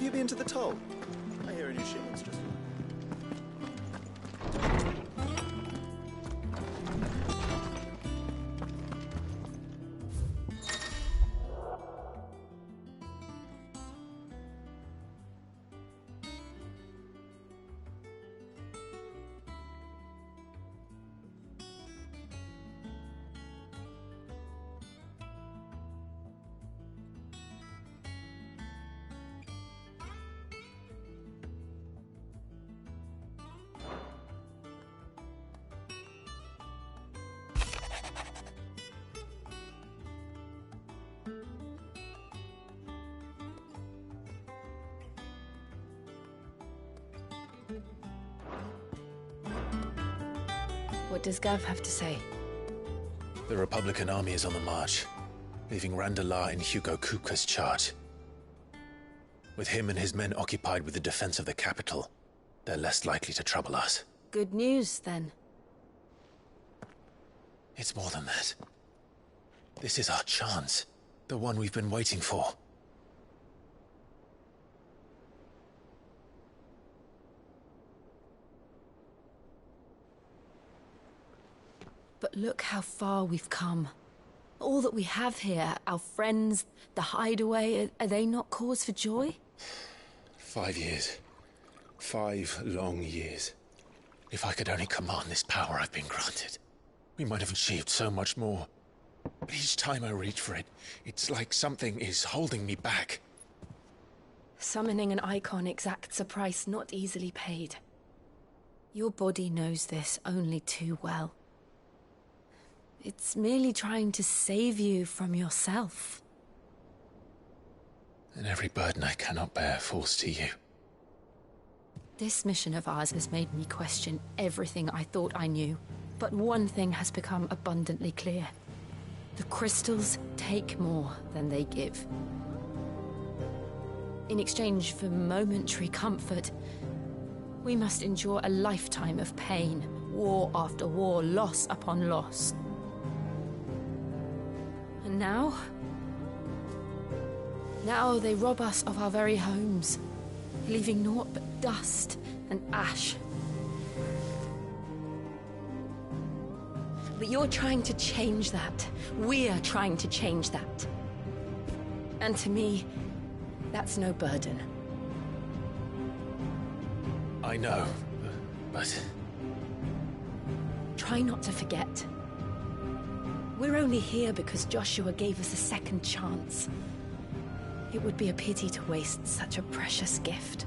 Have you been to the toll? I hear a new shipment's just... What does Gav have to say? The Republican army is on the march, leaving Randalar in Hugo Kupka's charge. With him and his men occupied with the defense of the capital, they're less likely to trouble us. Good news, then. It's more than that. This is our chance. The one we've been waiting for. But look how far we've come. All that we have here, our friends, the hideaway, are they not cause for joy? 5 years. 5 long years. If I could only command this power I've been granted, we might have achieved so much more. But each time I reach for it, it's like something is holding me back. Summoning an icon exacts a price not easily paid. Your body knows this only too well. It's merely trying to save you from yourself. And every burden I cannot bear falls to you. This mission of ours has made me question everything I thought I knew. But one thing has become abundantly clear. The crystals take more than they give. In exchange for momentary comfort, we must endure a lifetime of pain, war after war, loss upon loss. And now they rob us of our very homes, leaving naught but dust and ash. But you're trying to change that. We're trying to change that. And to me, that's no burden. I know, but... Try not to forget. We're only here because Joshua gave us a second chance. It would be a pity to waste such a precious gift.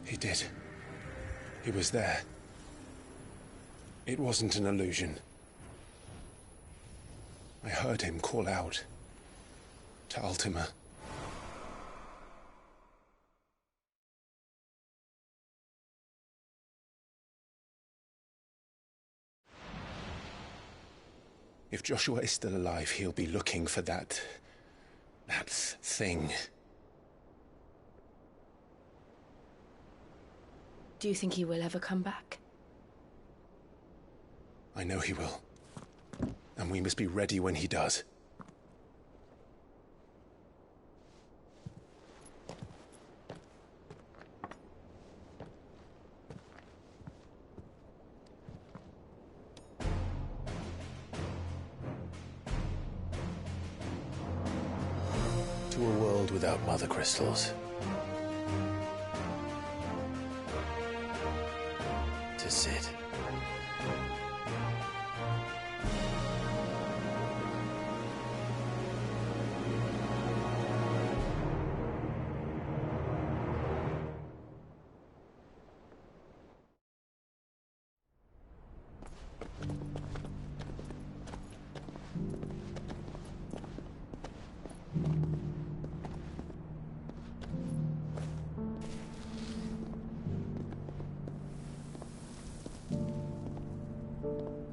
He did. He was there. It wasn't an illusion. I heard him call out to Ultima. If Joshua is still alive, he'll be looking for that thing. Do you think he will ever come back? I know he will. And we must be ready when he does. To a world without mother crystals. To Cid.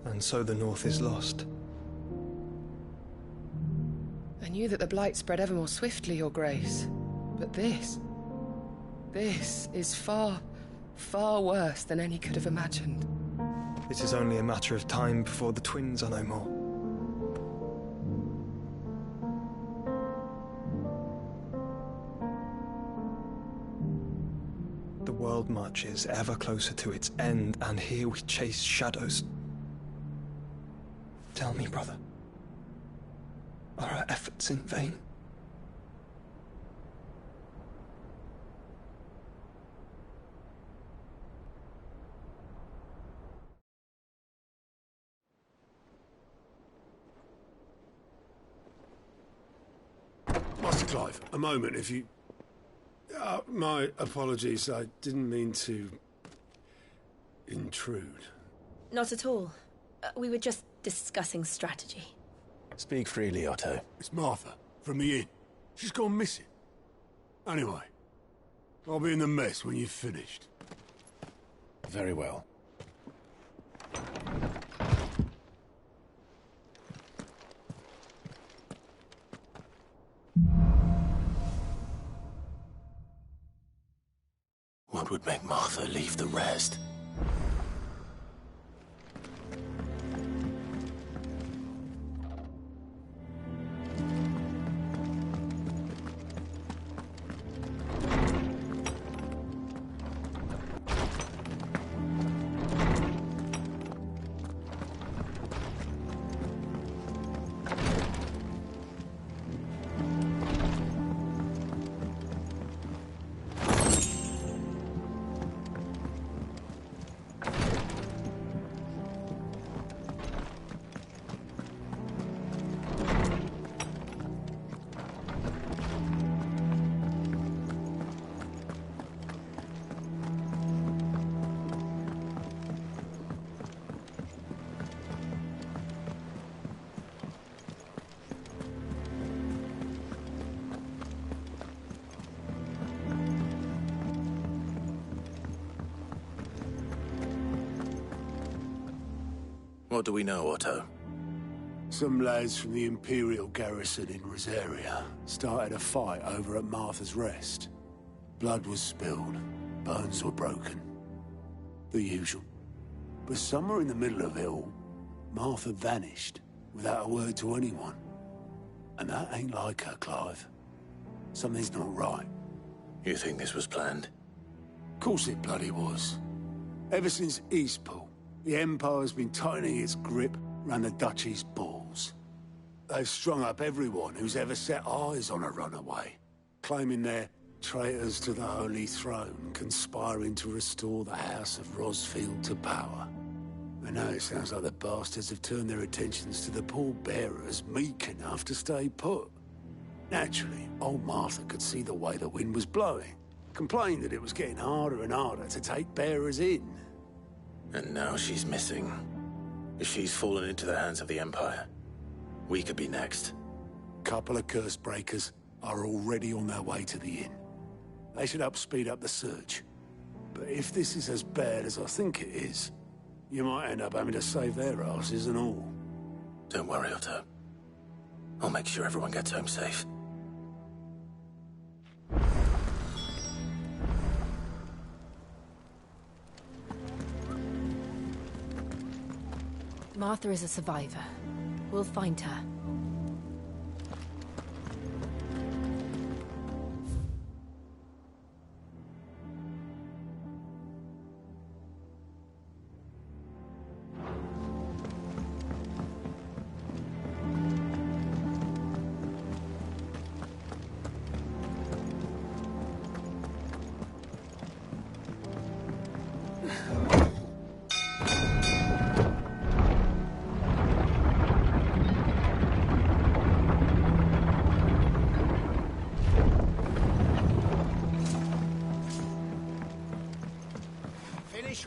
And so the North is lost. I knew that the Blight spread ever more swiftly, Your Grace. But this is far, far worse than any could have imagined. It is only a matter of time before the twins are no more. world marches ever closer to its end, and here we chase shadows. Tell me, brother, are our efforts in vain? Master Clive, a moment, if you... my apologies, I didn't mean to... intrude. Not at all. We were just discussing strategy. Speak freely, Otto. It's Martha, from the inn. She's gone missing. Anyway, I'll be in the mess when you've finished. Very well. What would make Martha leave the rest? What do we know, Otto? Some lads from the Imperial garrison in Rosaria started a fight over at Martha's Rest. Blood was spilled, bones were broken. The usual. But somewhere in the middle of it all, Martha vanished without a word to anyone. And that ain't like her, Clive. Something's not right. You think this was planned? Of course it bloody was. Ever since Eastpool, the Empire's been tightening its grip round the Duchy's balls. They've strung up everyone who's ever set eyes on a runaway, claiming they're traitors to the Holy Throne, conspiring to restore the House of Rosfield to power. And now it sounds like the bastards have turned their attentions to the pallbearers meek enough to stay put. Naturally, old Martha could see the way the wind was blowing, complained that it was getting harder and harder to take bearers in. And now she's missing. If she's fallen into the hands of the Empire, we could be next. Couple of curse breakers are already on their way to the inn. They should speed up the search. But if this is as bad as I think it is, you might end up having to save their asses and all. Don't worry, Otto. I'll make sure everyone gets home safe. Martha is a survivor. We'll find her.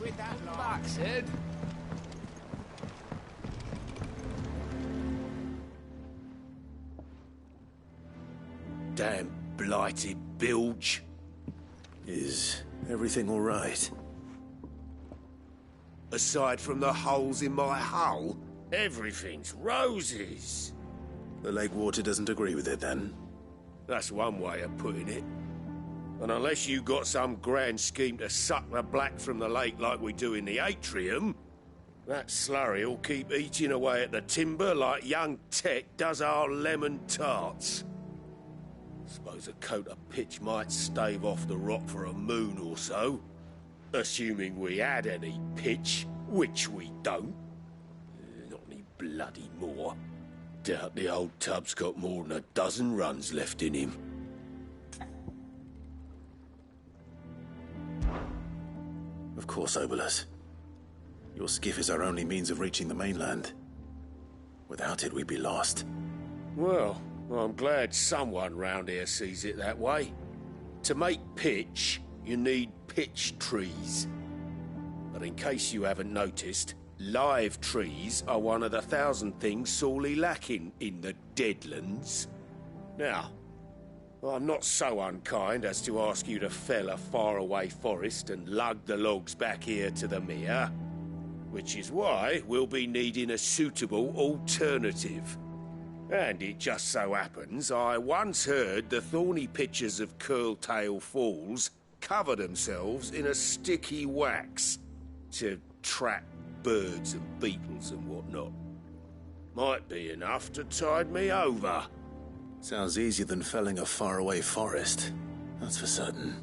With that back, Sid. Damn blighted bilge. Is everything all right? Aside from the holes in my hull, everything's roses. The lake water doesn't agree with it, then? That's one way of putting it. And unless you got some grand scheme to suck the black from the lake like we do in the atrium, that slurry'll keep eating away at the timber like young Tech does our lemon tarts. Suppose a coat of pitch might stave off the rot for a moon or so, Assuming we had any pitch, which we don't. Not any bloody more. Doubt the old tub's got more than a dozen runs left in him. Of course, Obolus. Your skiff is our only means of reaching the mainland. Without it, we'd be lost. Well, I'm glad someone round here sees it that way. To make pitch, you need pitch trees. But in case you haven't noticed, live trees are one of the 1,000 things sorely lacking in the Deadlands. Now, I'm not so unkind as to ask you to fell a faraway forest and lug the logs back here to the mere, which is why we'll be needing a suitable alternative. And it just so happens I once heard the thorny pitchers of Curltail Falls cover themselves in a sticky wax to trap birds and beetles and whatnot. Might be enough to tide me over. Sounds easier than felling a faraway forest. That's for certain.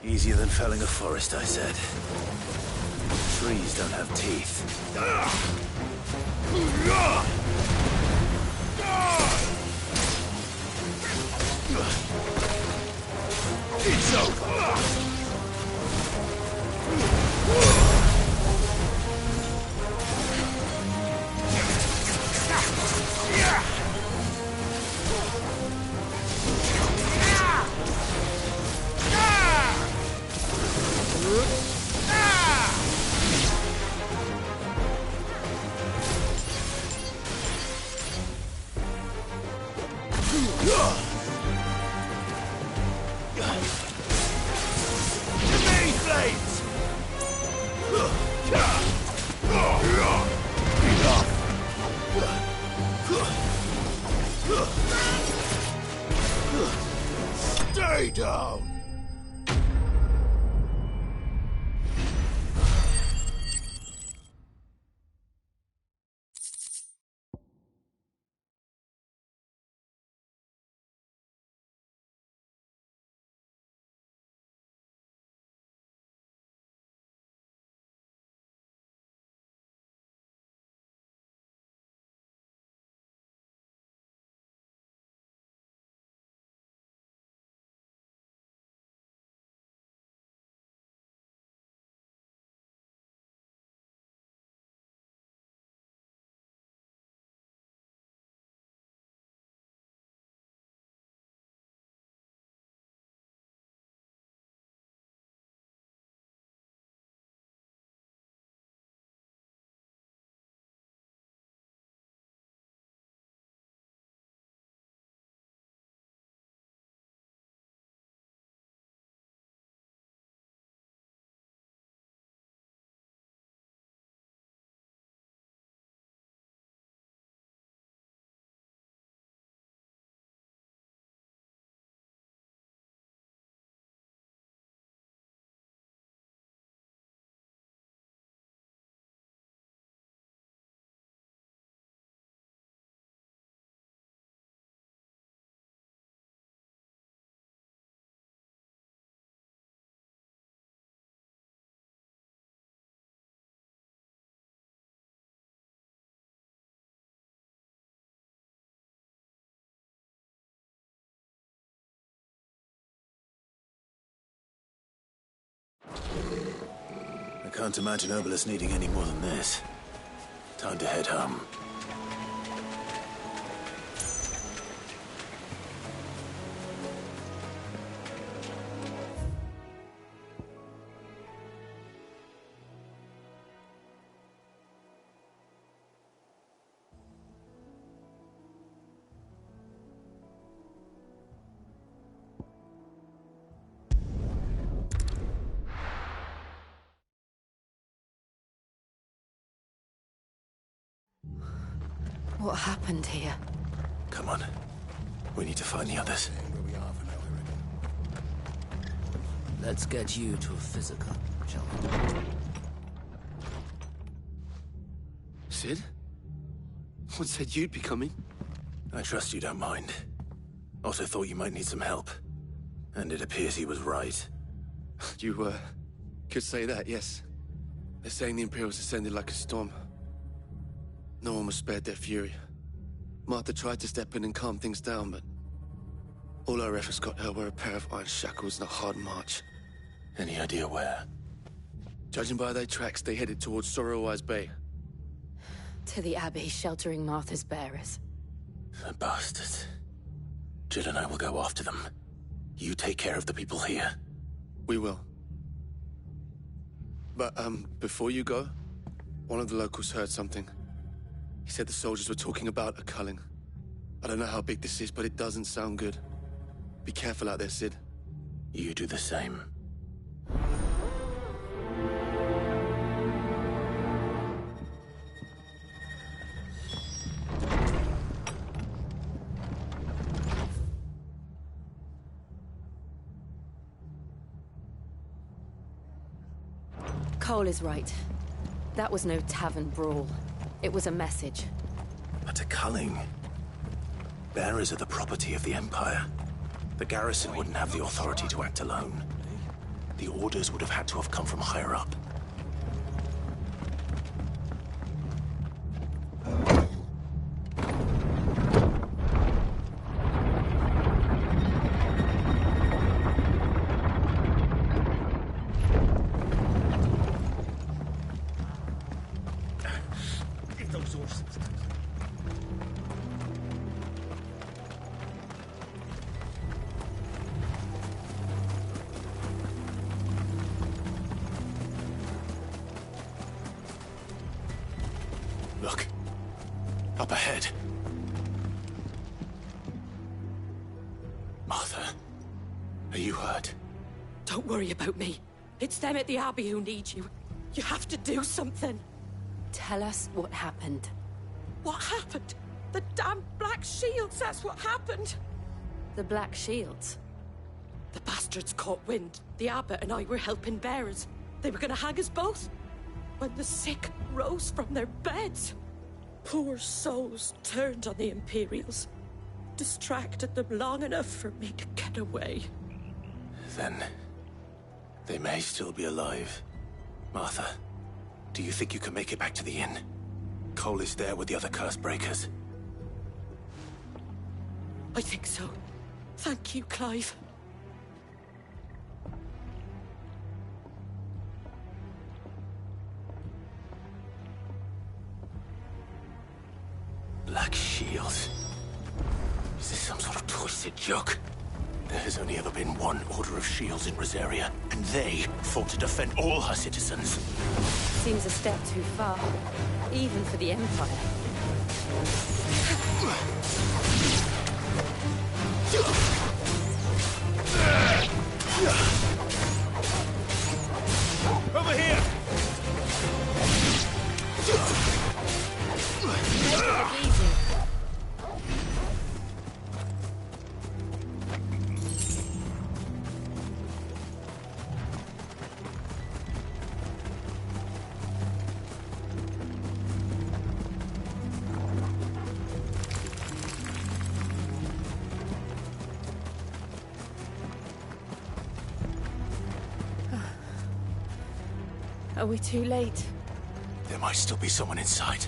Easier than felling a forest, I said. Trees don't have teeth. It's over! can't imagine Obolus needing any more than this. Time to head home. What happened here? Come on. We need to find the others. Let's get you to a physical, shall we? Sid? What said you'd be coming? I trust you don't mind. Also thought you might need some help. And it appears he was right. You, could say that, yes. They're saying the Imperials descended like a storm. No one was spared their fury. Martha tried to step in and calm things down, but all our efforts got her were a pair of iron shackles and a hard march. Any idea where? Judging by their tracks, they headed towards Sorrowwise Bay. To the Abbey sheltering Martha's bearers. The bastards. Jill and I will go after them. You take care of the people here. We will. But, before you go, one of the locals heard something. He said the soldiers were talking about a culling. I don't know how big this is, but it doesn't sound good. Be careful out there, Sid. You do the same. Cole is right. That was no tavern brawl. It was a message. But a culling. Bearers are the property of the Empire. The garrison wouldn't have the authority to act alone. The orders would have had to have come from higher up. Look. Up ahead. Martha, are you hurt? Don't worry about me. It's them at the Abbey who need you. You have to do something. Tell us what happened. What happened? The damn Black Shields, that's what happened. The Black Shields? The bastards caught wind. The Abbot and I were helping bearers. They were gonna hang us both. When the sick rose from their beds. Poor souls turned on the Imperials. Distracted them long enough for me to get away. Then they may still be alive. Martha, do you think you can make it back to the inn? Cole is there with the other curse breakers. I think so. Thank you, Clive. Black Shields? Is this some sort of twisted joke? There has only ever been one Order of Shields in Rosaria, and they fought to defend all her citizens. Seems a step too far, even for the Empire. Over here! Are we too late? There might still be someone inside.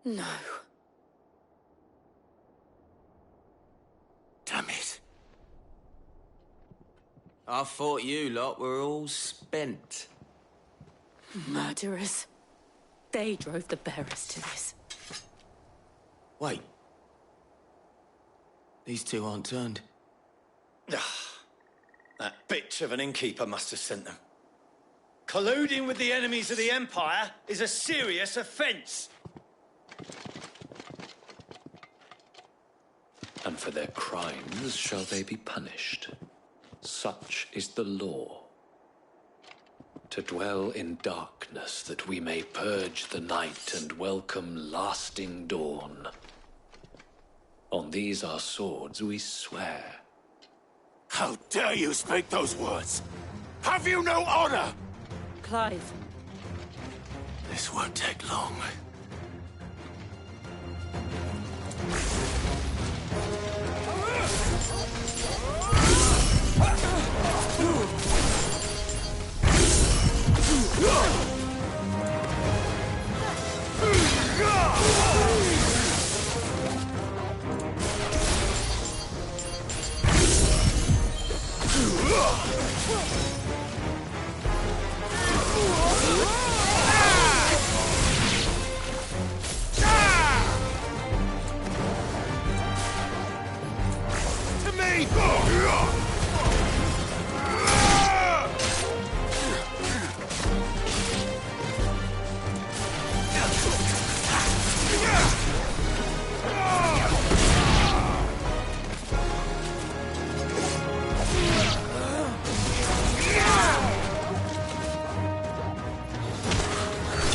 No. Damn it. I thought you lot were all spent. Murderers. They drove the bearers to this. Wait. These two aren't turned. That bitch of an innkeeper must have sent them. Colluding with the enemies of the Empire is a serious offence. And for their crimes shall they be punished. Such is the law. To dwell in darkness that we may purge the night and welcome lasting dawn. On these our swords we swear. How dare you speak those words? Have you no honor? Clive. This won't take long. To me!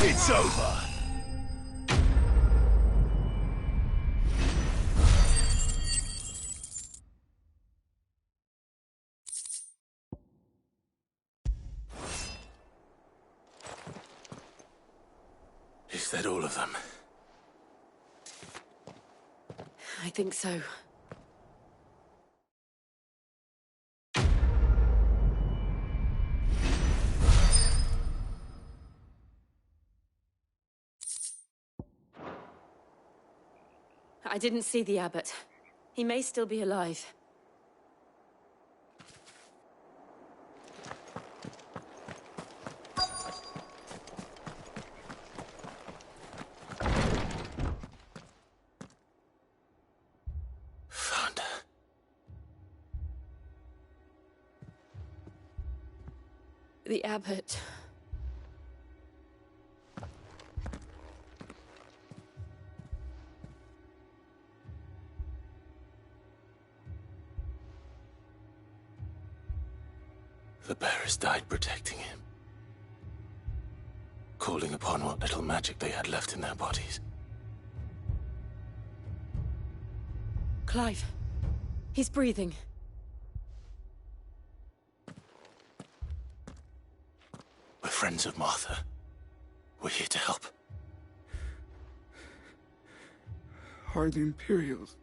It's over! Is that all of them? I think so. I didn't see the abbot. He may still be alive. Found her. The abbot. The bearers died protecting him. Calling upon what little magic they had left in their bodies. Clive. He's breathing. We're friends of Martha. We're here to help. Are the Imperials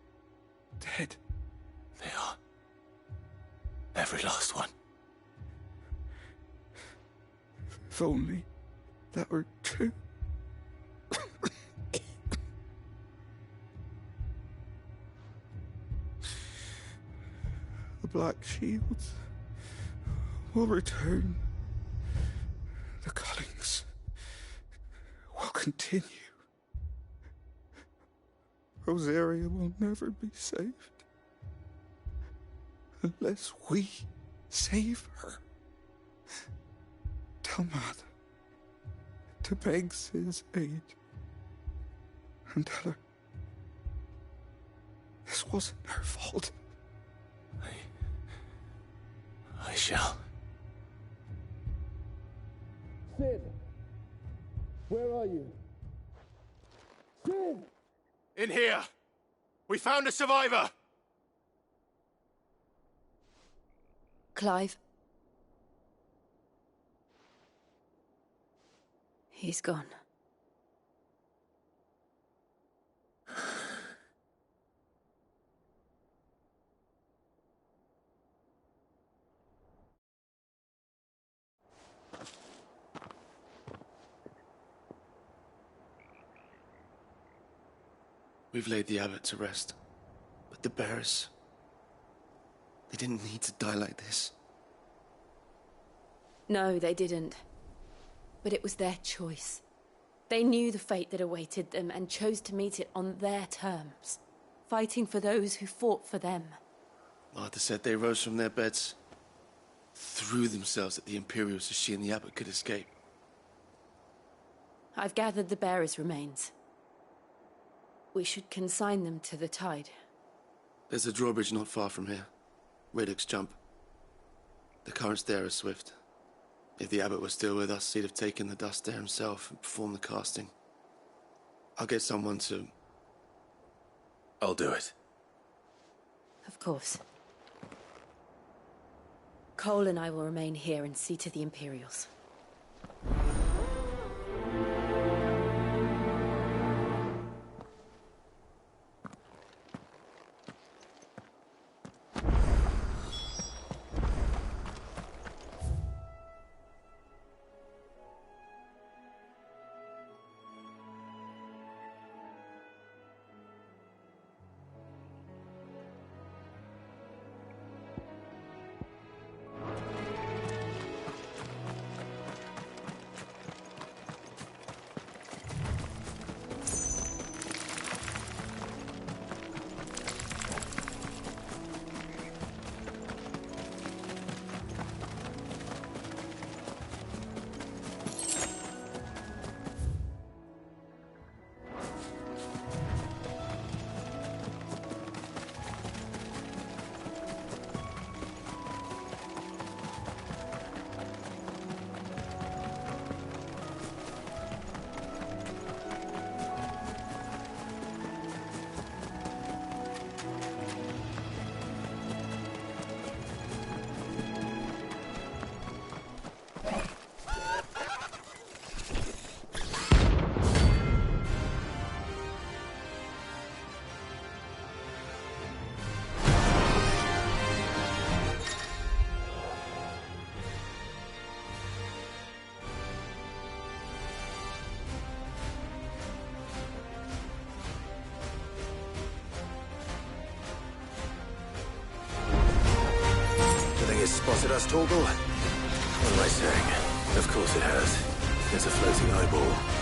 dead? They are. Every last one. If only that were true. The Black Shields will return. The Cullings will continue. Rosaria will never be saved unless we save her. Tell Martha to beg Cid's aid and tell her this wasn't her fault. I shall. Cid! Where are you? Cid! In here! We found a survivor! Clive. He's gone. We've laid the abbot to rest. But the bearers... they didn't need to die like this. No, they didn't. But it was their choice. They knew the fate that awaited them and chose to meet it on their terms, fighting for those who fought for them. Martha said they rose from their beds, threw themselves at the Imperials so she and the abbot could escape. I've gathered the bearers' remains. We should consign them to the tide. There's a drawbridge not far from here. Radix Jump. The currents there are swift. If the abbot was still with us, he'd have taken the dust there himself and performed the casting. I'll get someone to... I'll do it. Of course. Cole and I will remain here and see to the Imperials. Spotted us, Torgal? What am I saying? Of course it has. There's a floating eyeball.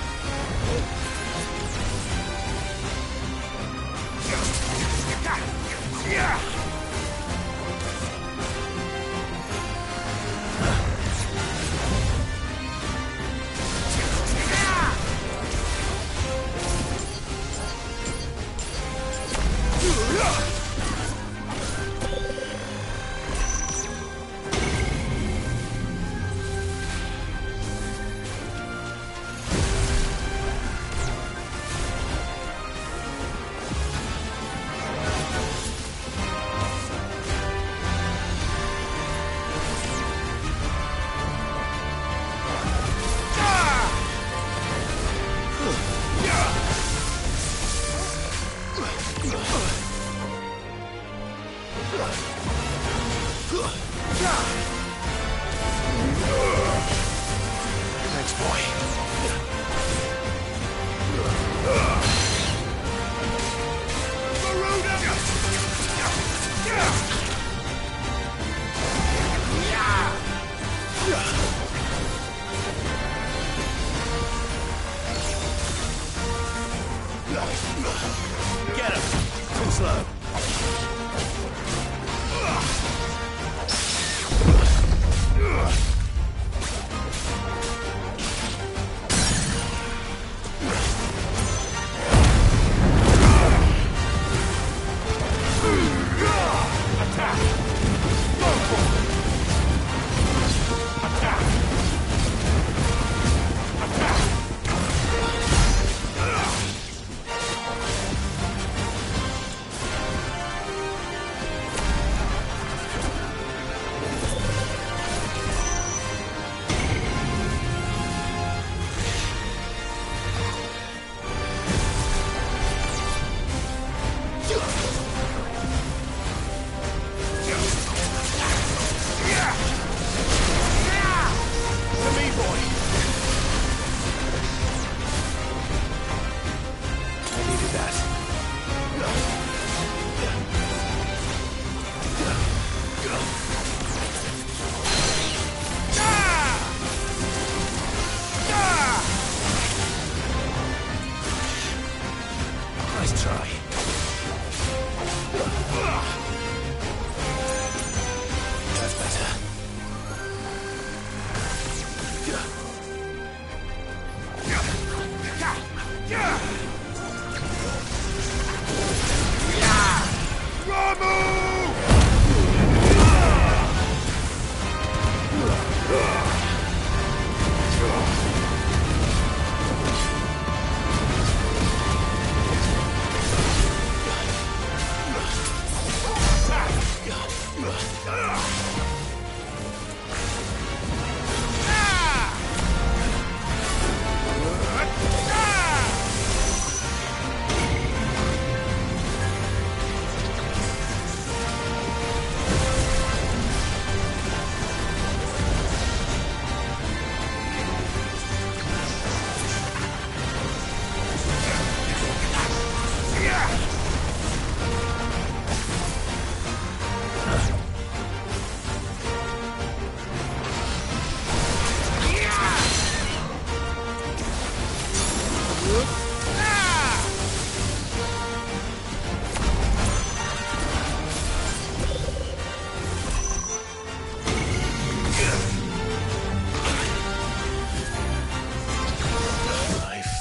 I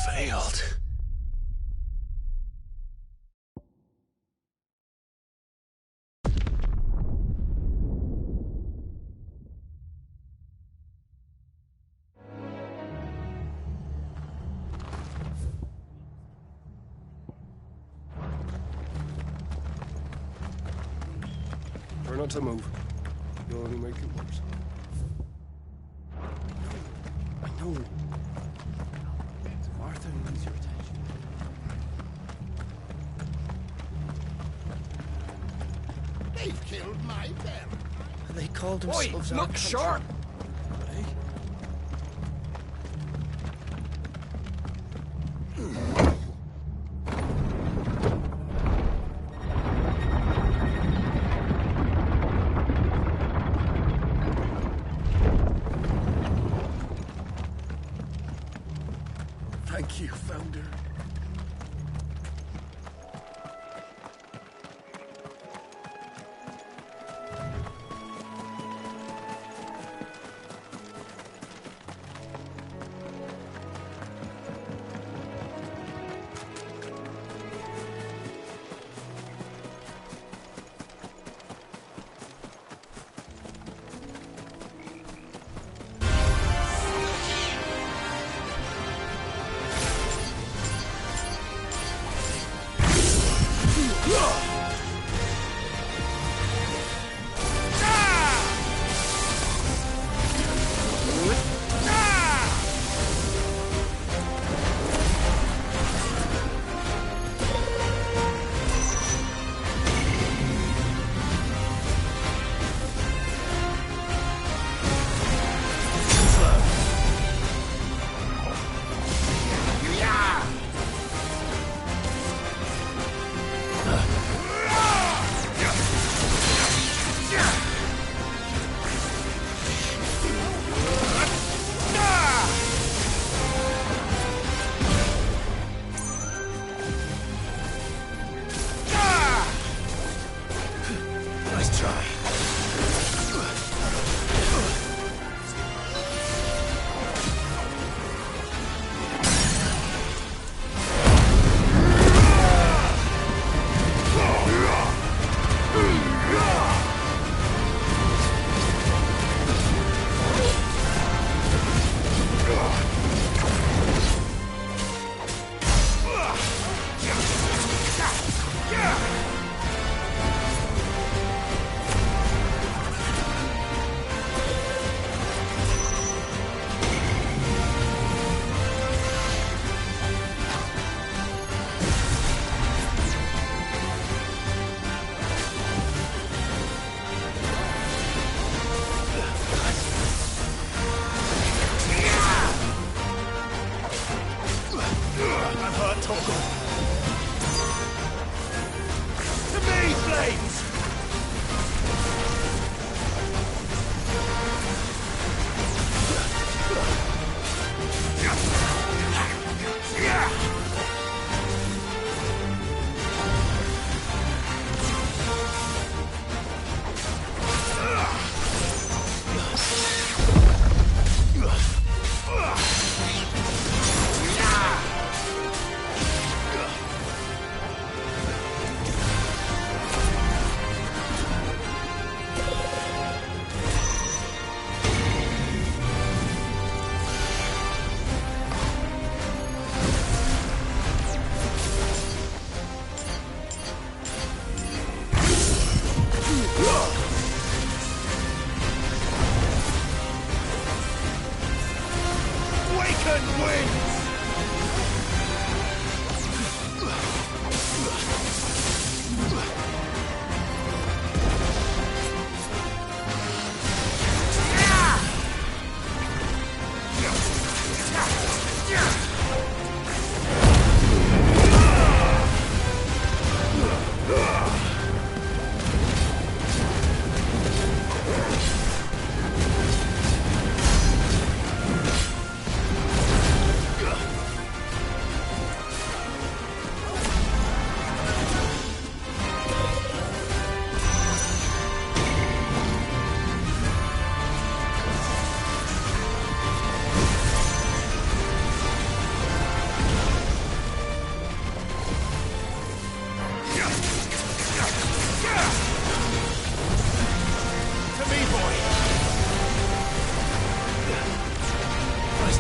failed. Try not to move. You'll only make it worse. I know. Martha needs your attention. They killed my men. They called Oi, themselves look sharp! Thank you, Founder.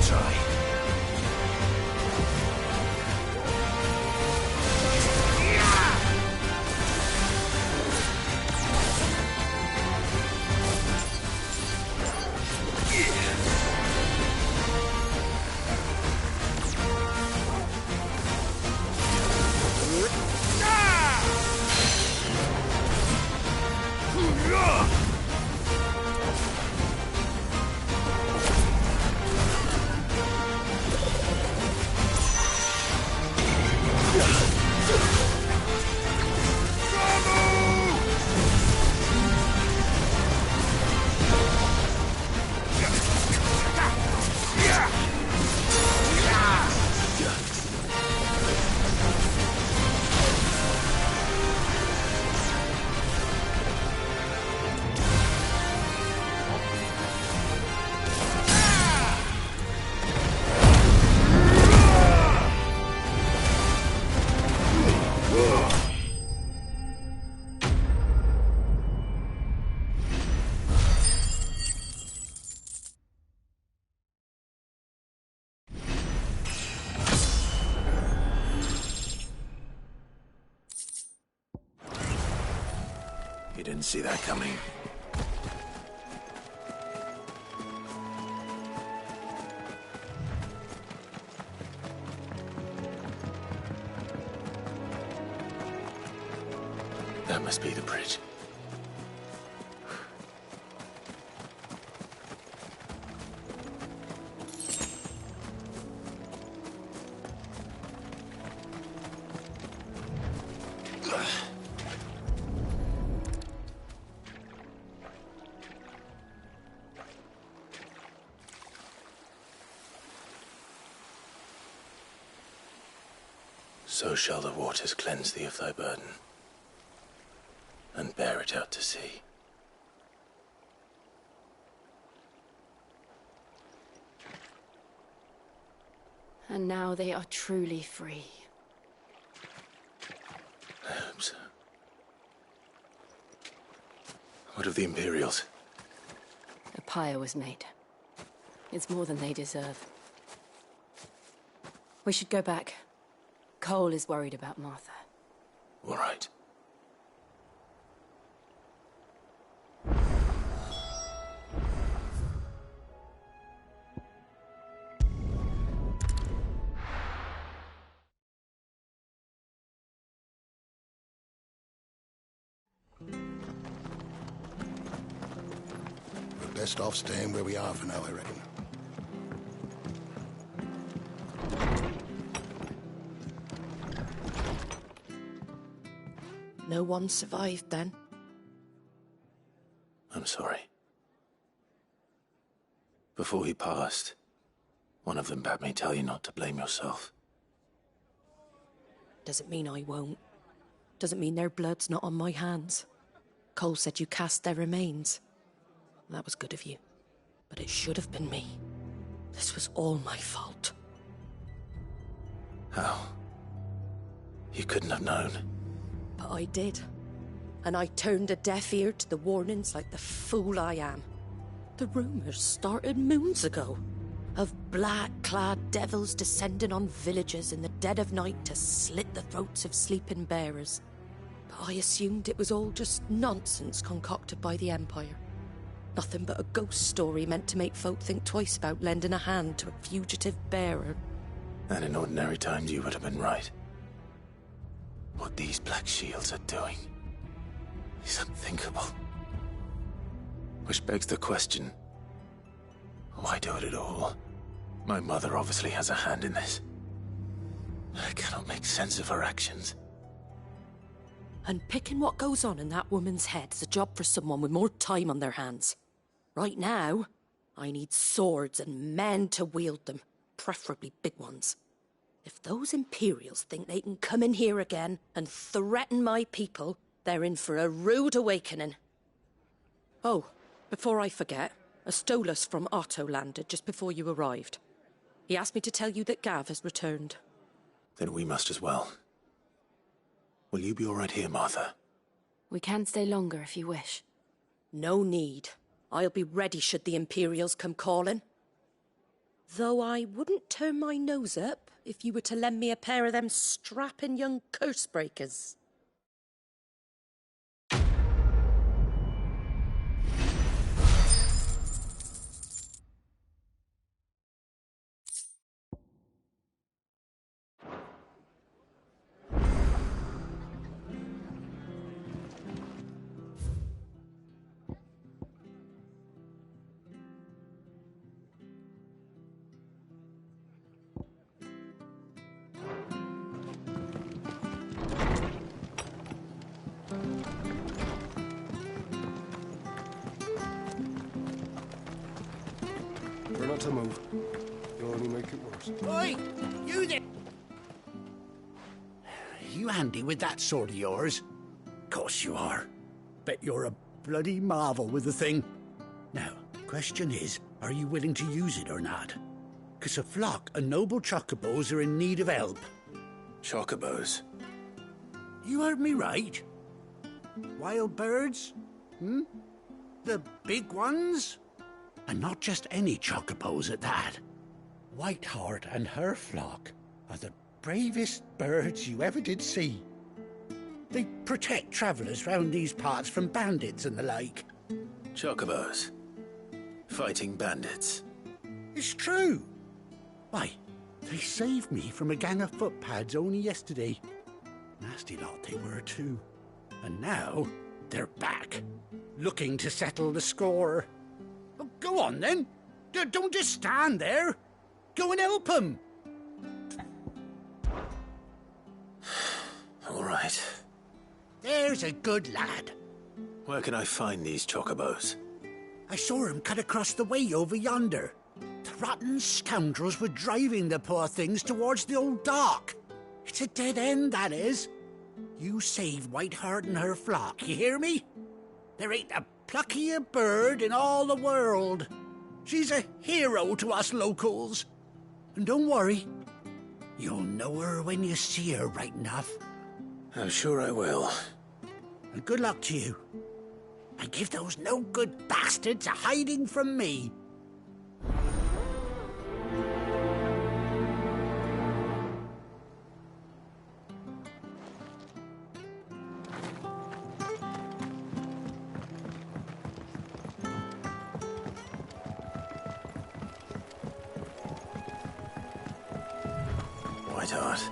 try. You didn't see that coming. That must be the bridge. So shall the waters cleanse thee of thy burden, and bear it out to sea. And now they are truly free. I hope so. What of the Imperials? A pyre was made. It's more than they deserve. We should go back. Cole is worried about Martha. All right. We're best off staying where we are for now, I reckon. No one survived then? I'm sorry. Before he passed, one of them bade me tell you not to blame yourself. Doesn't mean I won't. Doesn't mean their blood's not on my hands. Cole said you cast their remains. That was good of you. But it should have been me. This was all my fault. How? You couldn't have known. But I did. And I turned a deaf ear to the warnings like the fool I am. The rumours started moons ago. Of black-clad devils descending on villages in the dead of night to slit the throats of sleeping bearers. But I assumed it was all just nonsense concocted by the Empire. Nothing but a ghost story meant to make folk think twice about lending a hand to a fugitive bearer. And in ordinary times you would have been right. What these Black Shields are doing is unthinkable. Which begs the question, why do it at all? My mother obviously has a hand in this. I cannot make sense of her actions. And picking what goes on in that woman's head is a job for someone with more time on their hands. Right now, I need swords and men to wield them, preferably big ones. If those Imperials think they can come in here again and threaten my people, they're in for a rude awakening. Oh, before I forget, a Stolas from Otto landed just before you arrived. He asked me to tell you that Gav has returned. Then we must as well. Will you be all right here, Martha? We can stay longer if you wish. No need. I'll be ready should the Imperials come calling. Though I wouldn't turn my nose up if you were to lend me a pair of them strapping young curse breakers. We're not to move. You'll only make it worse. Oi! You there! You handy with that sword of yours? Course you are. Bet you're a bloody marvel with the thing. Now, question is, are you willing to use it or not? 'Cause a flock of noble chocobos are in need of help. Chocobos? You heard me right. Wild birds? The big ones? And not just any chocobos at that. Whiteheart and her flock are the bravest birds you ever did see. They protect travellers round these parts from bandits and the like. Chocobos? Fighting bandits? It's true. Why, they saved me from a gang of footpads only yesterday. Nasty lot they were too. And now they're back, looking to settle the score. Well, go on then. Don't just stand there. Go and help them. All right. There's a good lad. Where can I find these chocobos? I saw him cut across the way over yonder. The rotten scoundrels were driving the poor things towards the old dock. It's a dead end, that is. You save Whiteheart and her flock, you hear me? There ain't a pluckier bird in all the world. She's a hero to us locals. And don't worry, you'll know her when you see her right enough. I'm sure I will. And good luck to you. And give those no-good bastards a hiding from me. Whiteheart.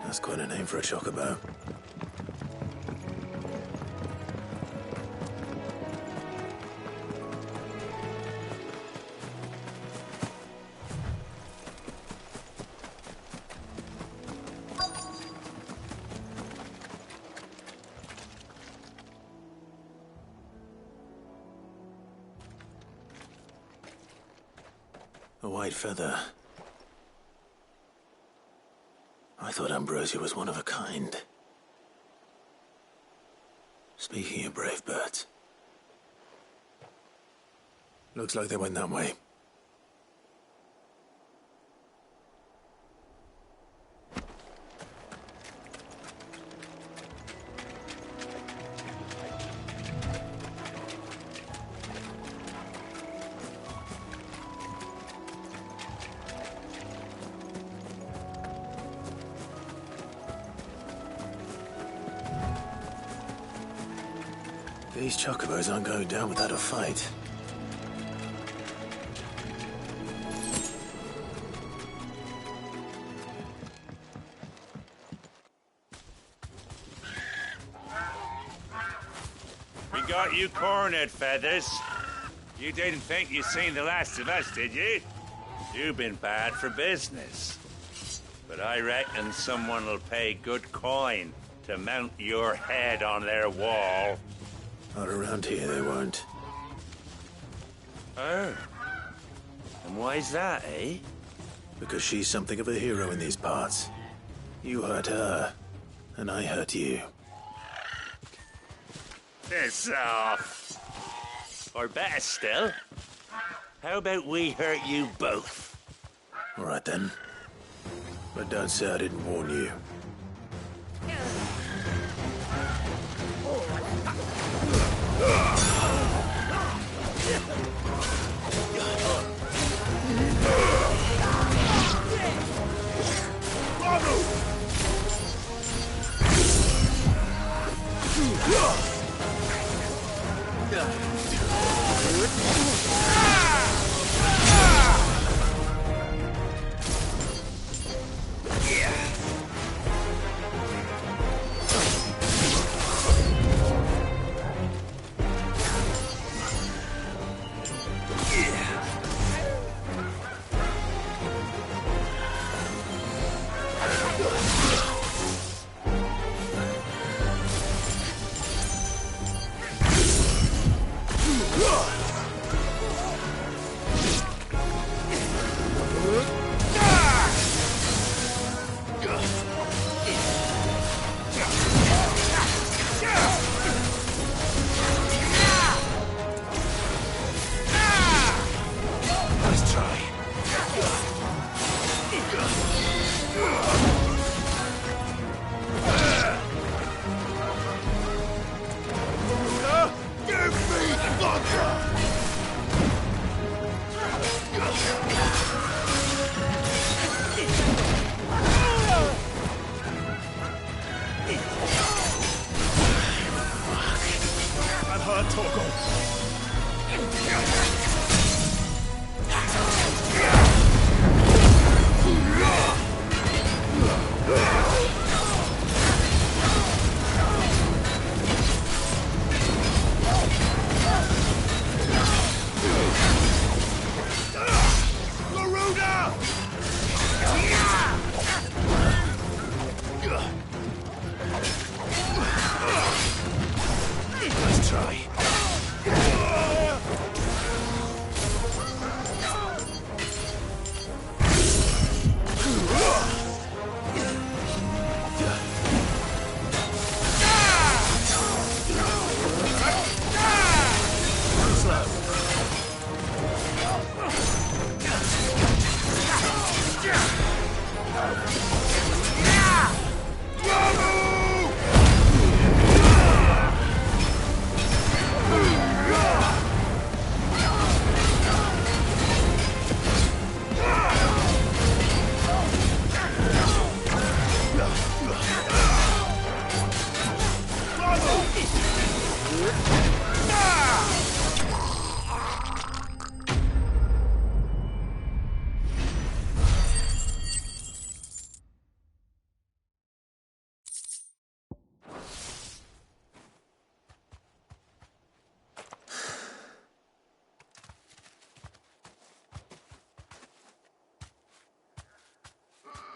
That's quite a name for a chocobo. A white feather. I thought Ambrosia was one of a kind. Speaking of brave birds. Looks like they went that way. These chocobos aren't going down without a fight. We got you cornered, Feathers. You didn't think you'd seen the last of us, did you? You've been bad for business. But I reckon someone will pay good coin to mount your head on their wall. Not around here, they won't. Oh. And why's that, eh? Because she's something of a hero in these parts. You hurt her, and I hurt you. Piss off. Or better still, how about we hurt you both? All right then. But don't say I didn't warn you.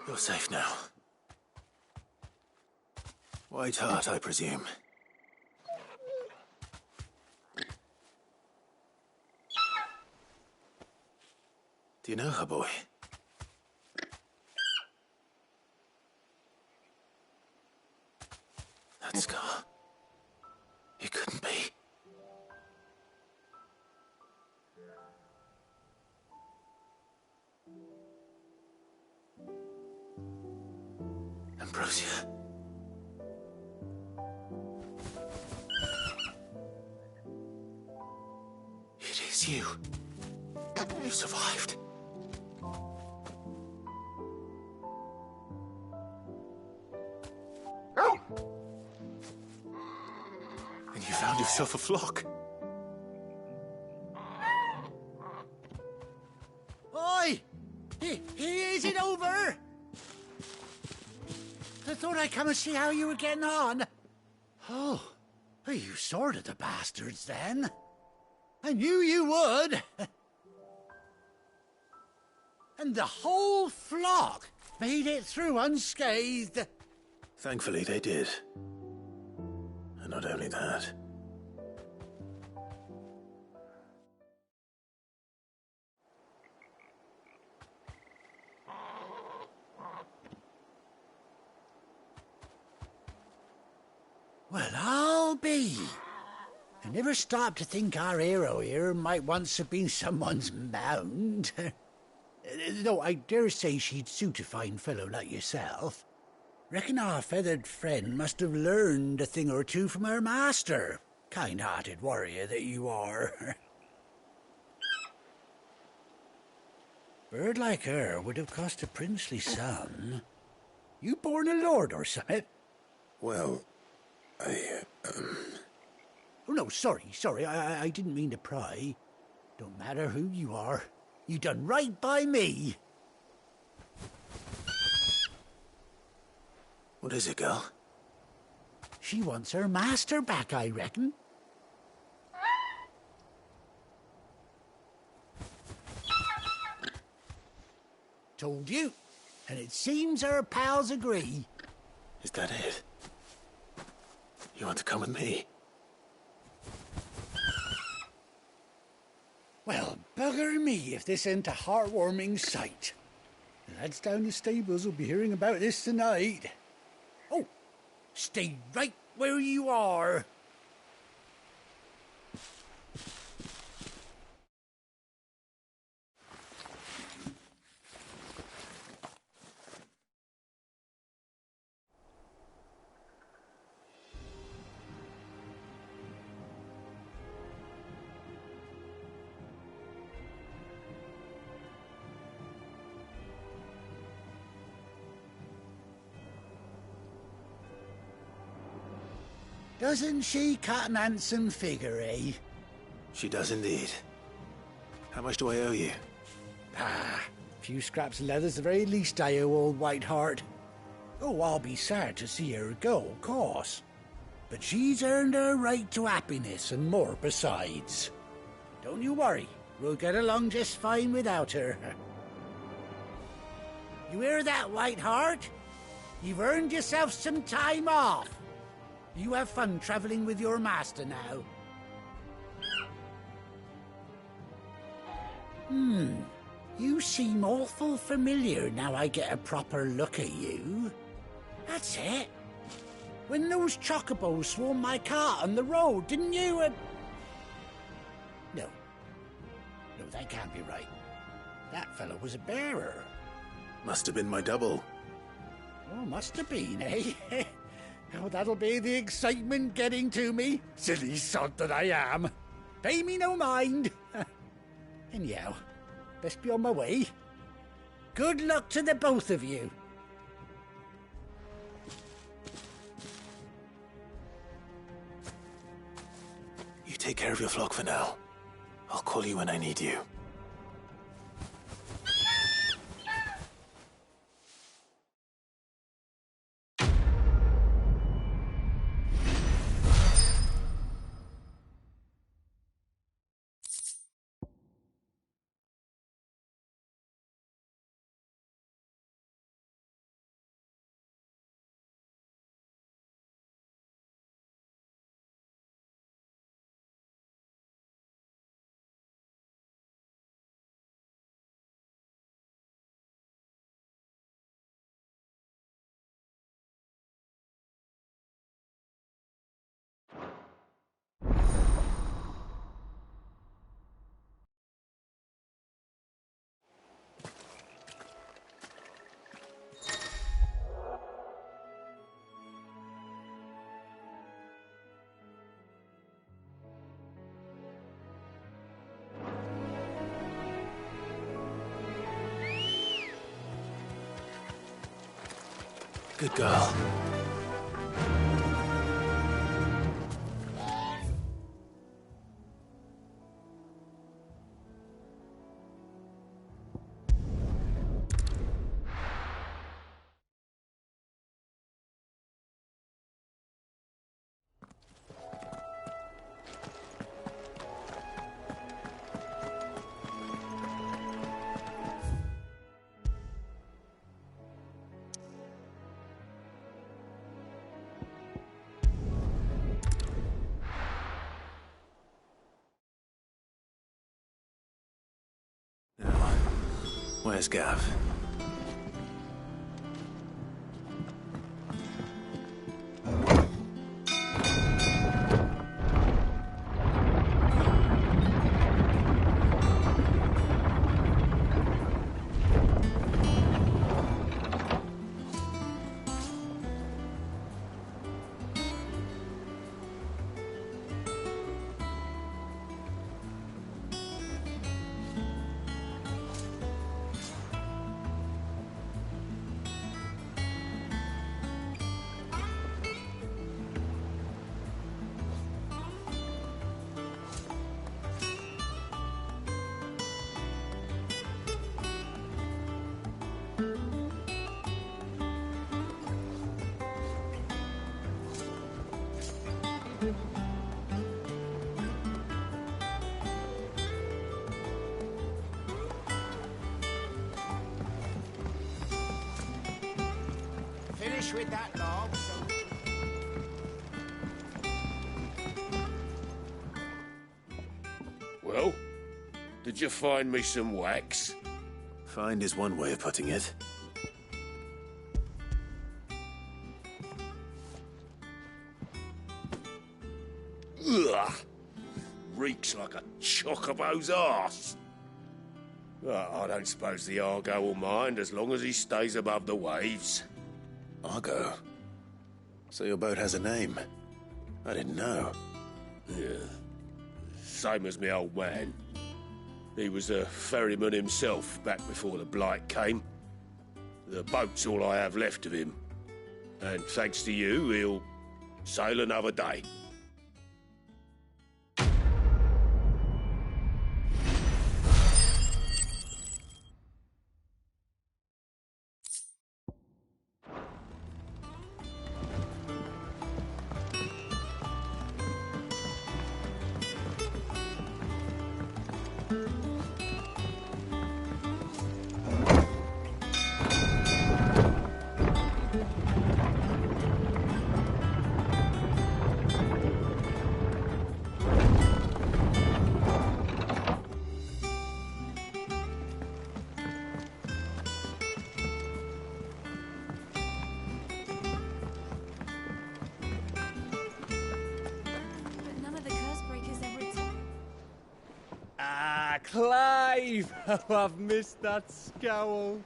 You're safe now. White Hart, I presume. Do you know her, boy? That scar. It couldn't be. Ambrosia. It is you. You survived. And you found yourself a flock. Oi! Is it over? I thought I'd come and see how you were getting on. Oh, you sorted the bastards then. I knew you would. And the whole flock made it through unscathed. Thankfully, they did. And not only that. Well, I'll be. I never stopped to think our hero here might once have been someone's mount. Though I dare say she'd suit a fine fellow like yourself. Reckon our feathered friend must have learned a thing or two from her master. Kind-hearted warrior that you are. Bird like her would have cost a princely sum. You born a lord or something? Well, Oh, no, sorry. I didn't mean to pry. Don't matter who you are. You done right by me. What is it, girl? She wants her master back, I reckon. Told you. And it seems her pals agree. Is that it? You want to come with me? Well, bugger me if this ain't a heartwarming sight. The lads down the stables will be hearing about this tonight. Oh, stay right where you are. Doesn't she cut an handsome figure, eh? She does indeed. How much do I owe you? A few scraps of leather's the very least I owe old White Hart. Oh, I'll be sad to see her go, of course. But she's earned her right to happiness and more besides. Don't you worry, we'll get along just fine without her. You hear that, White Hart? You've earned yourself some time off. You have fun traveling with your master now. You seem awful familiar now I get a proper look at you. That's it. When those chocobos swarmed my cart on the road, didn't you? No, that can't be right. That fellow was a bearer. Must have been my double. Oh, must have been, eh? Oh, that'll be the excitement getting to me. Silly sod that I am. Pay me no mind. Anyhow, best be on my way. Good luck to the both of you. You take care of your flock for now. I'll call you when I need you. Good girl. Where's Gav? Finish with that log, Well, did you find me some wax? Find is one way of putting it. Ugh! Reeks like a chocobo's arse. I don't suppose the Argo will mind as long as he stays above the waves. Argo? So your boat has a name? I didn't know. Yeah. Same as me old man. He was a ferryman himself back before the Blight came. The boat's all I have left of him. And thanks to you, he'll sail another day. Clive! Oh, I've missed that scowl.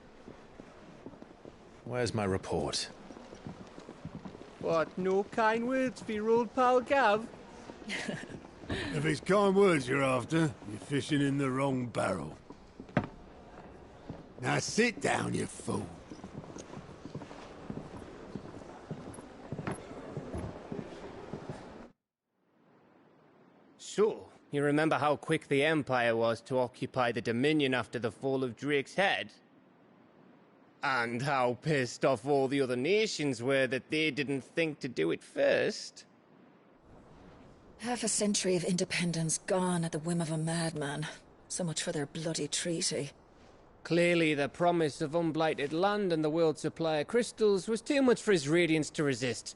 Where's my report? What, no kind words for your old pal Gav? If it's kind words you're after, you're fishing in the wrong barrel. Now sit down, you fool. So, you remember how quick the Empire was to occupy the Dominion after the fall of Drake's Head? And how pissed off all the other nations were that they didn't think to do it first? Half a century of independence gone at the whim of a madman. So much for their bloody treaty. Clearly, the promise of unblighted land and the world's supply of crystals was too much for his radiance to resist.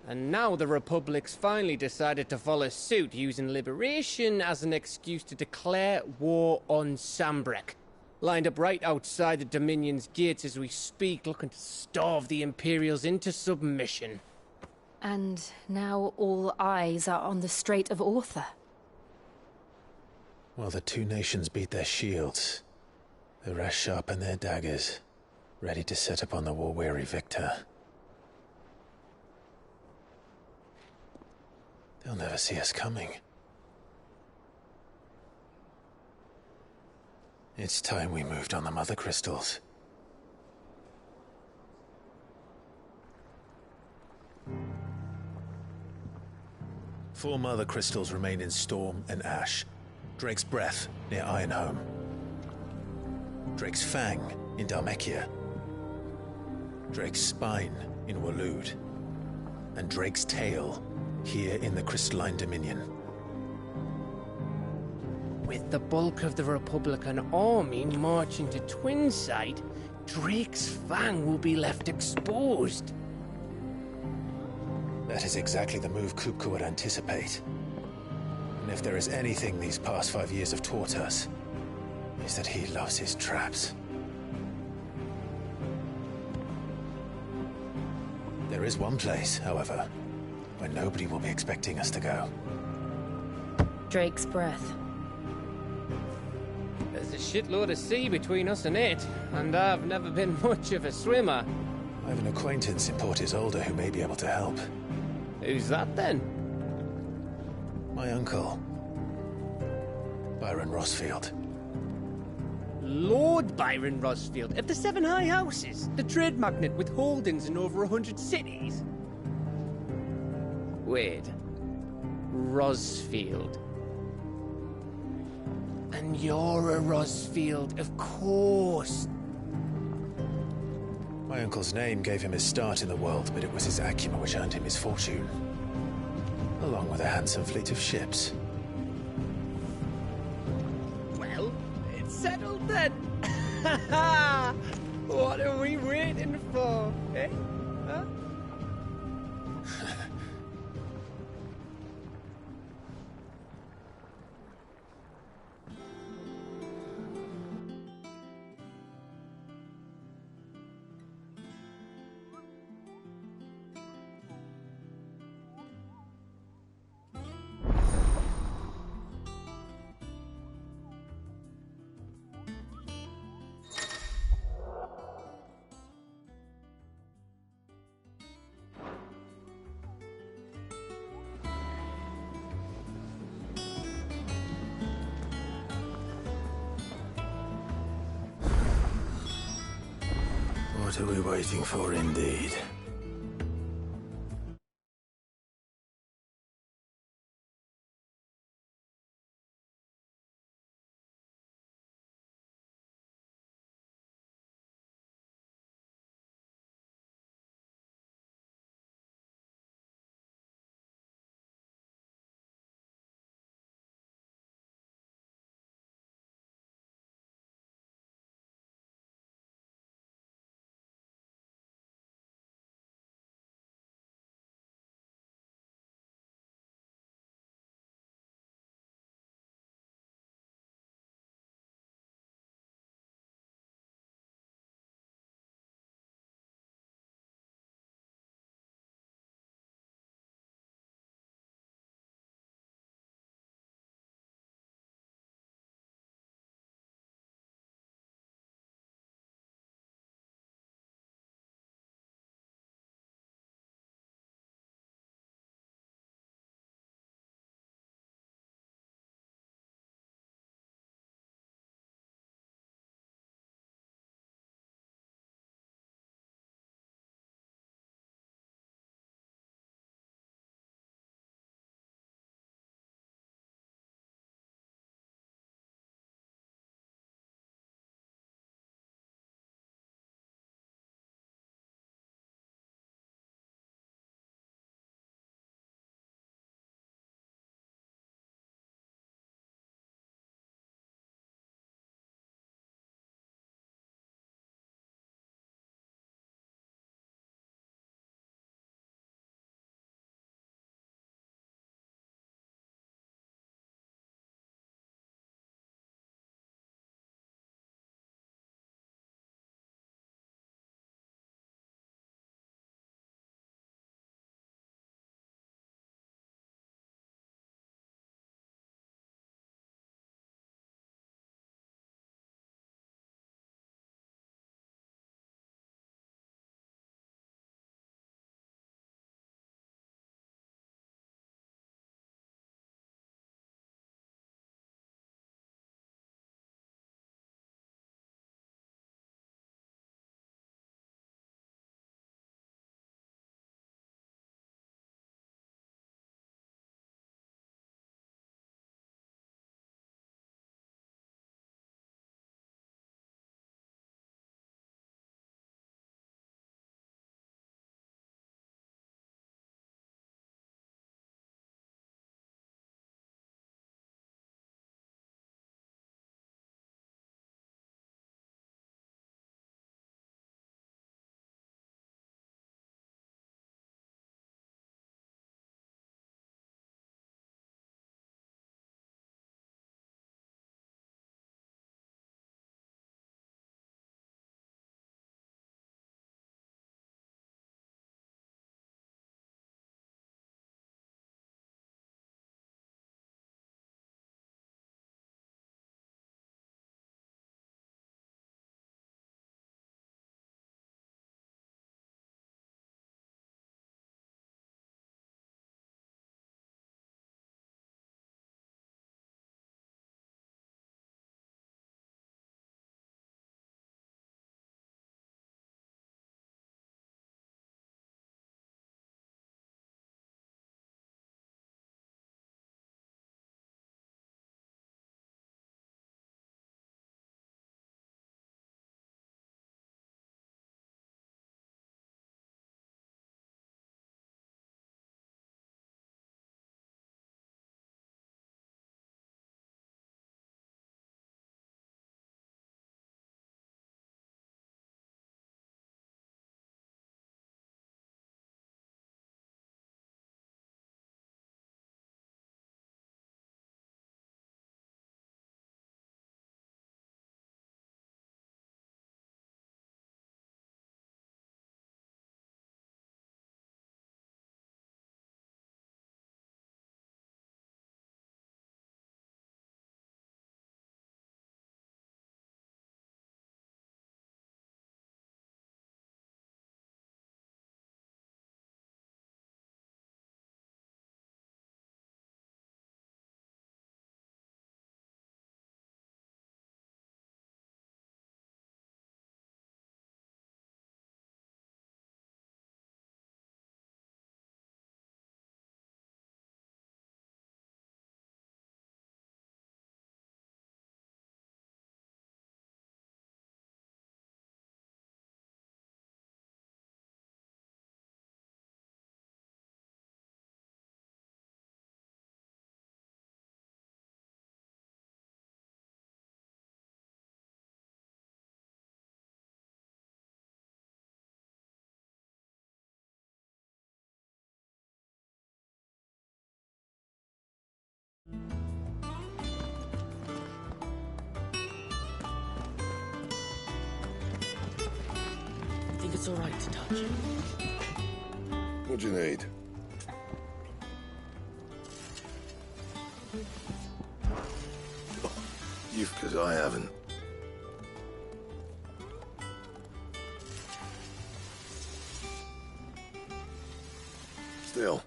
And now the Republic's finally decided to follow suit, using liberation as an excuse to declare war on Sanbreque. Lined up right outside the Dominion's gates as we speak, looking to starve the Imperials into submission. And now all eyes are on the Strait of Author. Well, the two nations beat their shields. The rest sharpen their daggers, ready to set upon the war-weary victor. They'll never see us coming. It's time we moved on the Mother Crystals. 4 mother crystals remain in Storm and Ash. Drake's Breath near Ironhome. Drake's Fang in Dhalmekia. Drake's Spine in Waloed. And Drake's Tail here in the Crystalline Dominion. With the bulk of the Republican army marching to Twinside, Drake's Fang will be left exposed. That is exactly the move Kupka would anticipate. And if there is anything these past 5 years have taught us, is that he loves his traps. There is one place, however, where nobody will be expecting us to go. Drake's Breath. There's a shitload of sea between us and it, and I've never been much of a swimmer. I have an acquaintance in Port Isolde who may be able to help. Who's that then? My uncle, Byron Rosfield. Lord Byron Rosfield of the Seven High Houses, the trade magnate with holdings in over 100 cities. Wait, Rosfield. And you're a Rosfield, of course. My uncle's name gave him his start in the world, but it was his acumen which earned him his fortune. Along with a handsome fleet of ships. Well, it's settled then. What are we waiting for, eh? Huh? What are we waiting for, indeed? it's all right to touch. What do you need? You've, because I haven't. Still.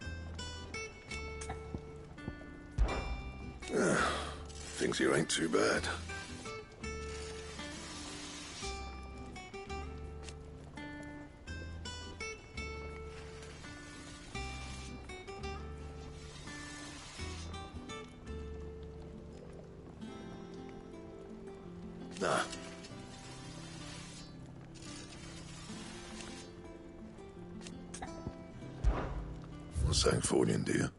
Things here ain't too bad. Nah. Well, Sancfordian, do you?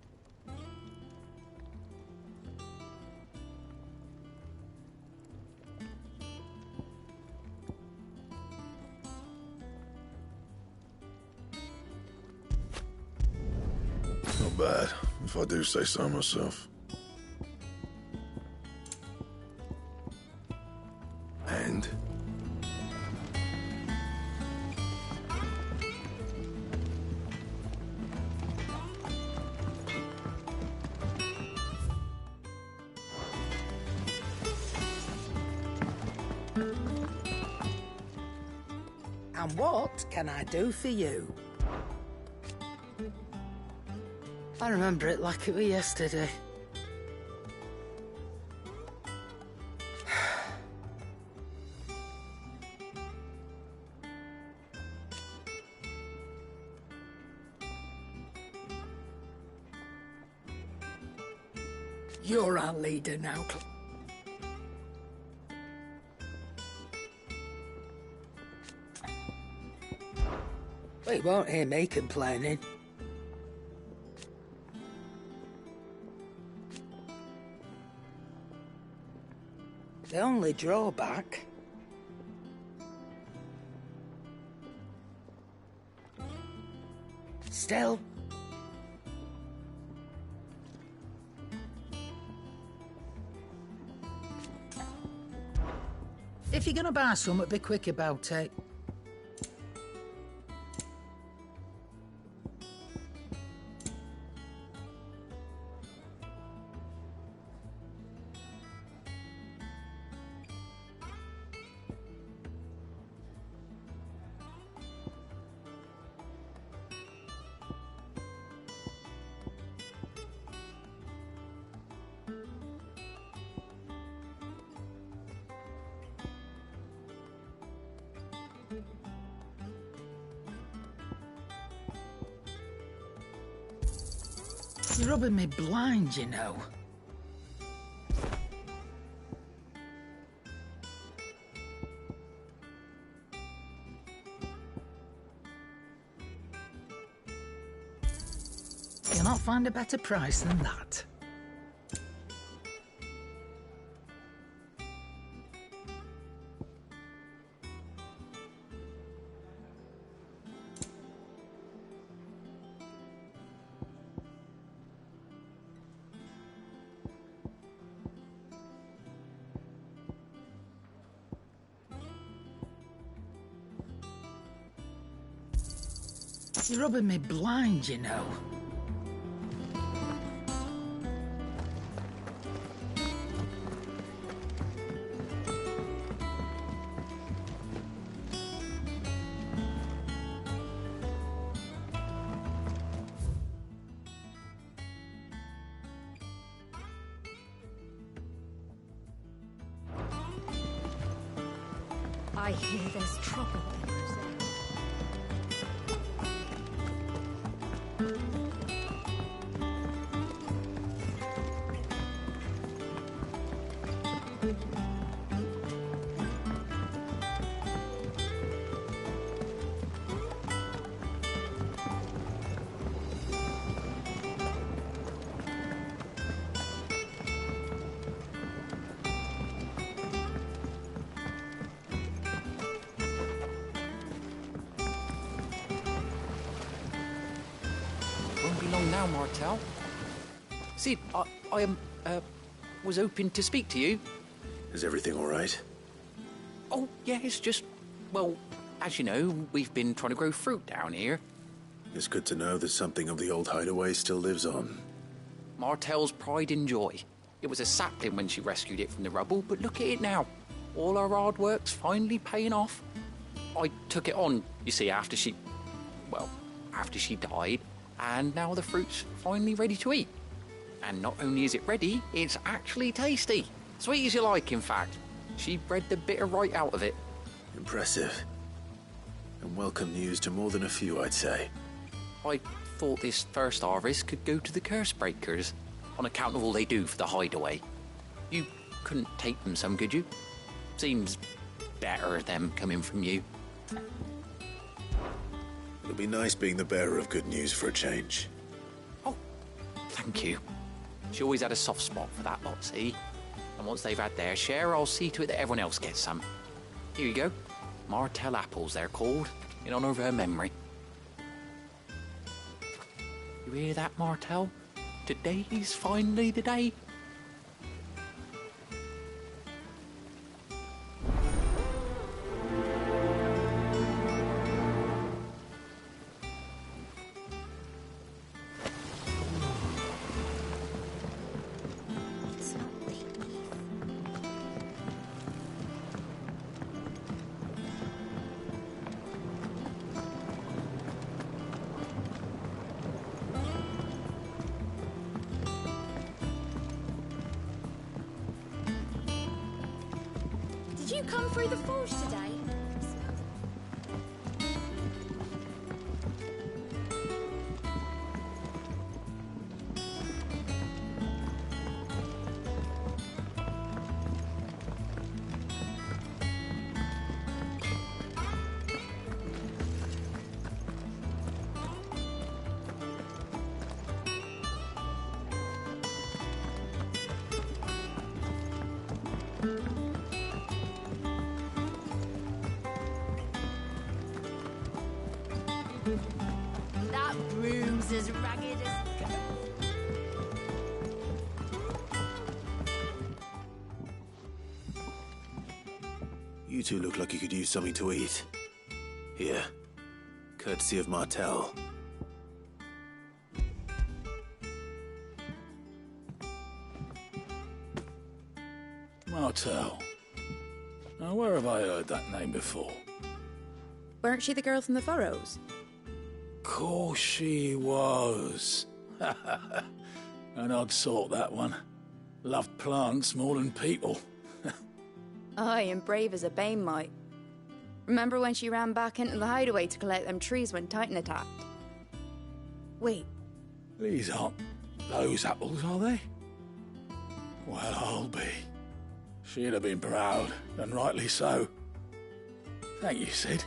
Not bad, if I do say so myself. And? And what can I do for you? I remember it like it was yesterday. You're our leader now, We won't hear me complaining. The only drawback... Still... If you're gonna buy something, be quick about it. You're rubbing me blind, you know. You'll not find a better price than that. You're rubbing me blind, you know. I hear there's trouble. Won't be long now, Martel. Sid, I was hoping to speak to you. Is everything all right? Oh, yeah, it's just, well, as you know, we've been trying to grow fruit down here. It's good to know that something of the old hideaway still lives on. Martel's pride and joy. It was a sapling when she rescued it from the rubble, but look at it now. All our hard work's finally paying off. I took it on, you see, after she died, and now the fruit's finally ready to eat. And not only is it ready, it's actually tasty. Sweet as you like, in fact. She bred the bitter right out of it. Impressive. And welcome news to more than a few, I'd say. I thought this first harvest could go to the curse breakers, on account of all they do for the hideaway. You couldn't take them some, could you? Seems better them coming from you. It'll be nice being the bearer of good news for a change. Oh, thank you. She always had a soft spot for that lot, see? And once they've had their share, I'll see to it that everyone else gets some. Here you go. Martel apples, they're called, in honour of her memory. You hear that, Martel? Today's finally the day. Did you come through the forge today? That broom's as ragged as... You two look like you could use something to eat. Here. Courtesy of Martel. Martel. Now, where have I heard that name before? Weren't she the girl from the Furrows? Course she was. An odd sort, that one. Loved plants more than people. Aye, and brave as a bane might. Remember when she ran back into the hideaway to collect them trees when Titan attacked? Wait. These aren't those apples, are they? Well, I'll be. She'd have been proud, and rightly so. Thank you, Sid.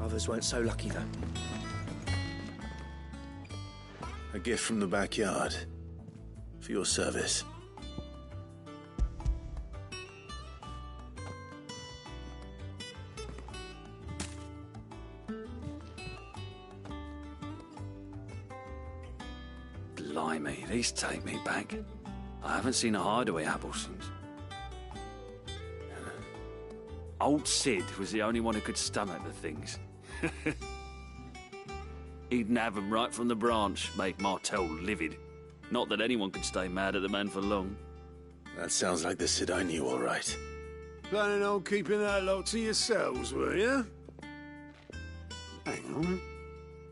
Others weren't so lucky, though. A gift from the backyard. For your service. Blimey, these take me back. I haven't seen a hideaway apple since. Old Sid was the only one who could stomach the things. He'd nab them right from the branch, make Martel livid. Not that anyone could stay mad at the man for long. That sounds like the Sid I knew, all right. Planning on keeping that lot to yourselves, were you? Hang on.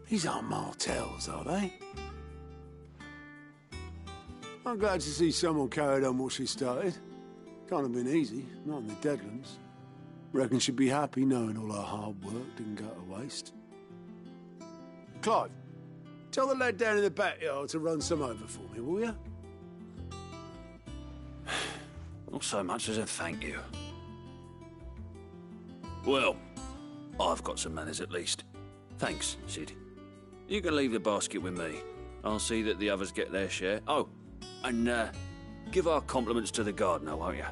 These aren't Martels, are they? I'm glad to see someone carried on what she started. Can't have been easy, not in the Deadlands. Reckon she'd be happy knowing all her hard work didn't go to waste. Clive, tell the lad down in the backyard to run some over for me, will you? Not so much as a thank you. Well, I've got some manners at least. Thanks, Sid. You can leave the basket with me. I'll see that the others get their share. Oh, and give our compliments to the gardener, won't you?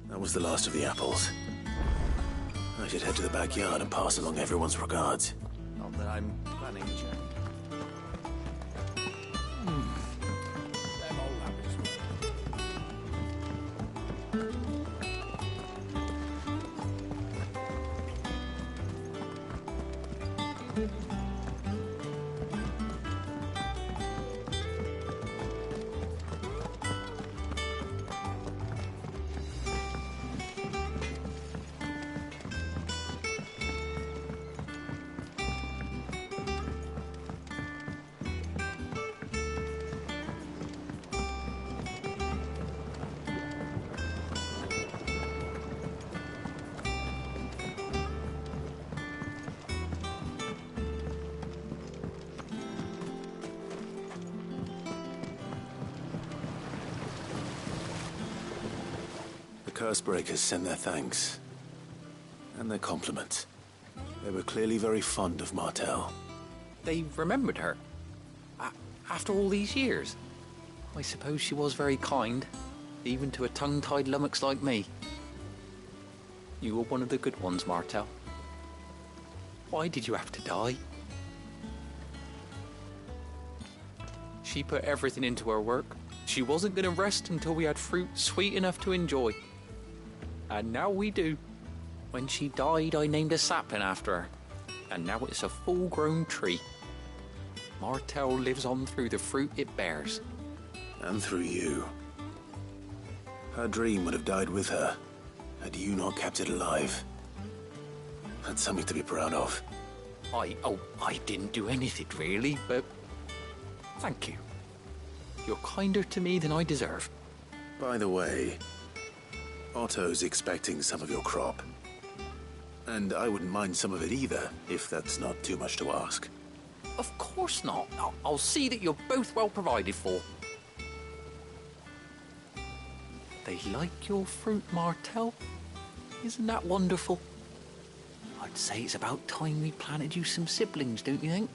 That was the last of the apples. I should head to the backyard and pass along everyone's regards. Not that I'm planning to. Them old apples. Cursebreakers send their thanks. And their compliments. They were clearly very fond of Martel. They remembered her. After all these years. I suppose she was very kind, even to a tongue-tied lummox like me. You were one of the good ones, Martel. Why did you have to die? She put everything into her work. She wasn't going to rest until we had fruit sweet enough to enjoy. And now we do. When she died, I named a sapling after her. And now it's a full-grown tree. Martel lives on through the fruit it bears. And through you. Her dream would have died with her, had you not kept it alive. That's something to be proud of. I didn't do anything really, but thank you. You're kinder to me than I deserve. By the way, Otto's expecting some of your crop. And I wouldn't mind some of it either, if that's not too much to ask. Of course not. I'll see that you're both well provided for. They like your fruit, Martel. Isn't that wonderful? I'd say it's about time we planted you some siblings, don't you think?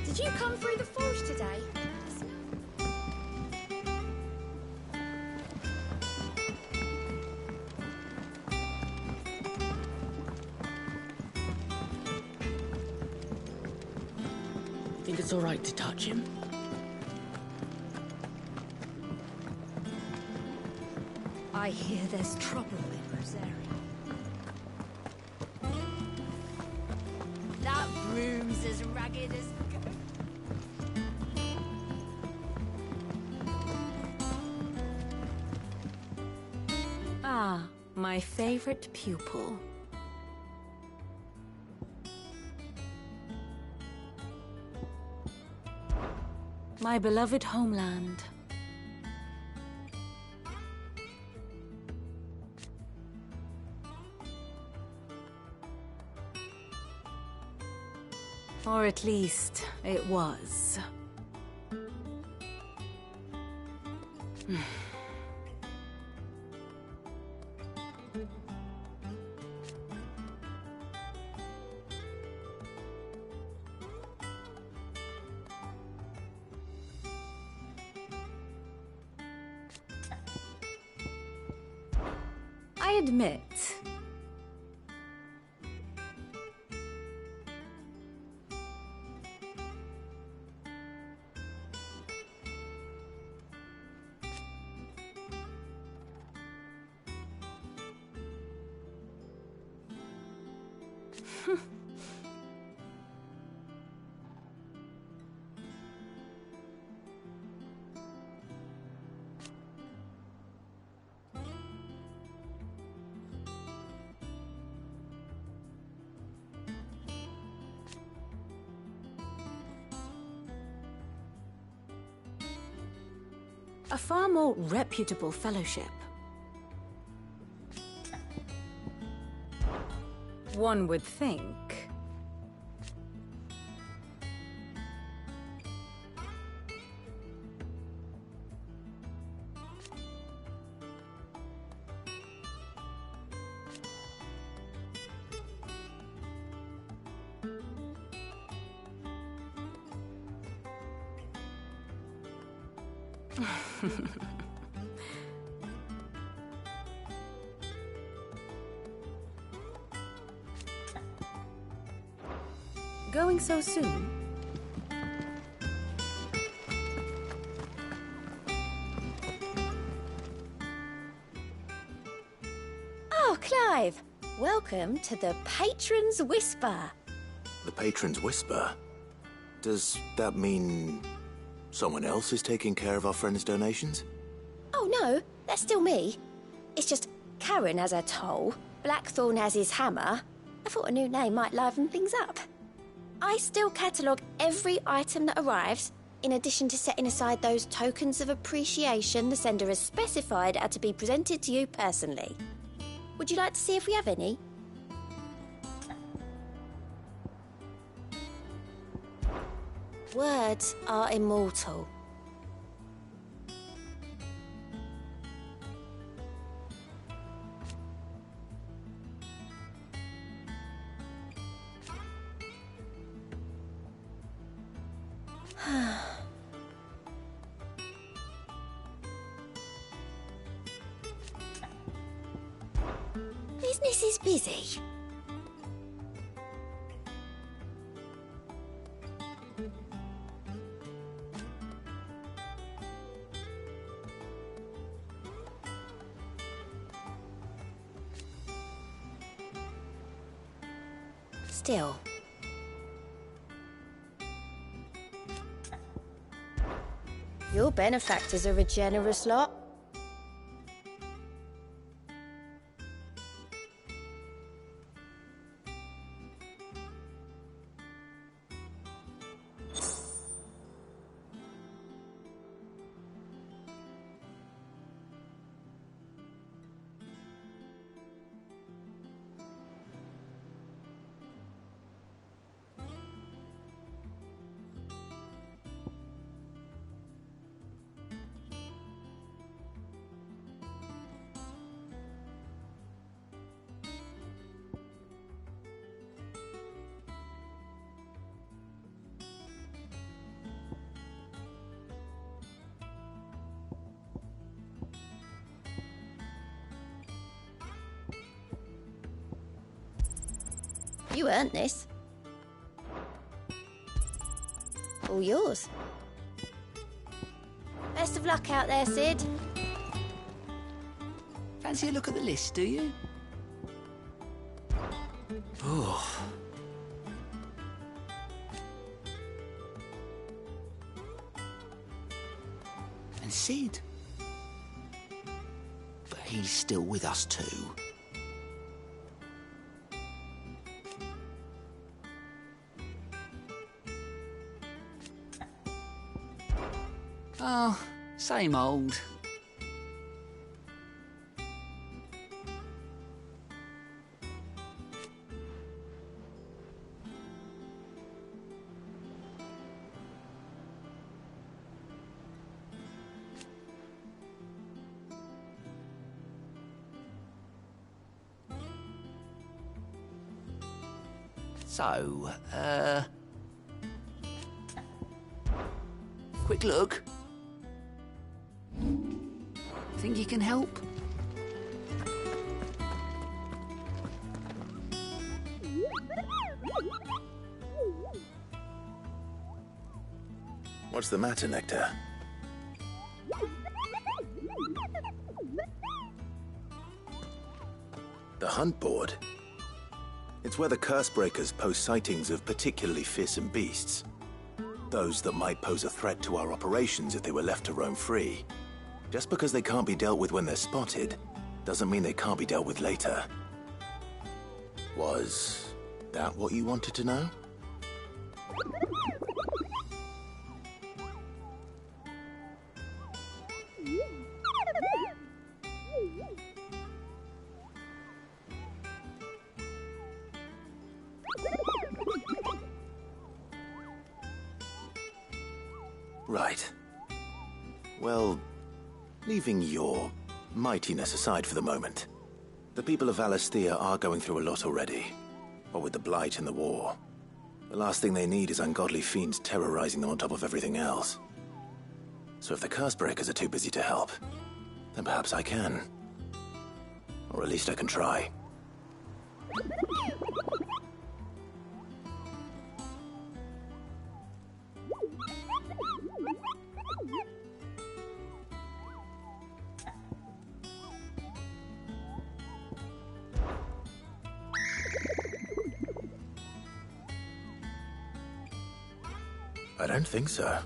Did you come through the forge today? Think it's all right to touch him? I hear there's trouble in Rosaria. That broom's as ragged as... Ah, my favorite pupil. My beloved homeland. Or at least, it was. I admit, a far more reputable fellowship. One would think. Going so soon? Oh, Clive! Welcome to the Patron's Whisper. The Patron's Whisper? Does that mean someone else is taking care of our friend's donations? Oh no, that's still me. It's just Karen has her toll, Blackthorn has his hammer. I thought a new name might liven things up. I still catalogue every item that arrives, in addition to setting aside those tokens of appreciation the sender has specified are to be presented to you personally. Would you like to see if we have any? Words are immortal. Business is busy. Still. Your benefactors are a generous lot. You earned this. All yours. Best of luck out there, Sid. Fancy a look at the list, do you? Oh. And Sid. But he's still with us too. Oh, same old. So, quick look. Think you can help? What's the matter, Nectar? The hunt board? It's where the Cursebreakers post sightings of particularly fearsome beasts. Those that might pose a threat to our operations if they were left to roam free. Just because they can't be dealt with when they're spotted, doesn't mean they can't be dealt with later. Was that what you wanted to know? Right. Well, leaving your mightiness aside for the moment, the people of Valisthea are going through a lot already. What with the Blight and the war. The last thing they need is ungodly fiends terrorizing them on top of everything else. So if the curse breakers are too busy to help, then perhaps I can. Or at least I can try. I don't think so.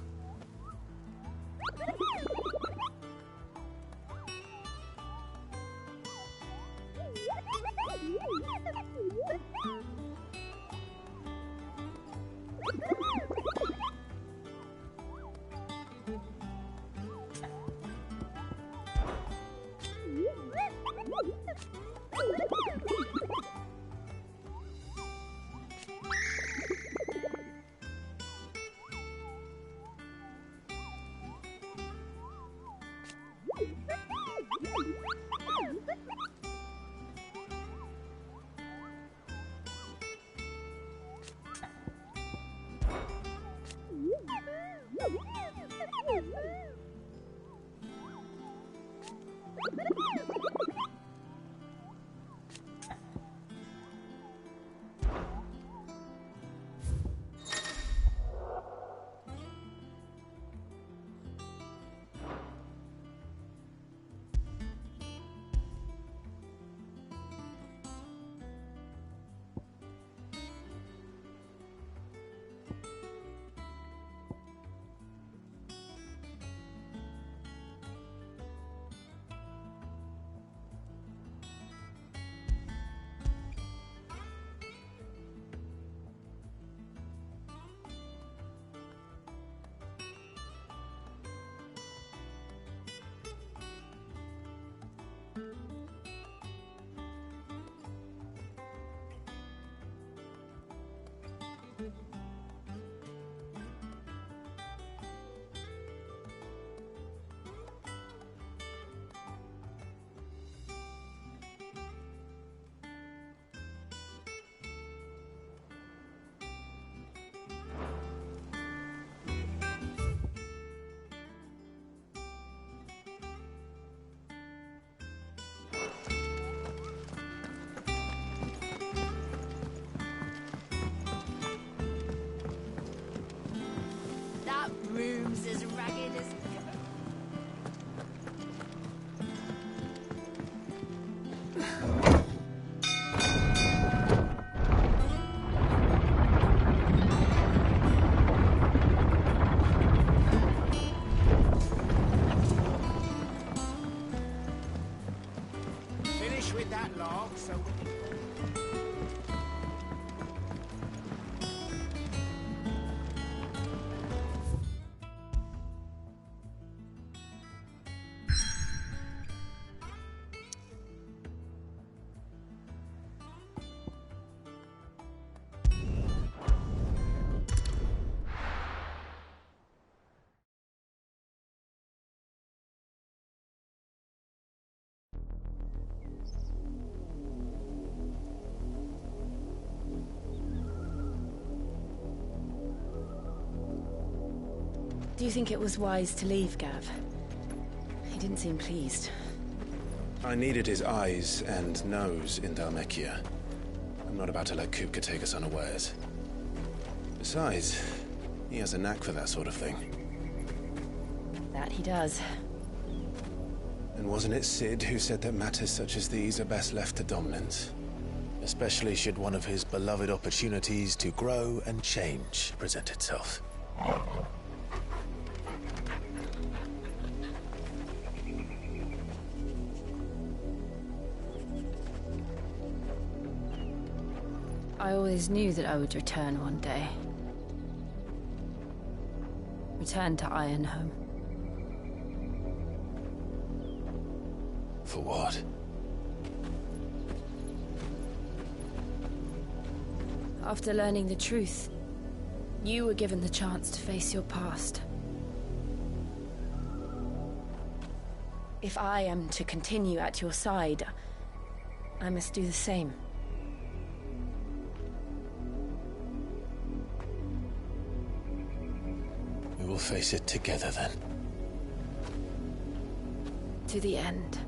That room's as ragged as... Finish with that log, so... Do you think it was wise to leave, Gav? He didn't seem pleased. I needed his eyes and nose in Dhalmekia. I'm not about to let Kupka take us unawares. Besides, he has a knack for that sort of thing. That he does. And wasn't it Cid who said that matters such as these are best left to dominance? Especially should one of his beloved opportunities to grow and change present itself. I always knew that I would return one day. Return to Ironhome. For what? After learning the truth, you were given the chance to face your past. If I am to continue at your side, I must do the same. We will face it together then. to the end.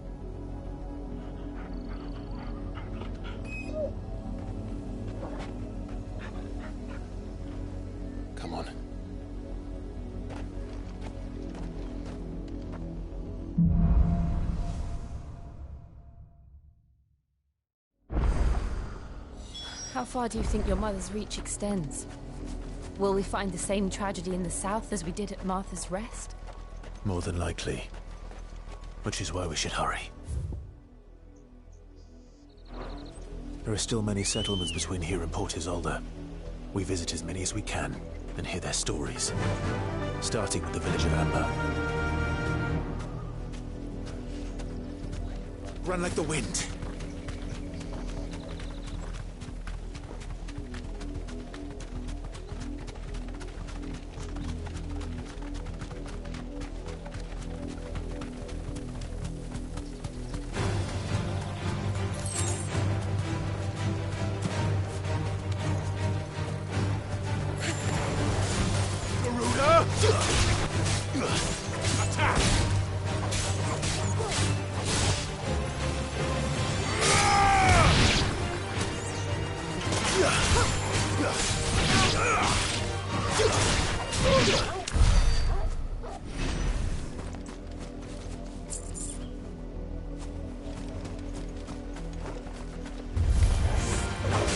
Come on. How far do you think your mother's reach extends? Will we find the same tragedy in the south as we did at Martha's Rest? More than likely. Which is why we should hurry. There are still many settlements between here and Port Isolde. We visit as many as we can and hear their stories. Starting with the village of Amber. Run like the wind.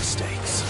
Mistakes.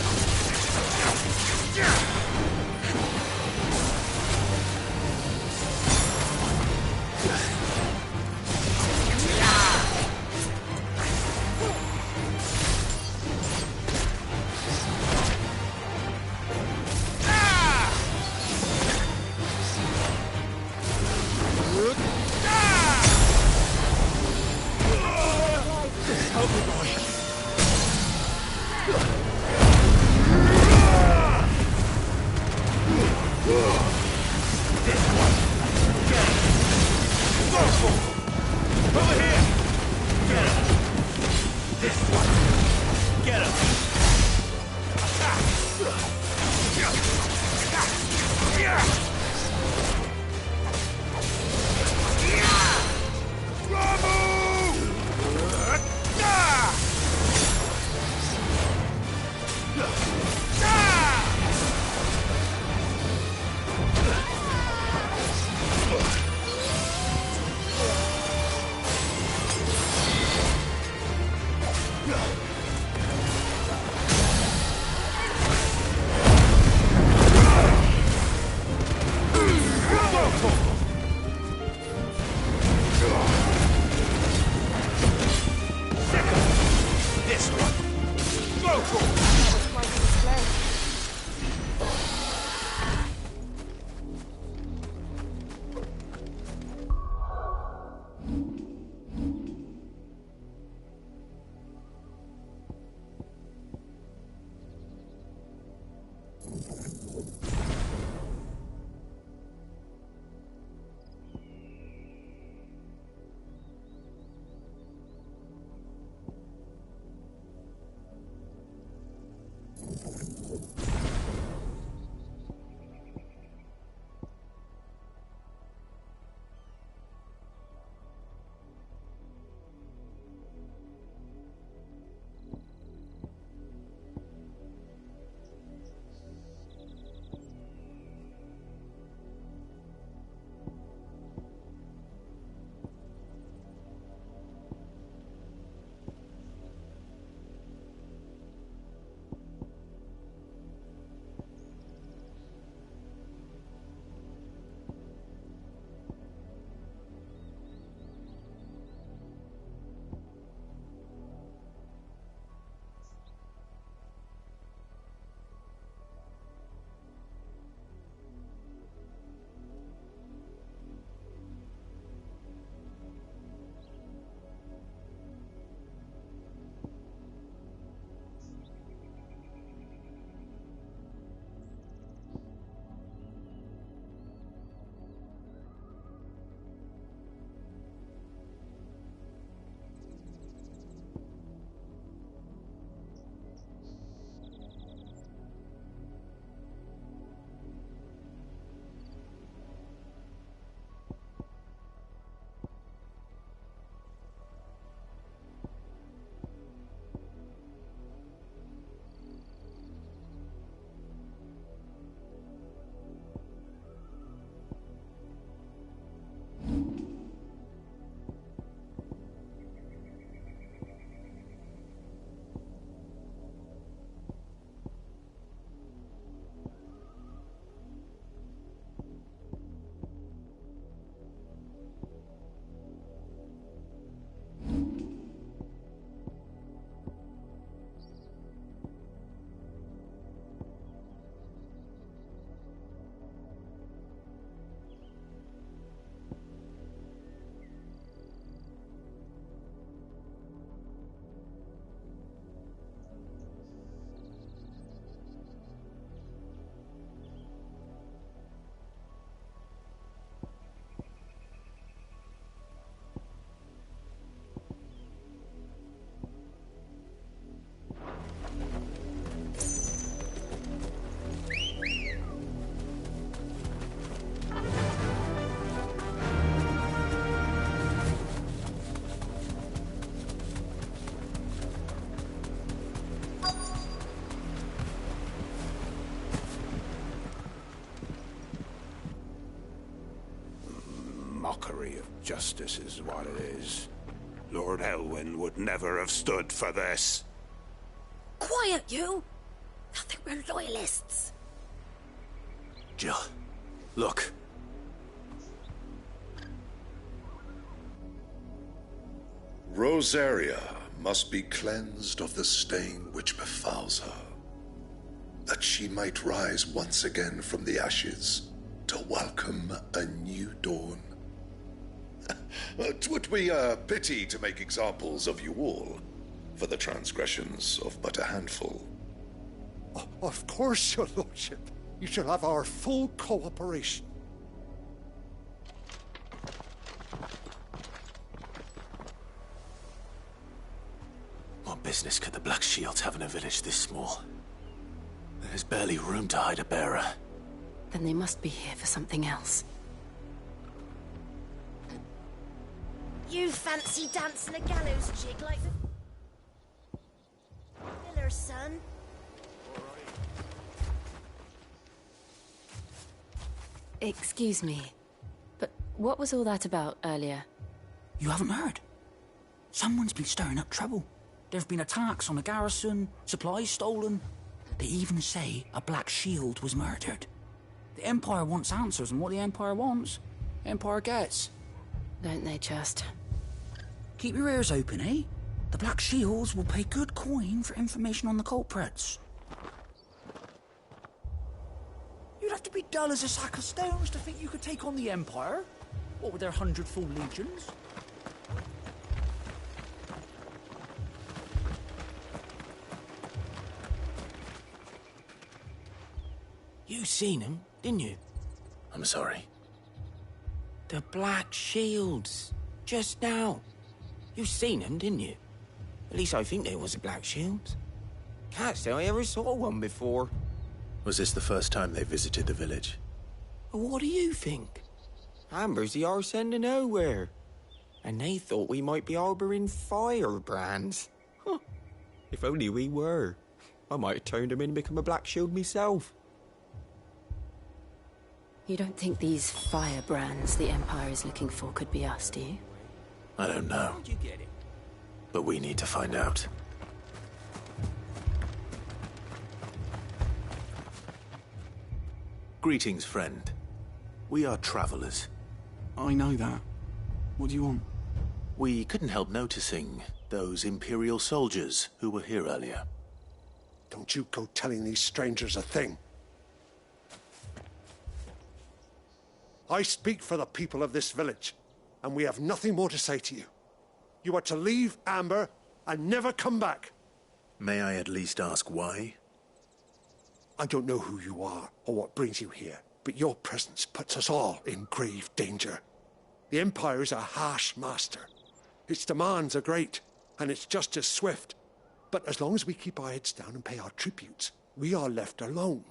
mockery of justice is what it is. Lord Elwyn would never have stood for this. Quiet, you! Nothing, we're loyalists. Jill, look. Rosaria must be cleansed of the stain which befouls her, that she might rise once again from the ashes to welcome a new dawn. 'Twould be a pity to make examples of you all for the transgressions of but a handful. Of course, your lordship. You shall have our full cooperation. What business could the Black Shields have in a village this small? There's barely room to hide a bearer. Then they must be here for something else. You fancy dancing a gallows jig like the Miller's son? Excuse me, but what was all that about earlier? You haven't heard? Someone's been stirring up trouble. There've been attacks on the garrison, supplies stolen. They even say a Black Shield was murdered. The Empire wants answers, and what the Empire wants, Empire gets. Don't they just? Keep your ears open, eh? The Black Shields will pay good coin for information on the culprits. You'd have to be dull as a sack of stones to think you could take on the Empire. What with their 100-full legions? You seen them, didn't you? I'm sorry. The Black Shields. Just now. You seen them, didn't you? At least I think there was a Black Shield. Can't say I ever saw one before. Was this the first time they visited the village? What do you think? Amber's the arse end of nowhere. And they thought we might be harbouring firebrands. Huh. If only we were. I might have turned them in and become a Black Shield myself. You don't think these firebrands the Empire is looking for could be us, do you? I don't know. How'd you get it? But we need to find out. Greetings, friend. We are travelers. I know that. What do you want? We couldn't help noticing those Imperial soldiers who were here earlier. Don't you go telling these strangers a thing. I speak for the people of this village, and we have nothing more to say to you. You are to leave Amber and never come back. May I at least ask why? I don't know who you are or what brings you here, but your presence puts us all in grave danger. The Empire is a harsh master. Its demands are great, and its justice swift. But as long as we keep our heads down and pay our tributes, we are left alone.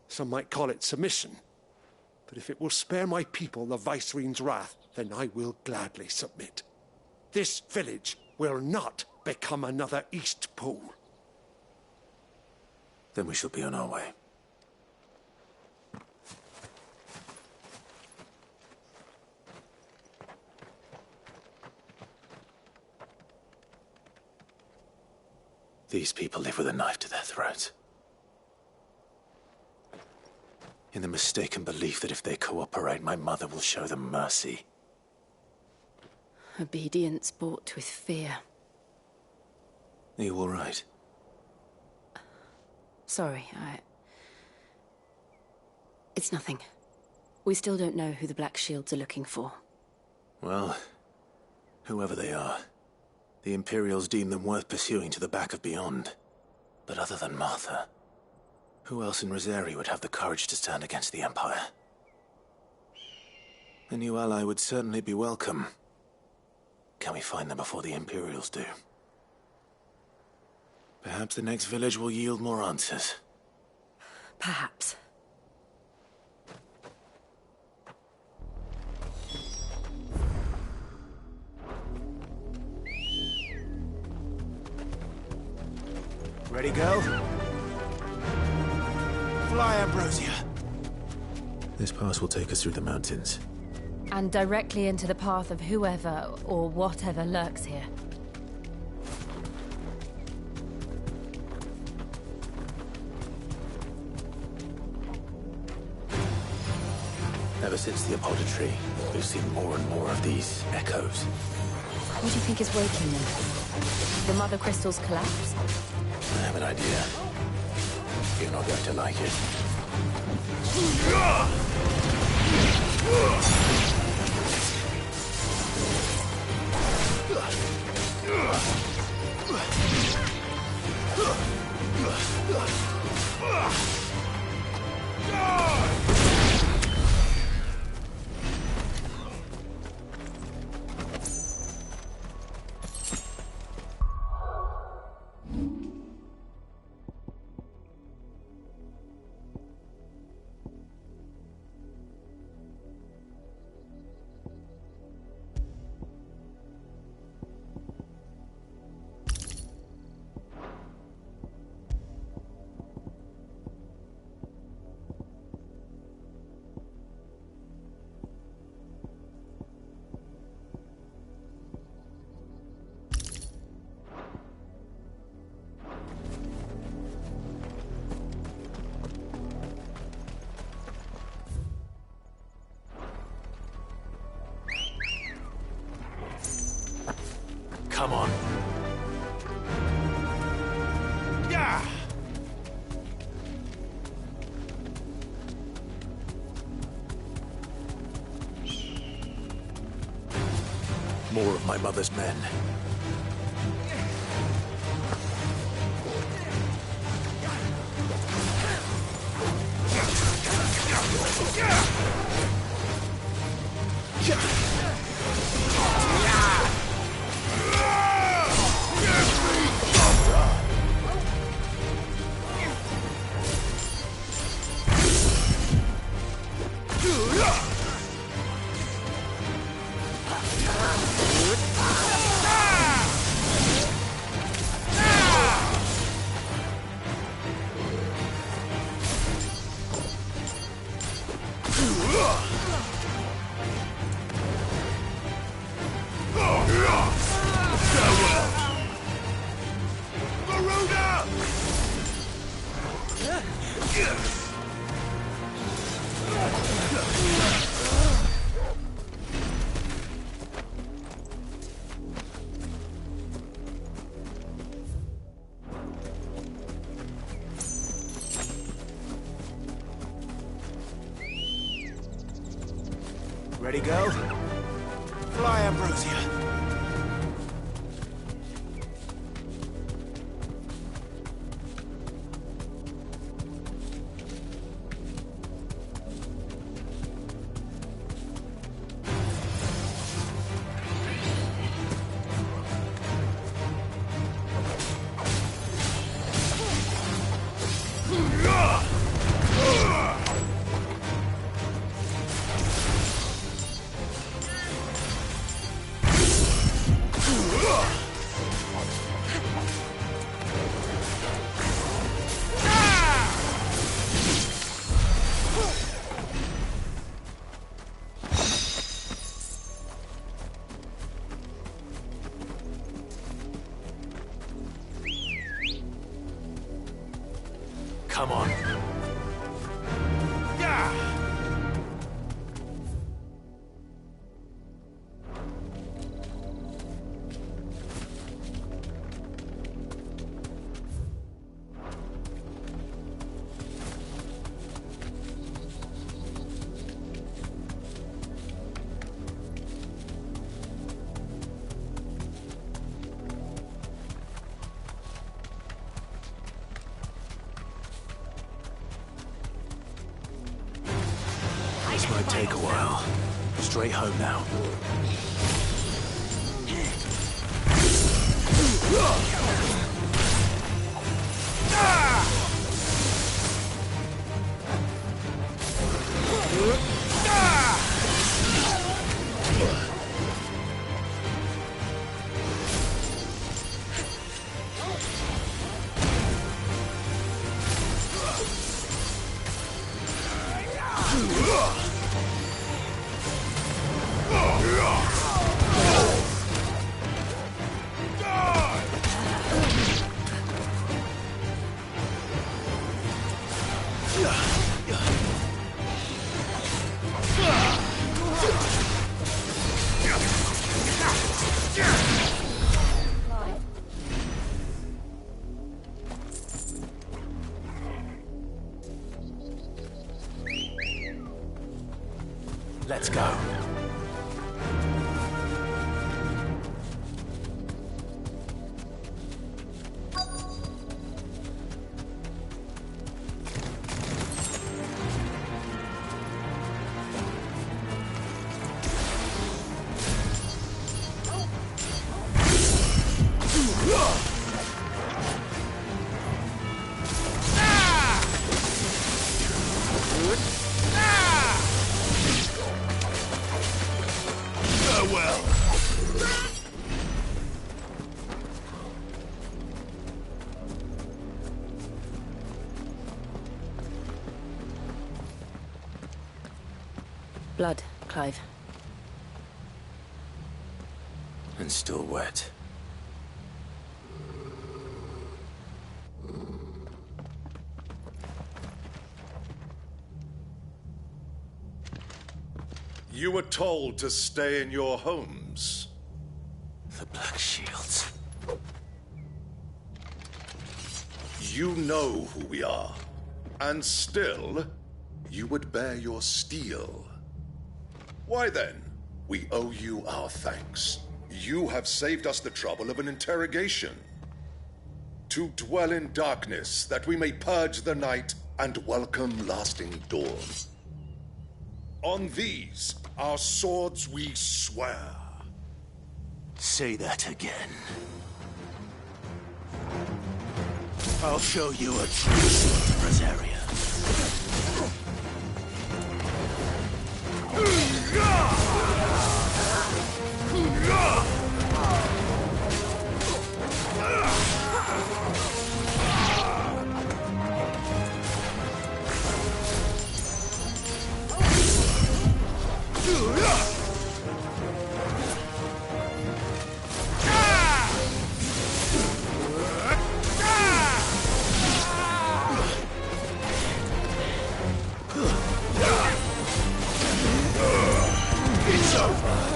Some might call it submission. But if it will spare my people the Viceroy's wrath, then I will gladly submit. This village will not become another Eastpool. Then we shall be on our way. These people live with a knife to their throats. In the mistaken belief that if they cooperate, my mother will show them mercy. Obedience bought with fear. Are you all right? Sorry, It's nothing. We still don't know who the Black Shields are looking for. Well, whoever they are, the Imperials deem them worth pursuing to the back of beyond. But other than Martha, who else in Rosaria would have the courage to stand against the Empire? A new ally would certainly be welcome. Can we find them before the Imperials do? Perhaps the next village will yield more answers. Perhaps. Ready, go? Fly, Ambrosia! This pass will take us through the mountains. and directly into the path of whoever or whatever lurks here. Ever since the Apoditry, we've seen more and more of these echoes. What do you think is waking them? The Mother Crystal's collapse? I have an idea. You're not going to like it. Come on. Yeah. More of my mother's men. Ready, go? Fly, Ambrosia. Come on. This might take a while. Straight home now. Let's go. Blood, Clive. And still wet. You were told to stay in your homes. The Black Shields. You know who we are. And still, you would bear your steel. Why then, we owe you our thanks. You have saved us the trouble of an interrogation. To dwell in darkness, that we may purge the night and welcome lasting dawn. On these, our swords we swear. Say that again. I'll show you a true sword, Rosaria. It's over.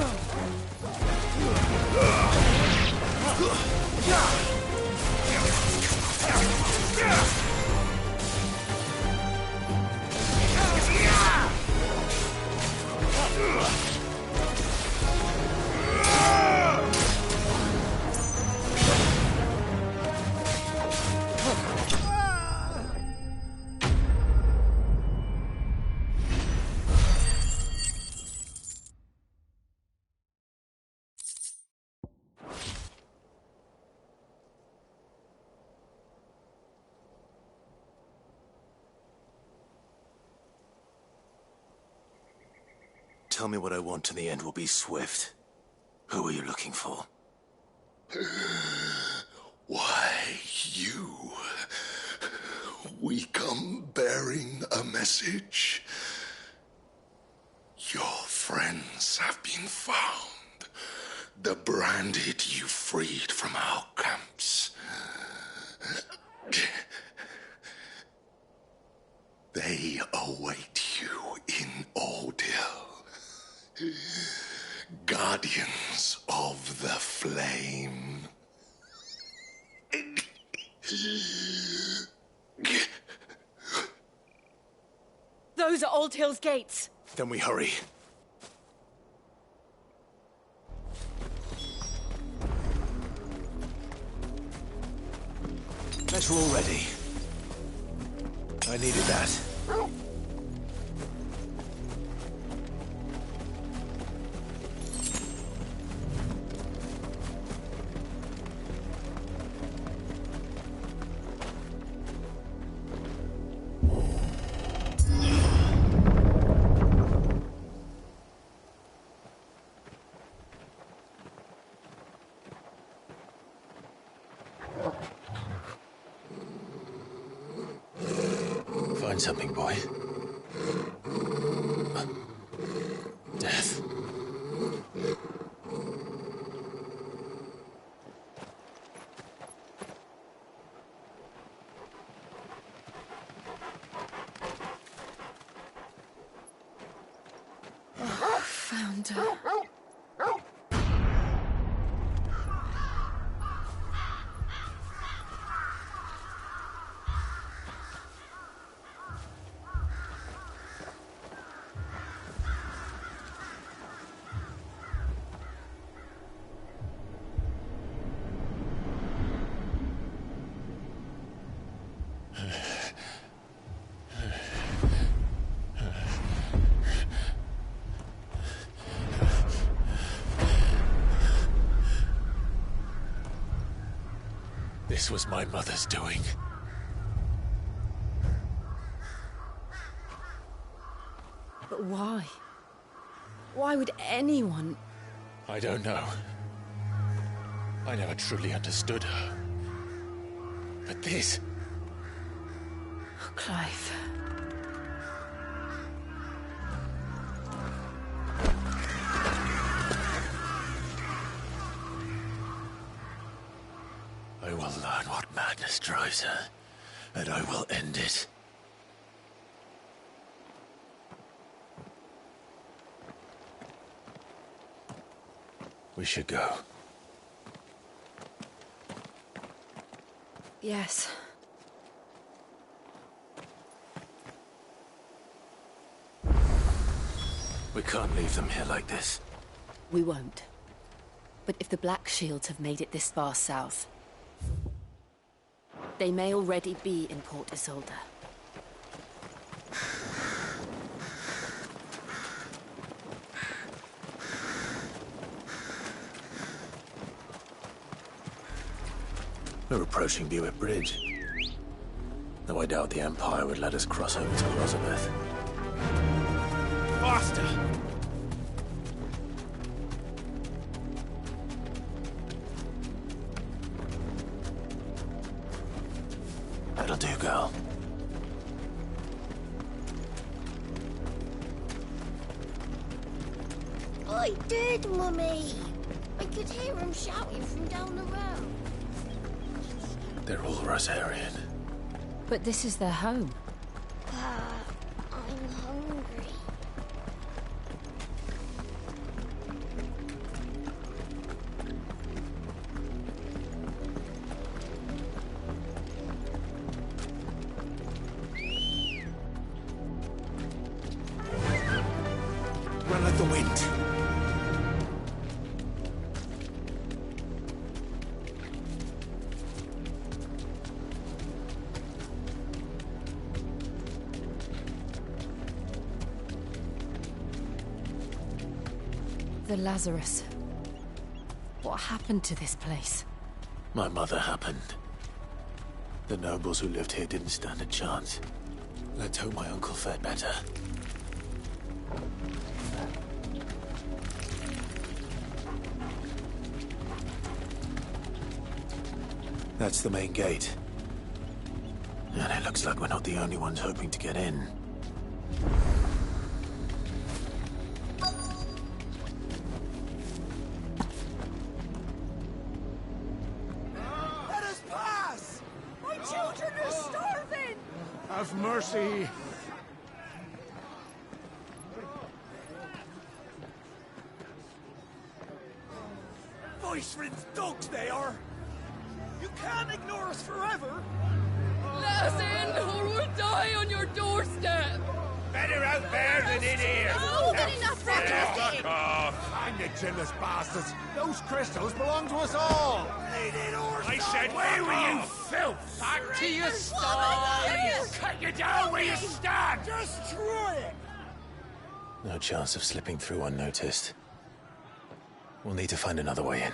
Tell me what I want and the end will be swift. Who are you looking for? Why, you. We come bearing a message. Your friends have been found. The branded you freed from our camps. They await you in Aldil. Guardians of the Flame. Those are Old Hill's gates. Then we hurry. Better already. I needed that. Find something, boy. Death. Yonder. This was my mother's doing. But why? Why would anyone... I don't know. I never truly understood her. But this... Oh, Clive. I will learn what madness drives her, and I will end it. We should go. Yes. We can't leave them here like this. We won't. But if the Black Shields have made it this far south, they may already be in Port Isolde. We're approaching Buick Bridge. Though I doubt the Empire would let us cross over to Elizabeth. Faster! That'll do, girl. I did, Mummy. I could hear him shouting from down the road. They're all Rosarian. But this is their home. I'm hungry. Run like the wind. The Lazarus. What happened to this place? My mother happened. The nobles who lived here didn't stand a chance. Let's hope my uncle fared better. That's the main gate. And it looks like we're not the only ones hoping to get in. Let us pass! My children are starving! Have mercy. Voice-ridden dogs they are! You can't ignore us forever! Let us in, or we'll die on your doorstep! Better out there than in here! Oh, good enough, Rocky! Fuck off! I'm the chinless bastards! Those crystals belong to us all! I said, where were you, filth? Back to your sties! Cut you down where you stand! Destroy it! No chance of slipping through unnoticed. We'll need to find another way in.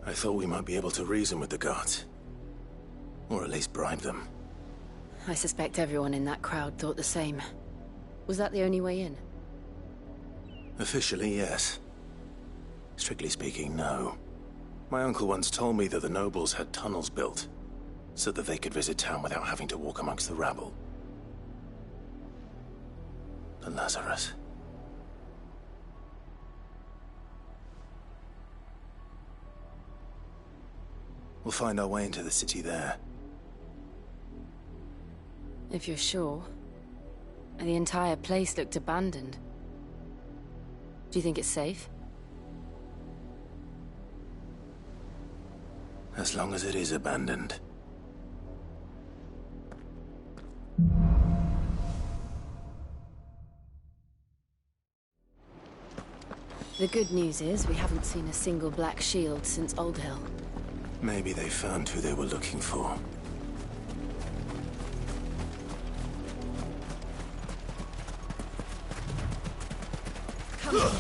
I thought we might be able to reason with the guards. Or at least bribe them. I suspect everyone in that crowd thought the same. Was that the only way in? Officially, yes. Strictly speaking, no. My uncle once told me that the nobles had tunnels built, so that they could visit town without having to walk amongst the rabble. The Lazarus. We'll find our way into the city there. If you're sure. The entire place looked abandoned. Do you think it's safe? As long as it is abandoned. The good news is we haven't seen a single Black Shield since Old Hill. Maybe they found who they were looking for. Come on.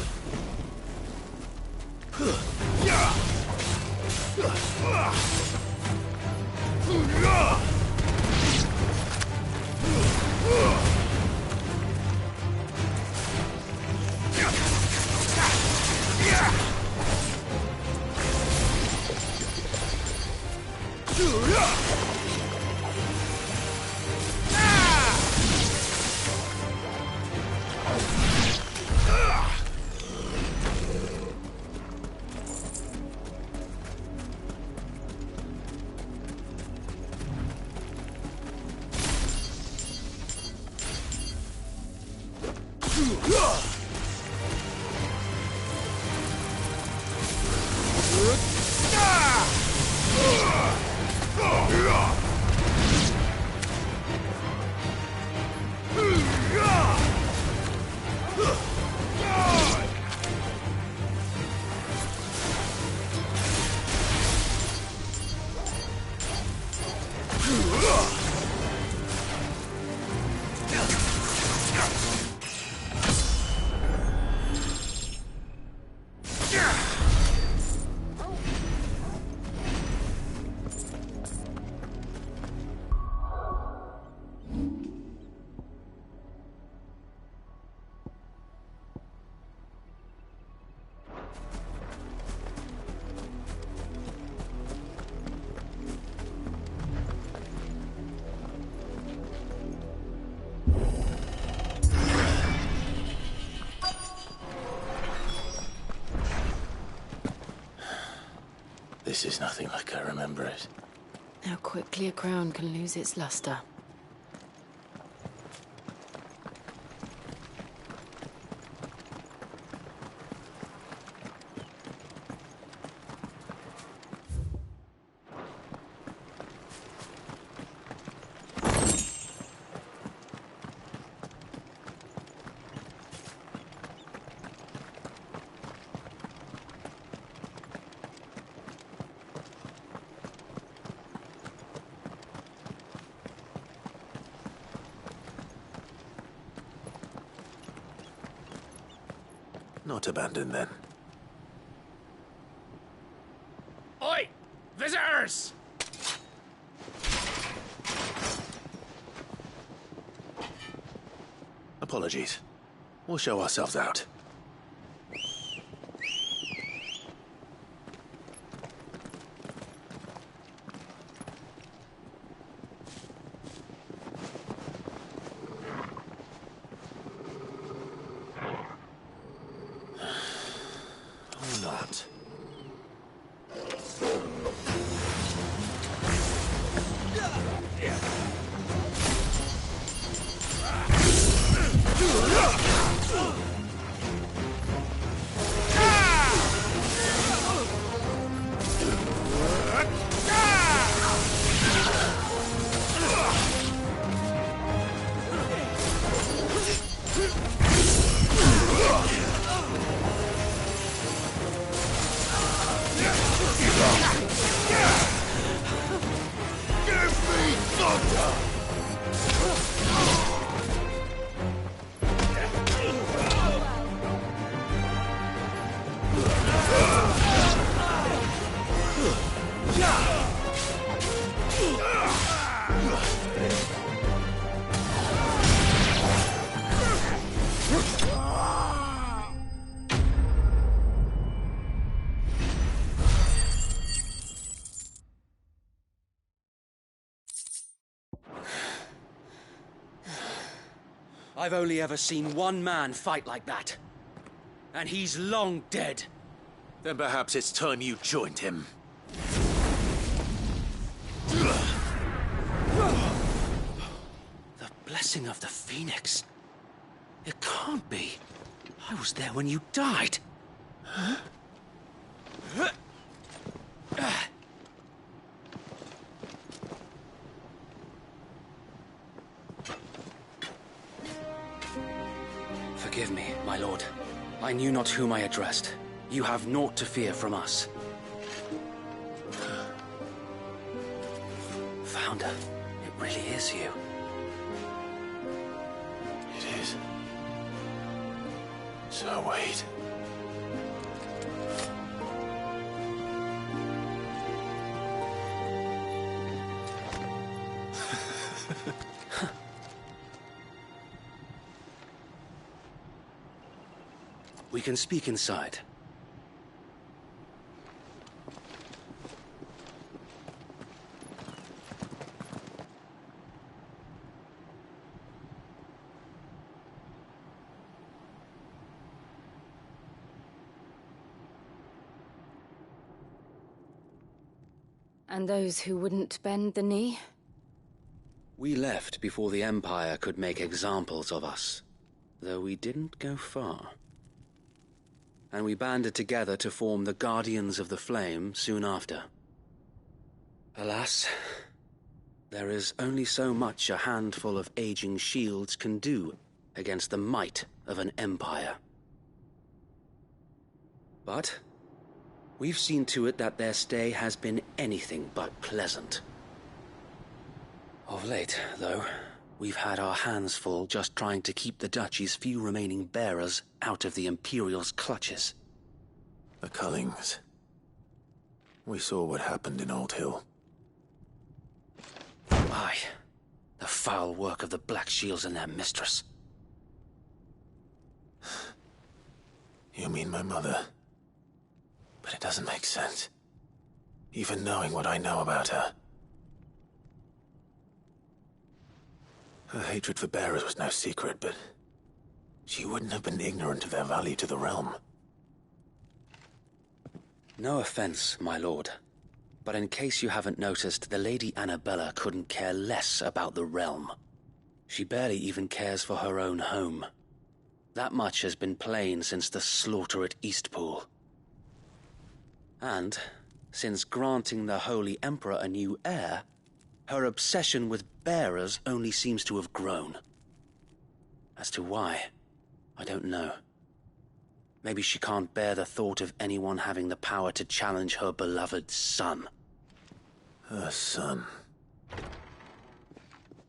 This is nothing like I remember it. How quickly a crown can lose its luster. Not abandoned, then. Oi! Visitors! Apologies. We'll show ourselves out. I've only ever seen one man fight like that. And he's long dead. Then perhaps it's time you joined him. blessing of the Phoenix. It can't be. I was there when you died. Huh? Forgive me, my lord. I knew not whom I addressed. You have naught to fear from us. Founder, it really is you. It is. So wait. We can speak inside. And those who wouldn't bend the knee? We left before the Empire could make examples of us, though we didn't go far. And we banded together to form the Guardians of the Flame soon after. Alas, there is only so much a handful of aging shields can do against the might of an empire. But we've seen to it that their stay has been anything but pleasant. Of late, though, we've had our hands full just trying to keep the Duchy's few remaining bearers out of the Imperial's clutches. The Cullings. We saw what happened in Old Hill. Aye, the foul work of the Black Shields and their mistress. You mean my mother? But it doesn't make sense. Even knowing what I know about her. Her hatred for bearers was no secret, but she wouldn't have been ignorant of their value to the realm. No offense, my lord, but in case you haven't noticed, the Lady Annabella couldn't care less about the realm. She barely even cares for her own home. That much has been plain since the slaughter at Eastpool. And, since granting the Holy Emperor a new heir, her obsession with bearers only seems to have grown. As to why, I don't know. Maybe she can't bear the thought of anyone having the power to challenge her beloved son. Her son.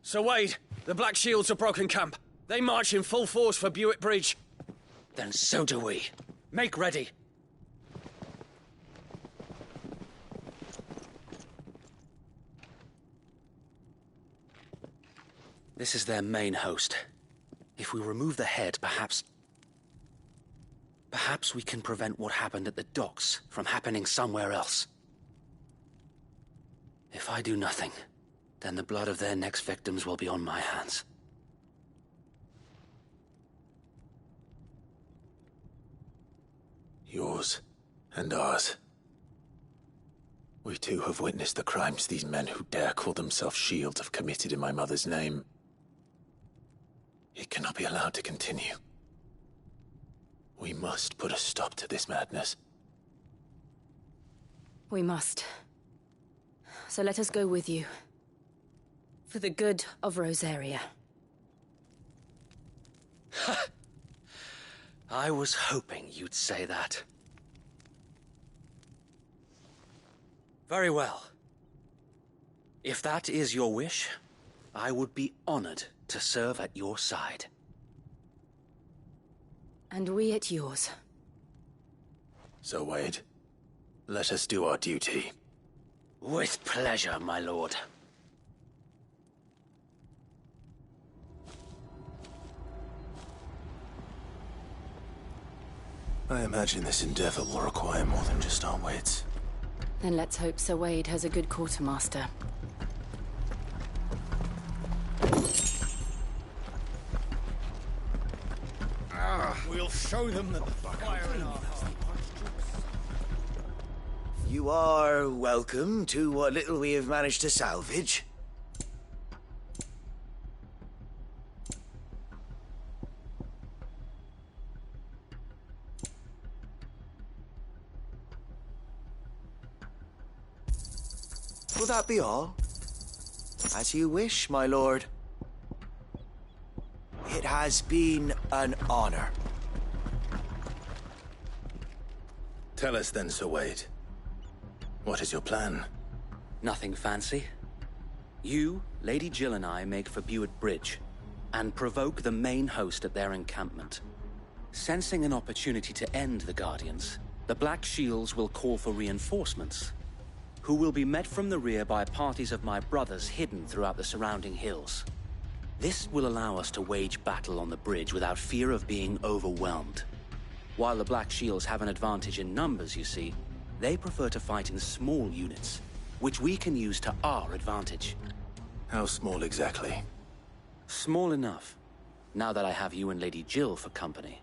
Sir Wade, the Black Shields have broken camp. They march in full force for Buick Bridge. Then so do we. Make ready. This is their main host. If we remove the head, perhaps we can prevent what happened at the docks from happening somewhere else. If I do nothing, then the blood of their next victims will be on my hands. Yours and ours. We too have witnessed the crimes these men who dare call themselves shields have committed in my mother's name. It cannot be allowed to continue. We must put a stop to this madness. We must. So let us go with you. For the good of Rosaria. I was hoping you'd say that. Very well. If that is your wish, I would be honored to serve at your side. And we at yours. So, Wade, let us do our duty. With pleasure, my lord. I imagine this endeavor will require more than just our wits. Then let's hope Sir Wade has a good quartermaster. We'll show them that the fire in our hearts. You are welcome to what little we have managed to salvage. Will that be all? As you wish, my lord. It has been an honor. Tell us then, Sir Wade. What is your plan? Nothing fancy. You, Lady Jill and I make for Buett Bridge and provoke the main host at their encampment. Sensing an opportunity to end the Guardians, the Black Shields will call for reinforcements, who will be met from the rear by parties of my brothers hidden throughout the surrounding hills. This will allow us to wage battle on the bridge without fear of being overwhelmed. While the Black Shields have an advantage in numbers, you see, they prefer to fight in small units, which we can use to our advantage. How small exactly? Small enough, now that I have you and Lady Jill for company.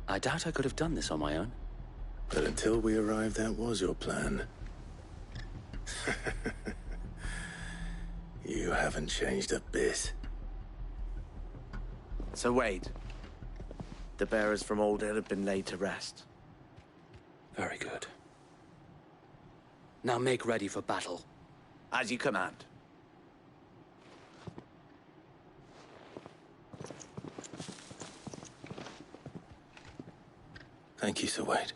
I doubt I could have done this on my own. But until we arrived, that was your plan. You haven't changed a bit. Sir Wade, the bearers from Old Hill have been laid to rest. Very good. Now make ready for battle. As you command. Thank you, Sir Wade.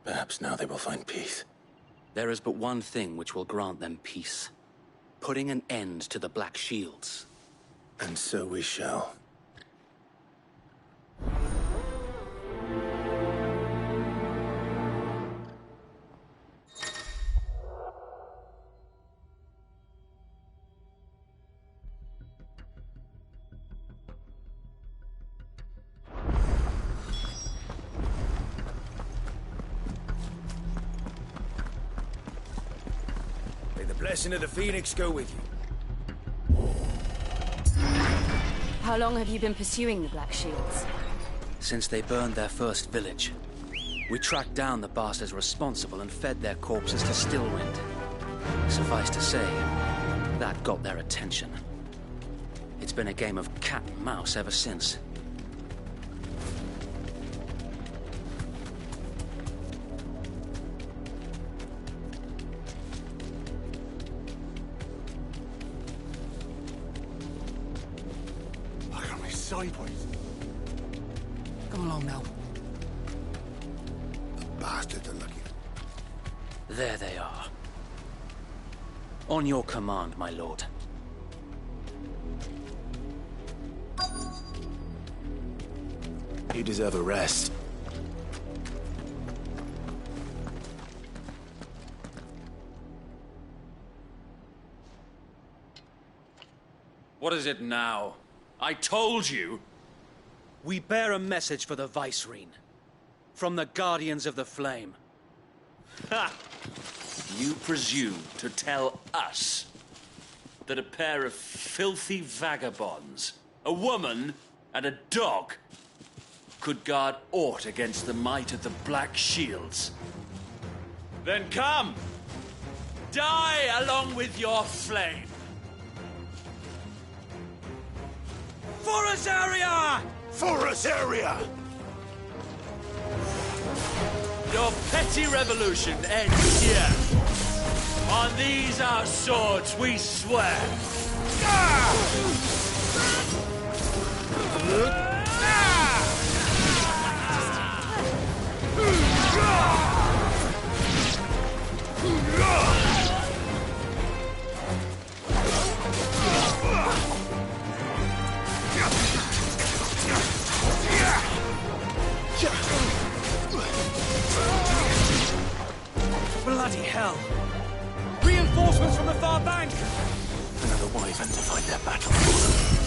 Perhaps now they will find peace. There is but one thing which will grant them peace. Putting an end to the Black Shields. And so we shall. Blessing of the Phoenix go with you. How long have you been pursuing the Black Shields? Since they burned their first village. We tracked down the bastards responsible and fed their corpses to Stillwind. Suffice to say, that got their attention. It's been a game of cat and mouse ever since. Sideways. Come along now. The bastards are looking. There they are. On your command, my lord. You deserve a rest. What is it now? I told you! We bear a message for the Vicereine. From the Guardians of the Flame. Ha! You presume to tell us that a pair of filthy vagabonds, a woman and a dog, could guard aught against the might of the Black Shields? Then come! Die along with your flame! For Azaria! For Azaria! Your petty revolution ends here. On these our swords we swear. Bloody hell! Reinforcements from the far bank! Another wyvern to fight their battle for them.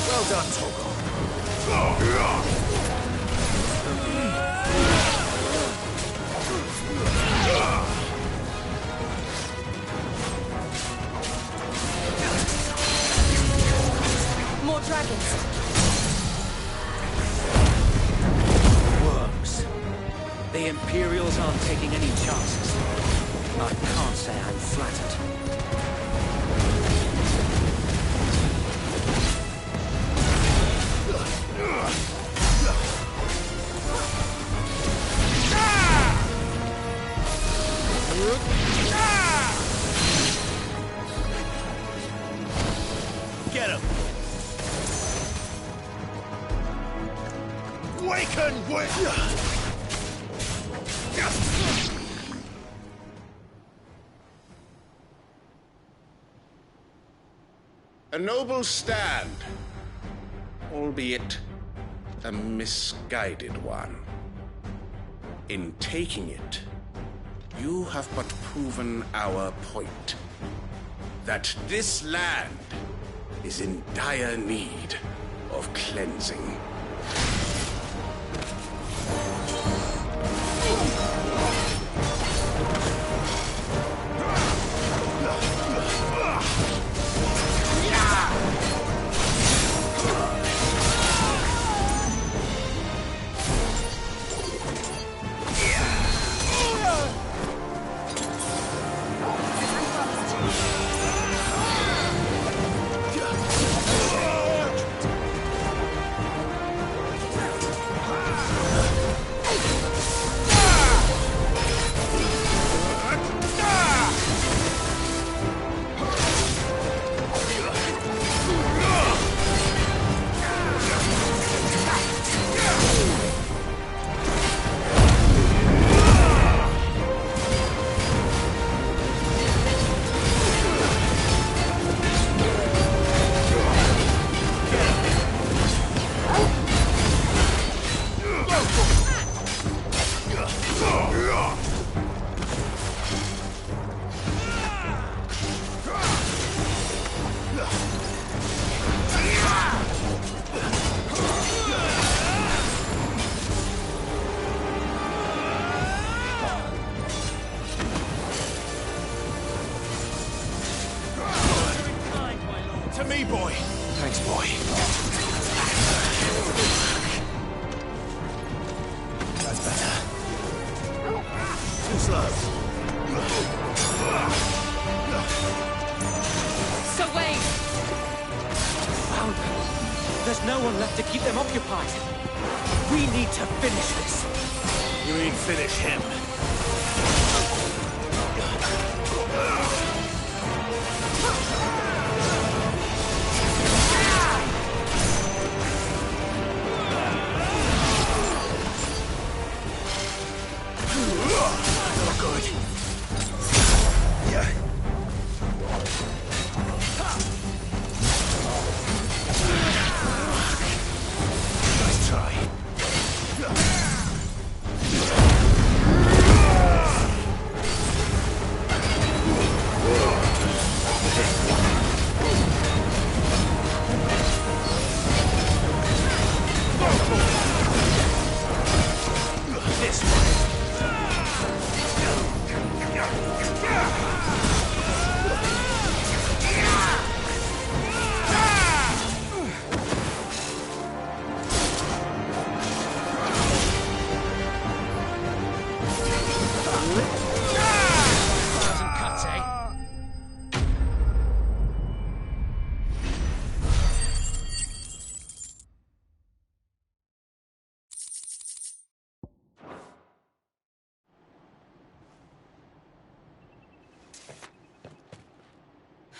Well done, Togo. More dragons. Worms. The Imperials aren't taking any chances. I can't say I'm flattered. Get him! Waken! A noble stand, albeit a misguided one. In taking it, you have but proven our point. That this land is in dire need of cleansing. To me, boy. Thanks, boy. That's better. Too slow. So wait! Found them. There's no one left to keep them occupied. We need to finish this. You mean finish him? Not good. Nice try. This one. Doesn't cut, eh?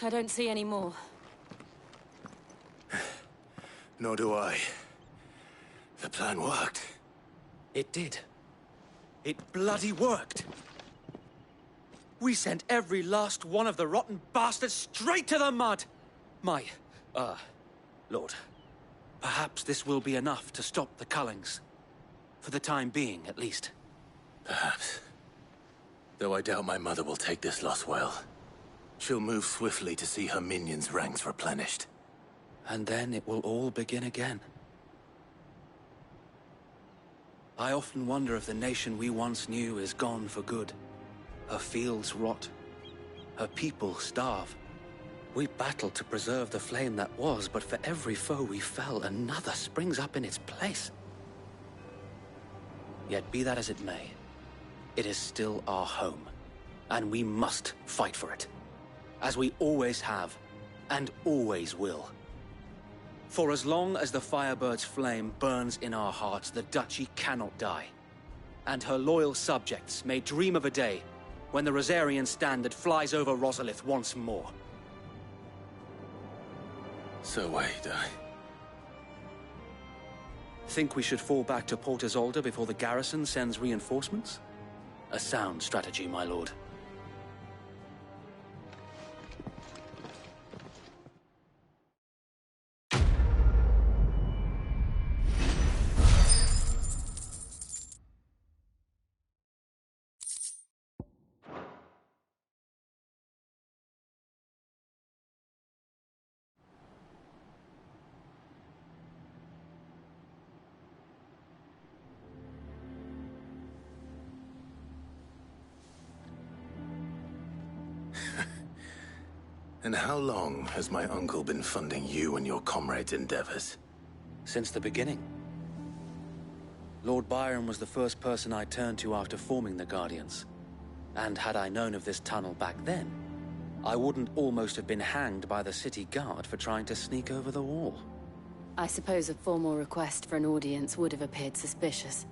I don't see any more. Nor do I. The plan worked. It did. It bloody worked. We sent every last one of the rotten bastards straight to the mud. My, Lord, perhaps this will be enough to stop the Cullings. For the time being, at least. Perhaps. Though I doubt my mother will take this loss well. She'll move swiftly to see her minions' ranks replenished. And then it will all begin again. I often wonder if the nation we once knew is gone for good. Her fields rot. Her people starve. We battled to preserve the flame that was, but for every foe we fell, another springs up in its place. Yet be that as it may, it is still our home, and we must fight for it. As we always have, and always will. For as long as the Firebird's flame burns in our hearts, the Duchy cannot die. And her loyal subjects may dream of a day when the Rosarian standard flies over Rosalith once more. So wait, Think we should fall back to Port Isolde before the garrison sends reinforcements? A sound strategy, my lord. And how long has my uncle been funding you and your comrades' endeavors? Since the beginning. Lord Byron was the first person I turned to after forming the Guardians. And had I known of this tunnel back then, I wouldn't almost have been hanged by the city guard for trying to sneak over the wall. I suppose a formal request for an audience would have appeared suspicious.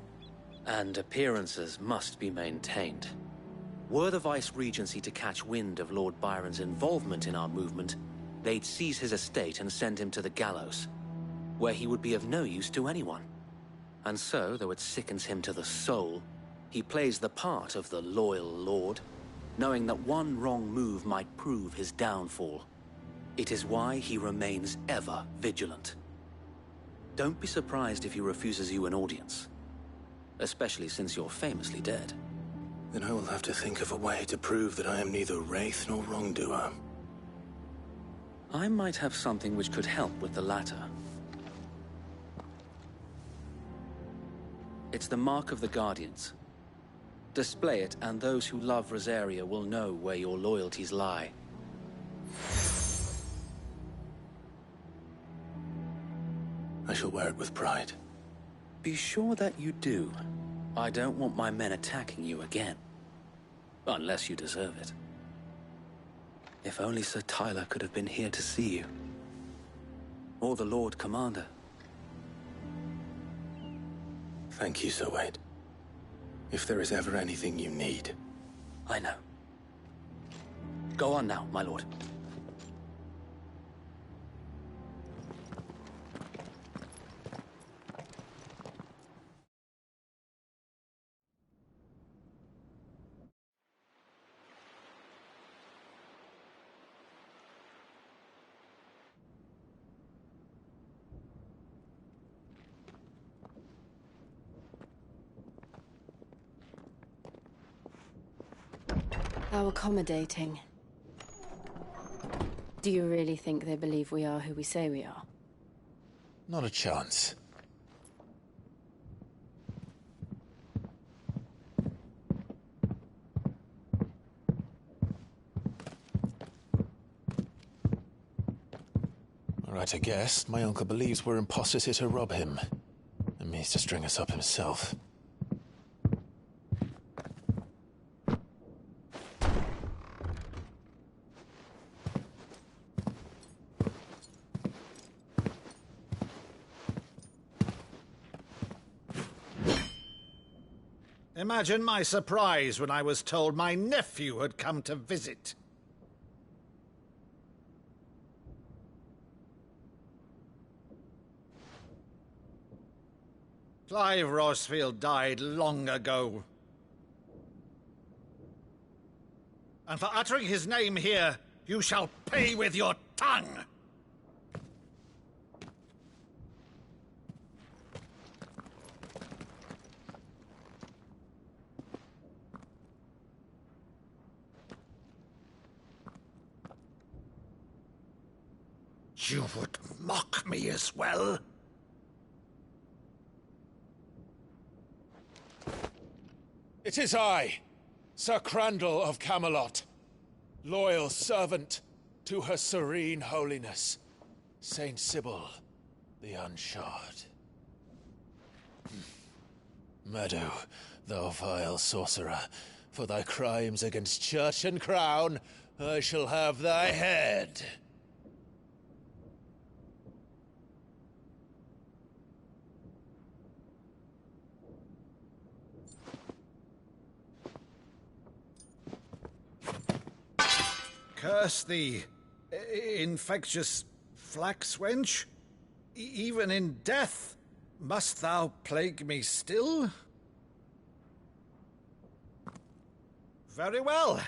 And appearances must be maintained. Were the Vice-Regency to catch wind of Lord Byron's involvement in our movement, they'd seize his estate and send him to the gallows, where he would be of no use to anyone. And so, though it sickens him to the soul, he plays the part of the loyal lord, knowing that one wrong move might prove his downfall. It is why he remains ever vigilant. Don't be surprised if he refuses you an audience, especially since you're famously dead. Then I will have to think of a way to prove that I am neither wraith nor wrongdoer. I might have something which could help with the latter. It's the Mark of the Guardians. Display it, and those who love Rosaria will know where your loyalties lie. I shall wear it with pride. Be sure that you do. I don't want my men attacking you again. Unless you deserve it. If only Sir Tyler could have been here to see you. Or the Lord Commander. Thank you, Sir Wade. If there is ever anything you need. I know. Go on now, my lord. How accommodating. Do you really think they believe we are who we say we are? Not a chance. All right, I guess. My uncle believes we're imposters here to rob him. And means to string us up himself. Imagine my surprise when I was told my nephew had come to visit. Clive Rosfield died long ago. And for uttering his name here, you shall pay with your tongue! You would mock me as well? It is I, Sir Crandall of Camelot, loyal servant to Her Serene Holiness, Saint Sybil the Unshod. Meadow, thou vile sorcerer, for thy crimes against church and crown, I shall have thy head. Curse thee, infectious flax wench? Even in death, must thou plague me still? Very well.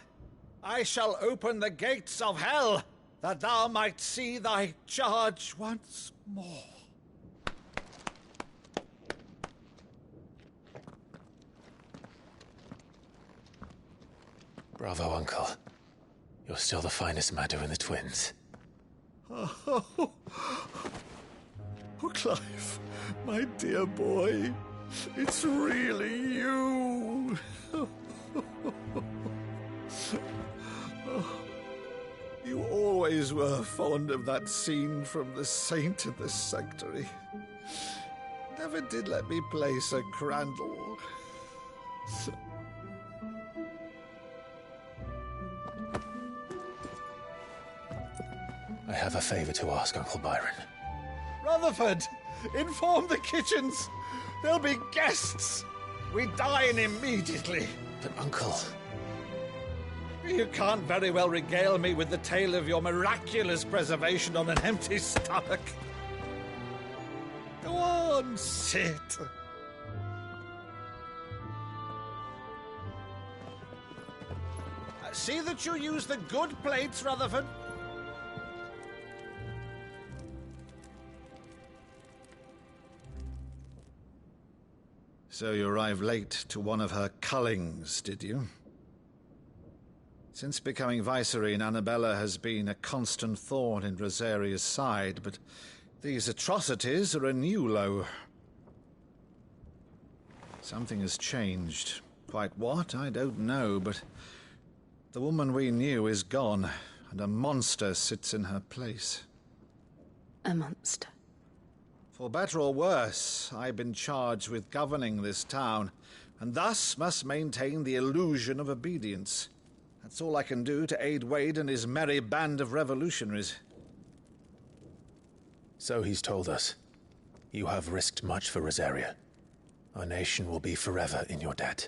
I shall open the gates of hell, that thou might see thy charge once more. Bravo, Uncle. You're still the finest Maddu in the twins. Oh, Clive, my dear boy, it's really you. You always were fond of that scene from The Saint in the Sanctuary. Never did let me play Sir Crandall. I have a favor to ask, Uncle Byron. Rutherford, inform the kitchens. There'll be guests. We dine immediately. But, Uncle... You can't very well regale me with the tale of your miraculous preservation on an empty stomach. Go on, sit. See that you use the good plates, Rutherford. So you arrived late to one of her cullings, did you? Since becoming Vicereine, Annabella has been a constant thorn in Rosaria's side, but these atrocities are a new low. Something has changed. Quite what, I don't know, but the woman we knew is gone, and a monster sits in her place. A monster? For better or worse, I've been charged with governing this town, and thus must maintain the illusion of obedience. That's all I can do to aid Wade and his merry band of revolutionaries. So he's told us. You have risked much for Rosaria. Our nation will be forever in your debt.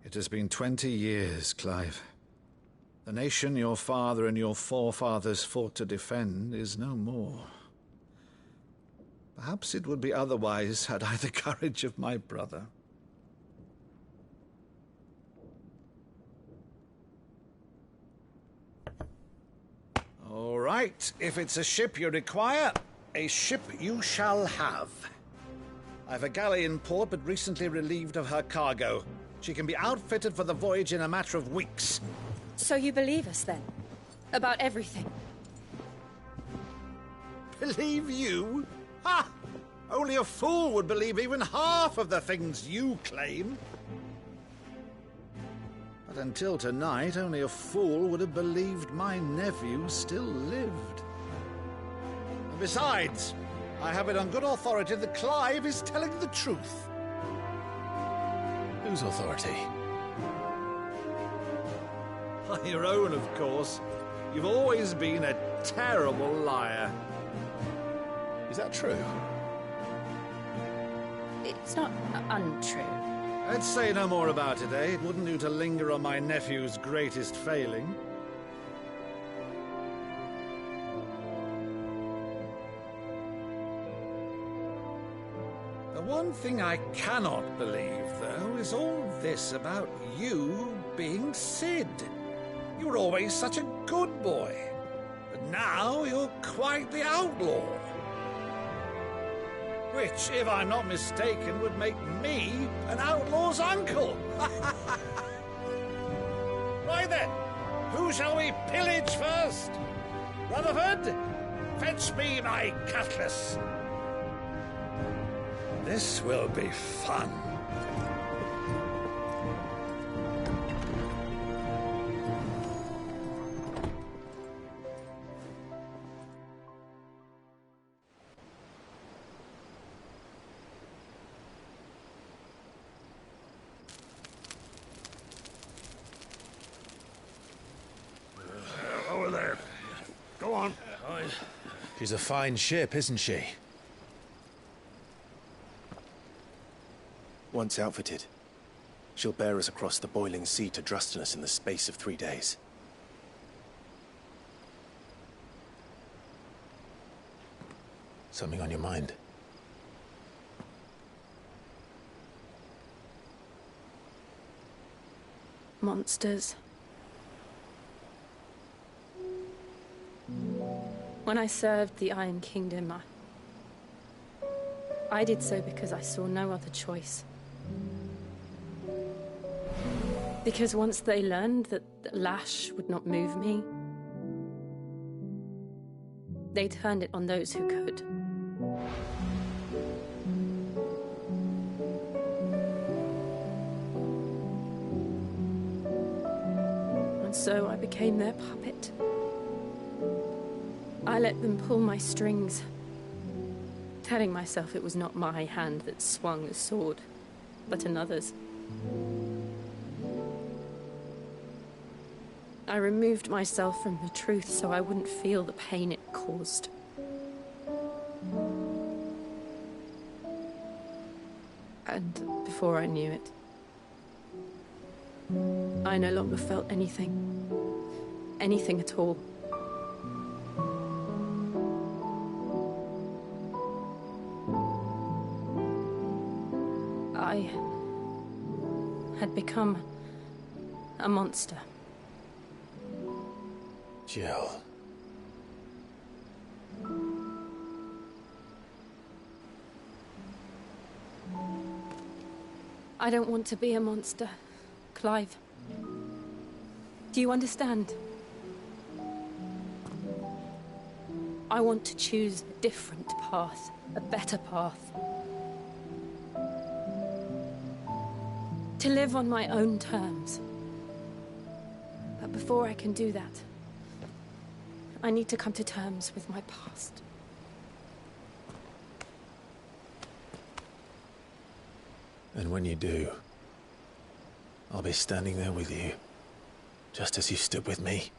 It has been 20 years, Clive. The nation your father and your forefathers fought to defend is no more. Perhaps it would be otherwise had I the courage of my brother. All right, if it's a ship you require, a ship you shall have. I've a galley in port, but recently relieved of her cargo. She can be outfitted for the voyage in a matter of weeks. So you believe us, then? About everything? Believe you? Ha! Only a fool would believe even half of the things you claim. But until tonight, only a fool would have believed my nephew still lived. And besides, I have it on good authority that Clive is telling the truth. Whose authority? Your own, of course. You've always been a terrible liar. Is that true? It's not untrue. Let's say no more about it, eh? It wouldn't do to linger on my nephew's greatest failing. The one thing I cannot believe, though, is all this about you being Cid. You were always such a good boy, but now you're quite the outlaw. Which, if I'm not mistaken, would make me an outlaw's uncle. Right then, who shall we pillage first? Rutherford, fetch me my cutlass. This will be fun. Over there. Go on. She's a fine ship, isn't she? Once outfitted, she'll bear us across the boiling sea to Drustinus in the space of 3 days. Something on your mind? Monsters. When I served the Iron Kingdom, I did so because I saw no other choice. Because once they learned that the lash would not move me, they turned it on those who could. And so I became their puppet. I let them pull my strings, telling myself it was not my hand that swung the sword, but another's. I removed myself from the truth so I wouldn't feel the pain it caused. And before I knew it, I no longer felt anything. Anything at all. I had become a monster. Jill. I don't want to be a monster, Clive. Do you understand? I want to choose a different path, a better path. To live on my own terms. But before I can do that, I need to come to terms with my past. And when you do, I'll be standing there with you, just as you stood with me.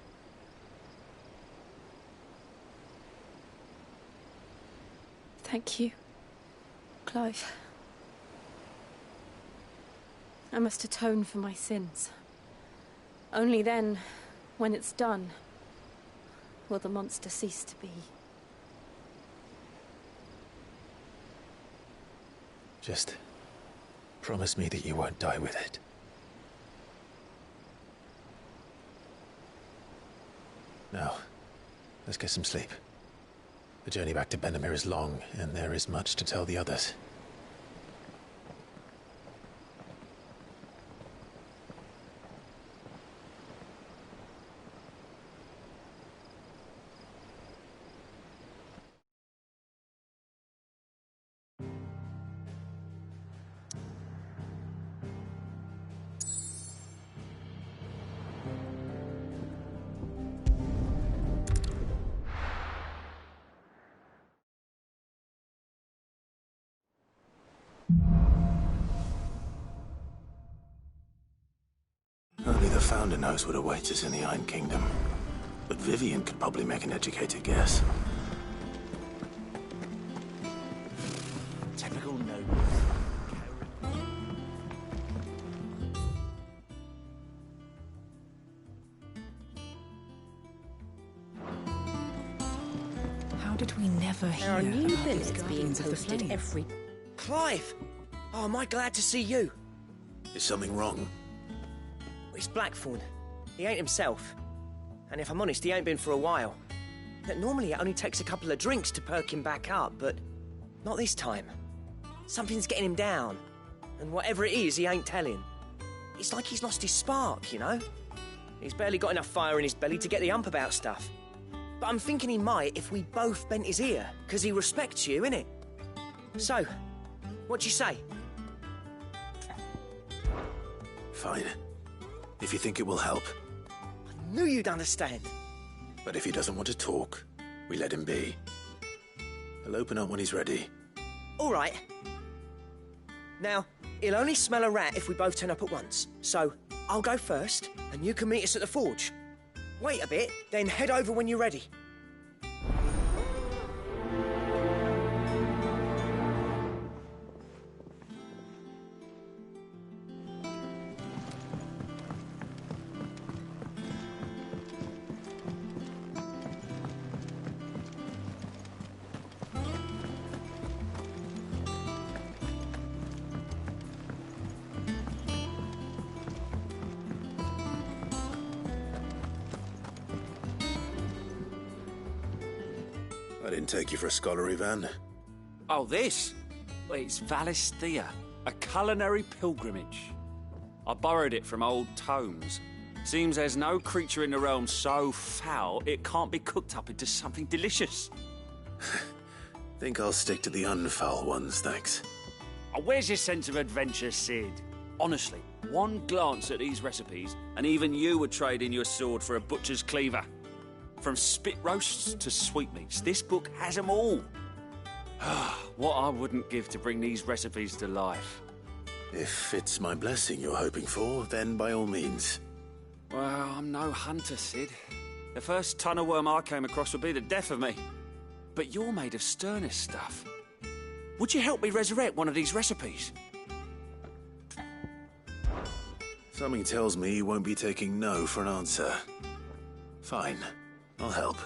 Thank you, Clive. I must atone for my sins. Only then, when it's done, will the monster cease to be. Just promise me that you won't die with it. Now, let's get some sleep. The journey back to Benamir is long, and there is much to tell the others. Only the Founder knows what awaits us in the Iron Kingdom. But Vivian could probably make an educated guess. Typical noble. How did we never hear There are new about billets these being Guardians of the posted Flame? every... Clive! Oh, am I glad to see you? Is something wrong? It's Blackthorn. He ain't himself. And if I'm honest, he ain't been for a while. Normally it only takes a couple of drinks to perk him back up, but not this time. Something's getting him down. And whatever it is, he ain't telling. It's like he's lost his spark, you know? He's barely got enough fire in his belly to get the ump about stuff. But I'm thinking he might if we both bent his ear, because he respects you, innit? So, what do you say? Fine. If you think it will help. I knew you'd understand. But if he doesn't want to talk, we let him be. He'll open up when he's ready. All right. Now, he'll only smell a rat if we both turn up at once. So, I'll go first, and you can meet us at the forge. Wait a bit, then head over when you're ready. didn't take you for a scholarly van. Oh, this? Well, it's Valisthea, a culinary pilgrimage. I borrowed it from old tomes. Seems there's no creature in the realm so foul it can't be cooked up into something delicious. Think I'll stick to the unfoul ones, thanks. Oh, where's your sense of adventure, Sid? Honestly, one glance at these recipes, and even you would trade in your sword for a butcher's cleaver. From spit roasts to sweetmeats, this book has them all. What I wouldn't give to bring these recipes to life. If it's my blessing you're hoping for, then by all means. Well, I'm no hunter, Sid. The first tunnel worm I came across would be the death of me. But you're made of sterner stuff. Would you help me resurrect one of these recipes? Something tells me you won't be taking no for an answer. Fine, I'll help.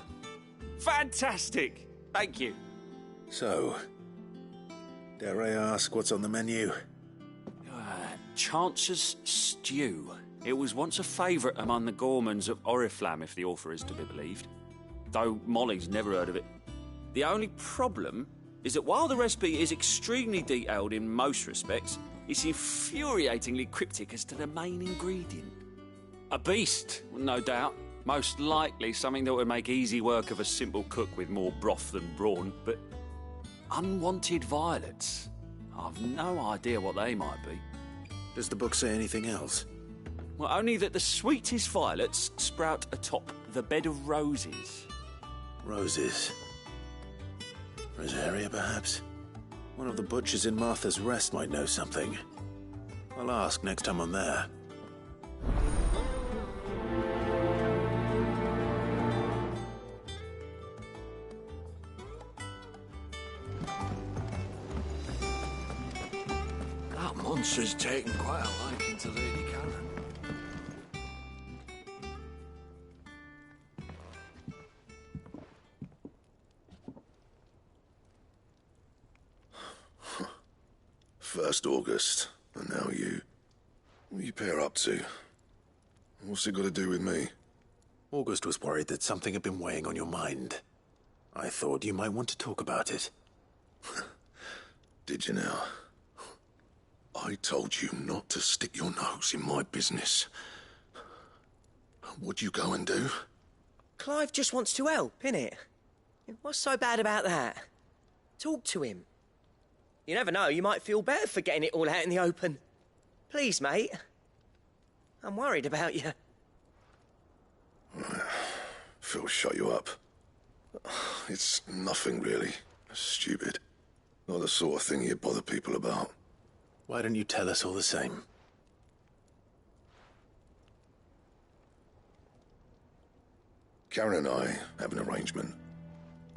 Fantastic! Thank you. So, dare I ask what's on the menu? Chance's Stew. It was once a favourite among the gourmands of Oriflamme, if the author is to be believed. Though Molly's never heard of it. The only problem is that while the recipe is extremely detailed in most respects, it's infuriatingly cryptic as to the main ingredient. A beast, no doubt. Most likely something that would make easy work of a simple cook with more broth than brawn, but unwanted violets. I've no idea what they might be. Does the book say anything else? Well, only that the sweetest violets sprout atop the bed of roses. Roses. Rosaria, perhaps? One of the butchers in Martha's Rest might know something. I'll ask next time I'm there. That monster's taken quite a liking to Lady Karen. First August, and now you. What are you pair up to? What's it got to do with me? August was worried that something had been weighing on your mind. I thought you might want to talk about it. Did you now? I told you not to stick your nose in my business. What'd you go and do? Clive just wants to help, innit? What's so bad about that? Talk to him. You never know, you might feel better for getting it all out in the open. Please, mate. I'm worried about you. Phil shut you up. It's nothing, really. Stupid. Not the sort of thing you bother people about. Why don't you tell us all the same? Karen and I have an arrangement.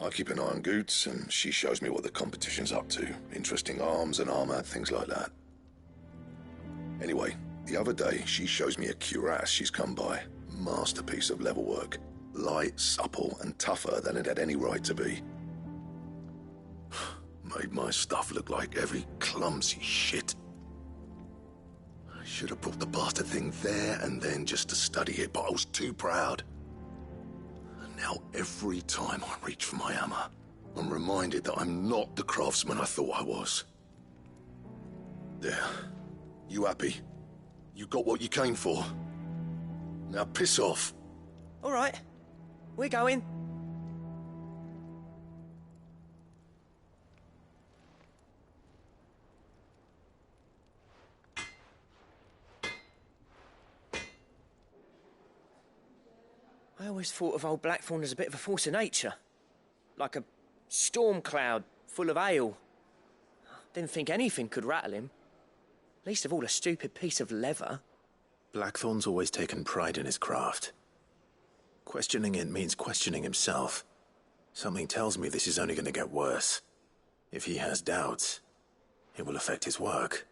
I keep an eye on Goots, and she shows me what the competition's up to. Interesting arms and armor, things like that. Anyway, the other day, she shows me a cuirass she's come by. Masterpiece of level work. Light, supple, and tougher than it had any right to be. Made my stuff look like every clumsy shit. I should have brought the bastard thing there and then just to study it, but I was too proud. And now every time I reach for my hammer, I'm reminded that I'm not the craftsman I thought I was. There. You happy? You got what you came for. Now piss off. All right. We're going. I always thought of old Blackthorn as a bit of a force of nature. Like a storm cloud full of ale. Didn't think anything could rattle him. Least of all a stupid piece of leather. Blackthorn's always taken pride in his craft. Questioning it means questioning himself. Something tells me this is only going to get worse. If he has doubts, it will affect his work,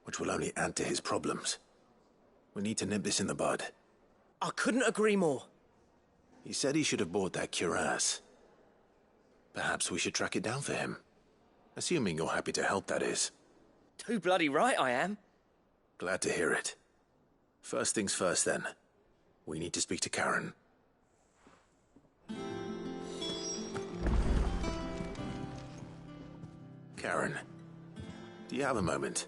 which will only add to his problems. We need to nip this in the bud. I couldn't agree more. He said he should have bought that cuirass. Perhaps we should track it down for him. Assuming you're happy to help, that is. Too bloody right I am. Glad to hear it. First things first, then. We need to speak to Karen. Karen, do you have a moment?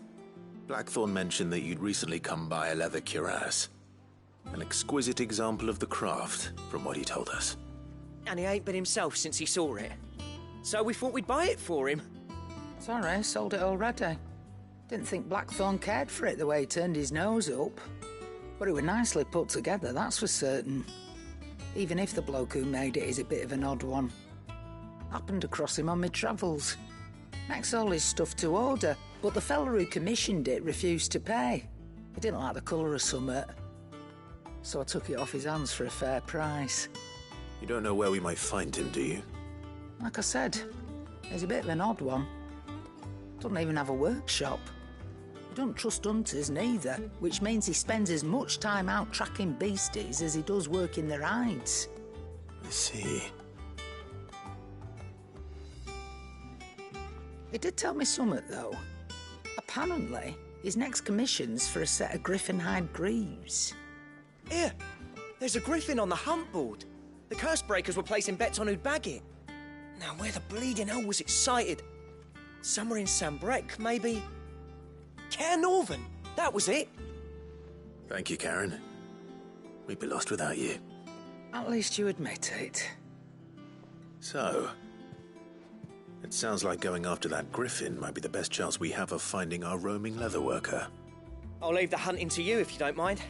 Blackthorn mentioned that you'd recently come by a leather cuirass. An exquisite example of the craft, from what he told us. And he ain't been himself since he saw it. So we thought we'd buy it for him. Sorry, sold it already. Didn't think Blackthorn cared for it the way he turned his nose up. But it was nicely put together, that's for certain. Even if the bloke who made it is a bit of an odd one. Happened across him on my travels. Makes all his stuff to order, but the fella who commissioned it refused to pay. He didn't like the colour of summit. So I took it off his hands for a fair price. You don't know where we might find him, do you? Like I said, he's a bit of an odd one. Doesn't even have a workshop. He don't trust hunters neither, which means he spends as much time out tracking beasties as he does working their hides. I see. He did tell me something, though. Apparently, his next commission's for a set of griffin hide greaves. Here, there's a griffin on the hunt board. The curse breakers were placing bets on who'd bag it. Now, where the bleeding hell was it sighted? Somewhere in Sambrec, maybe? Caernarvon, that was it. Thank you, Karen. We'd be lost without you. At least you admit it. So, it sounds like going after that griffin might be the best chance we have of finding our roaming leatherworker. I'll leave the hunting to you if you don't mind.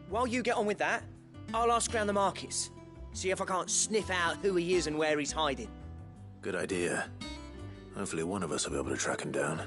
While you get on with that, I'll ask round the markets. See if I can't sniff out who he is and where he's hiding. Good idea. Hopefully one of us will be able to track him down.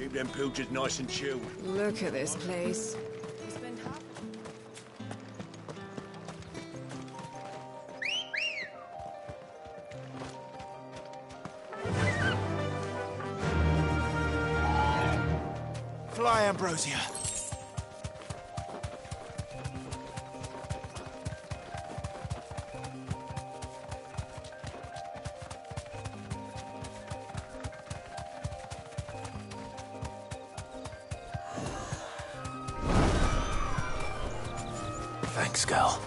Keep them pilchards nice and chilled. Look at this place. Fly, Ambrosia. Thanks, Gal.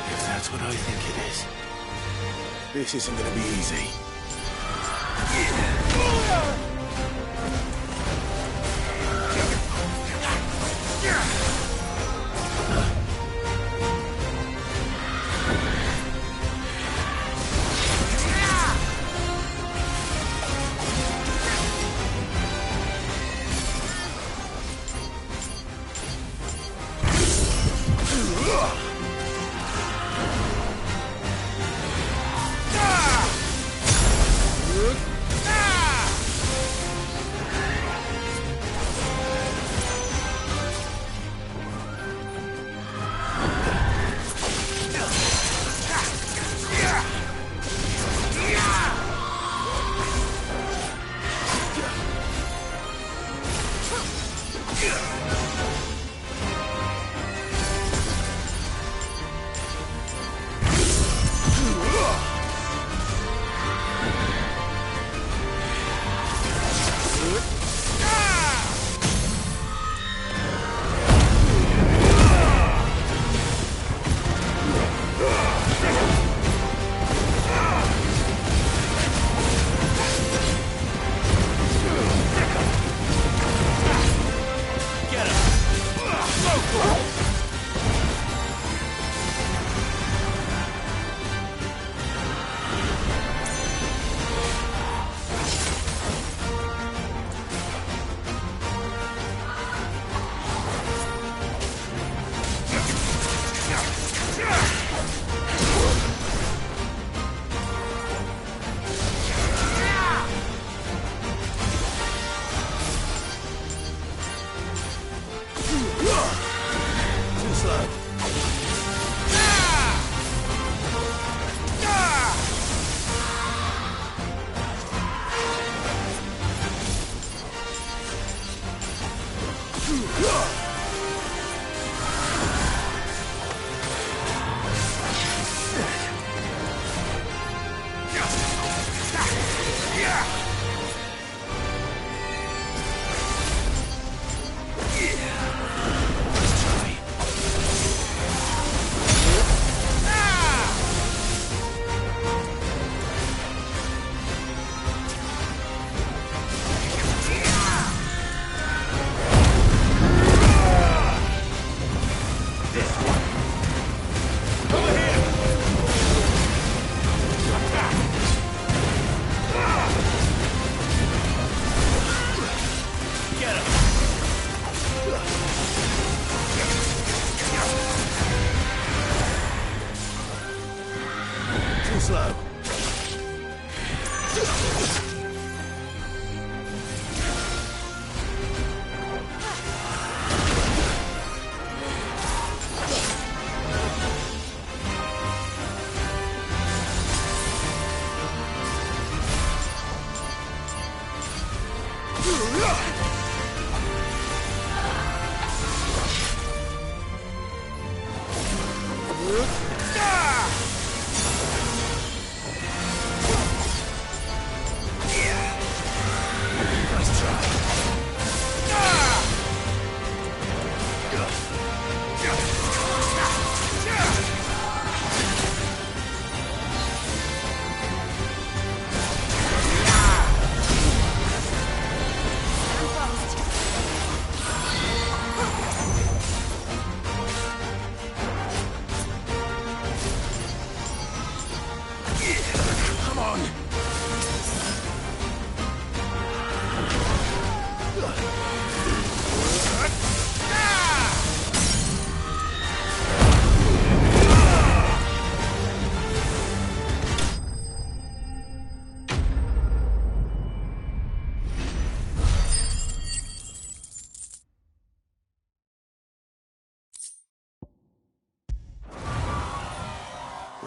If that's what I think it is, this isn't gonna be easy.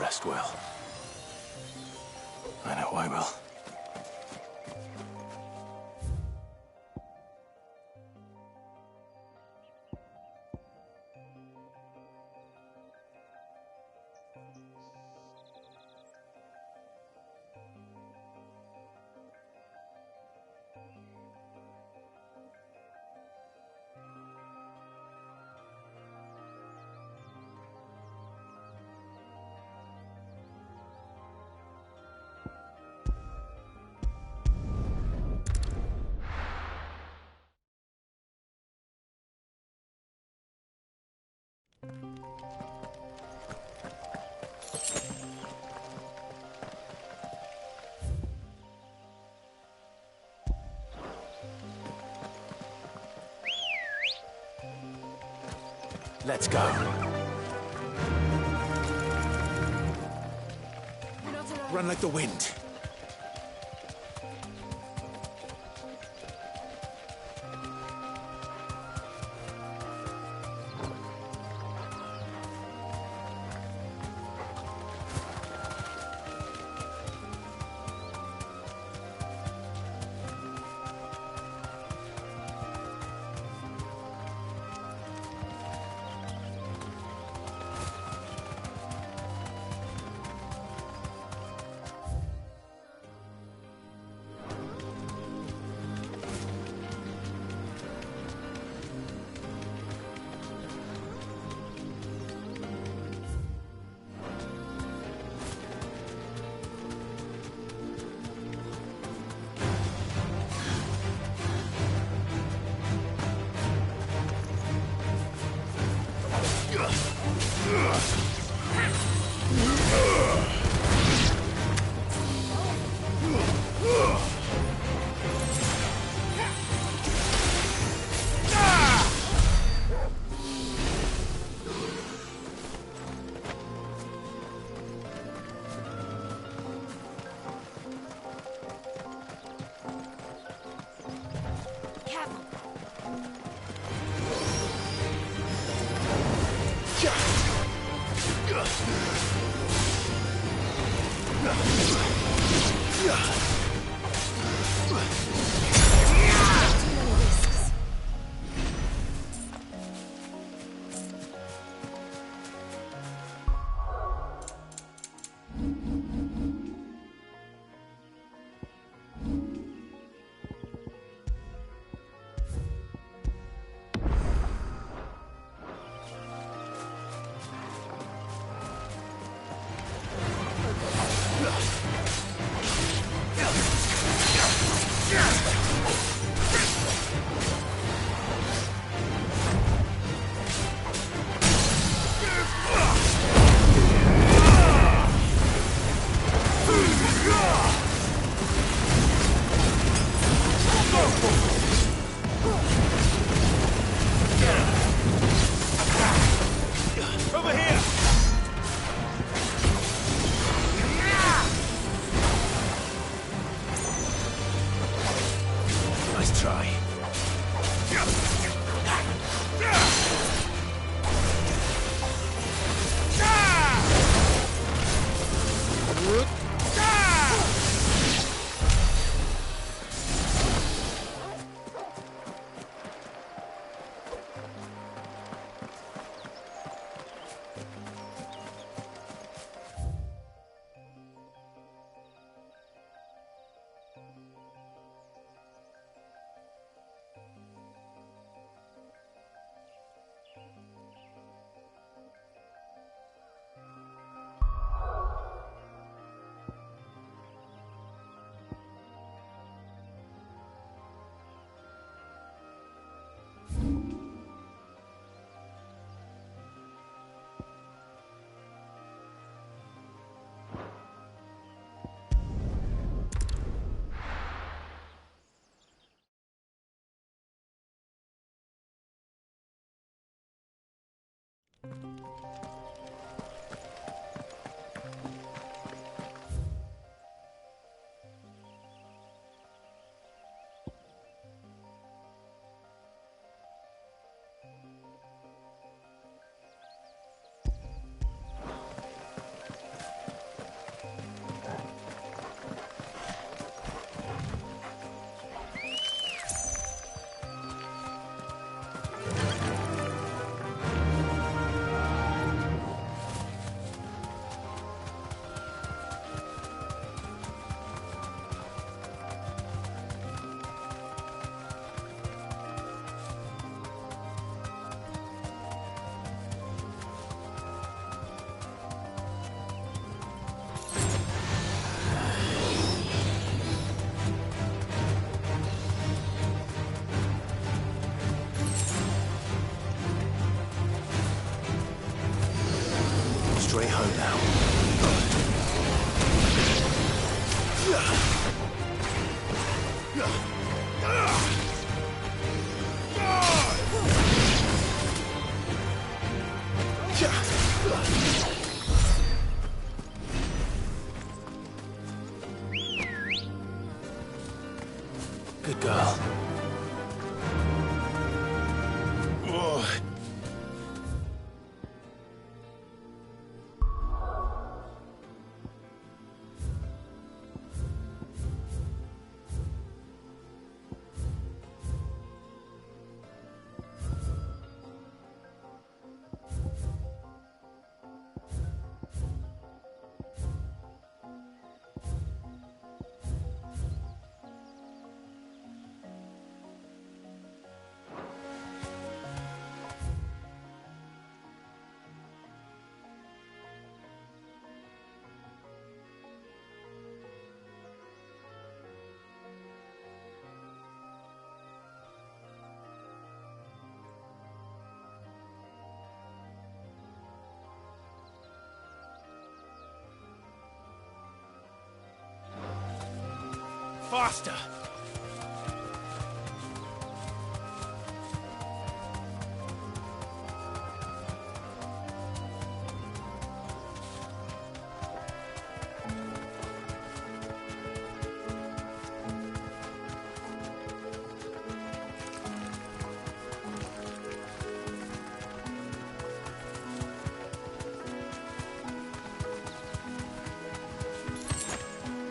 rest well. I know I will. Let's go. Run like the wind. way home now. Good girl. Faster!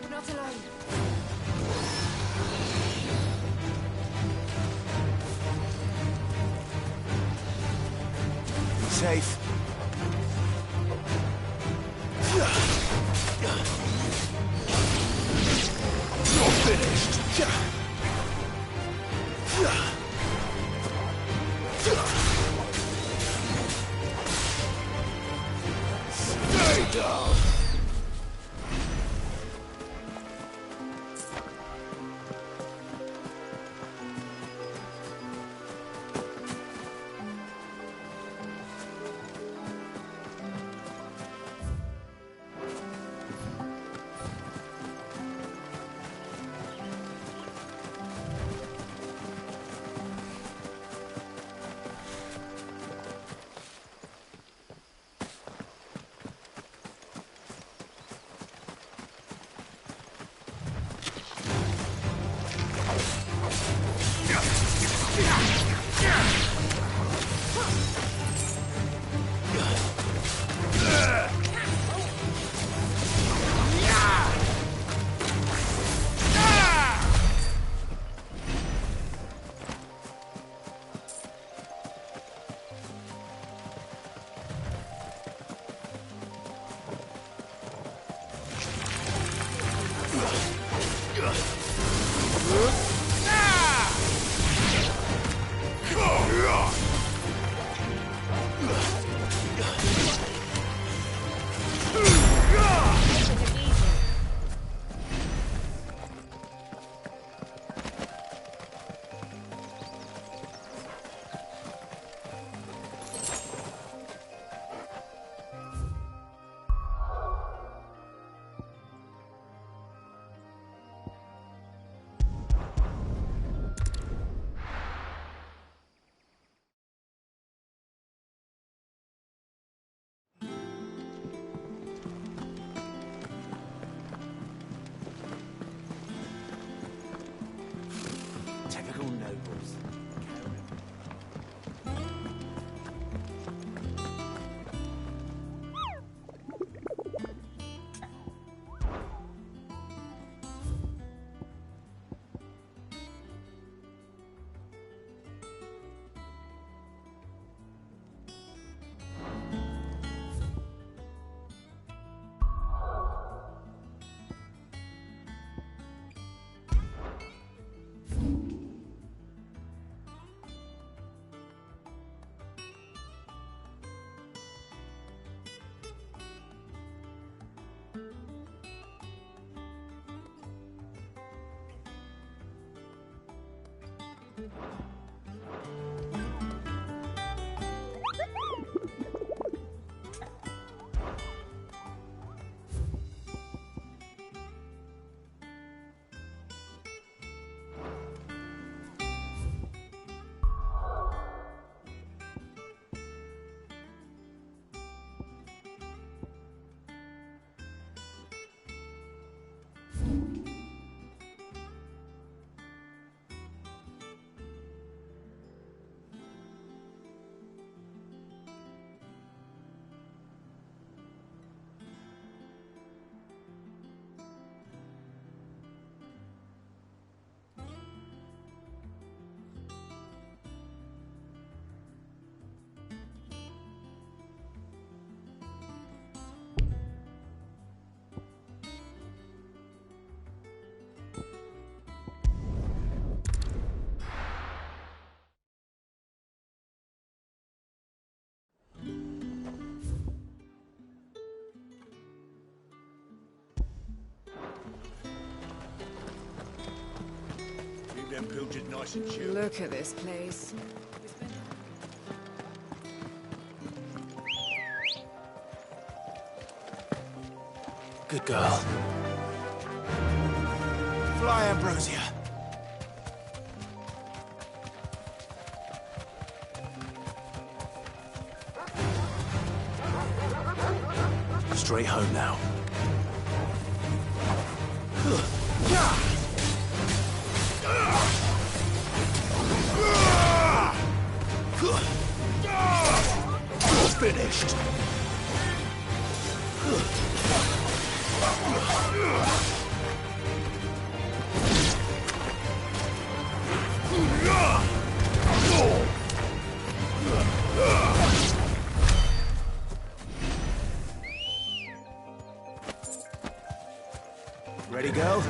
We're not alone. Safe. You're finished. Stay down. Typical nobles. Pilgered nice and chill. Look at this place. Good girl. Fly, Ambrosia. Straight home now. Finished. Ready, go?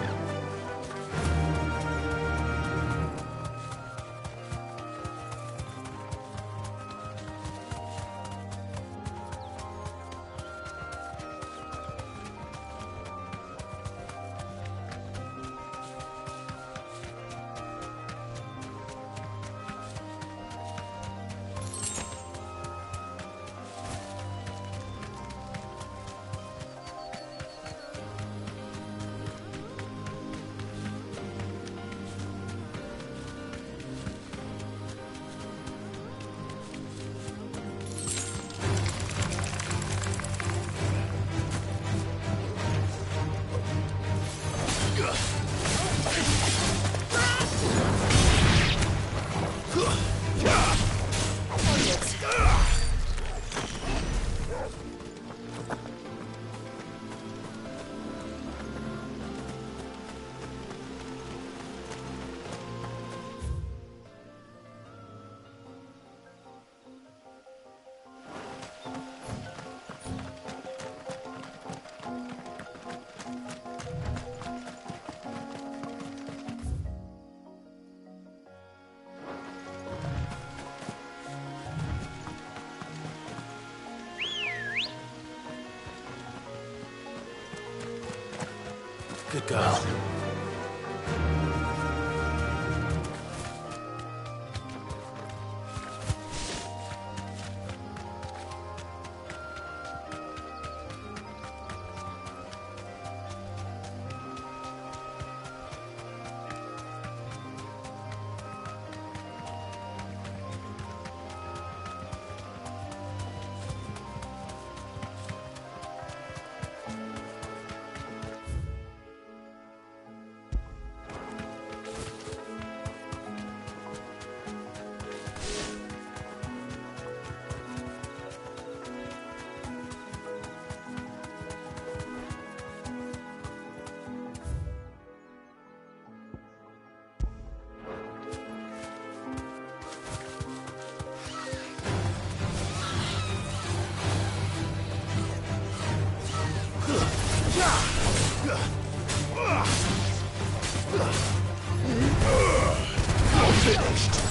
Good girl. Finished.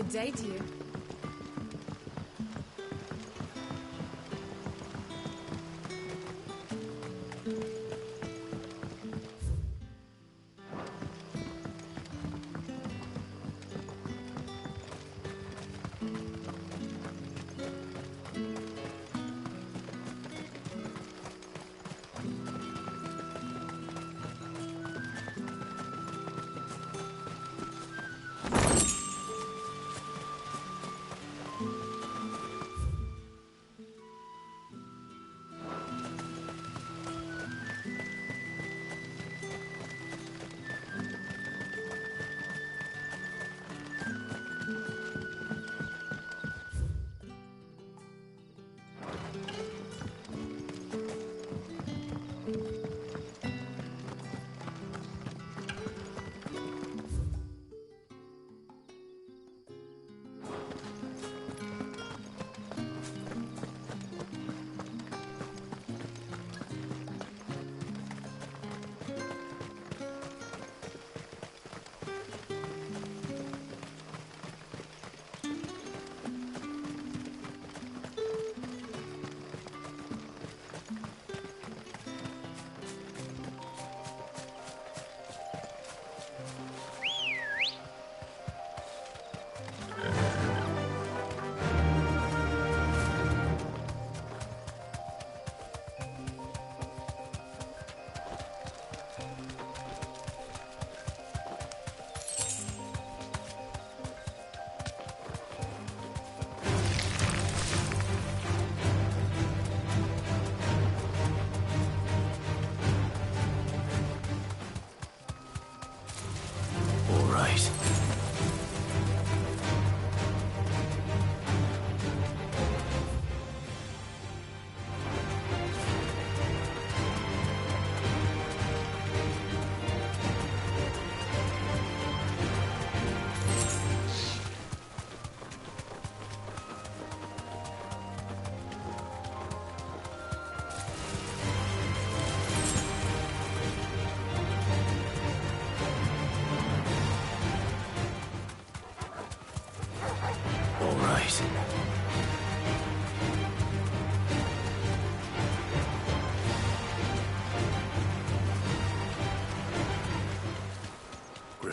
Good day to you.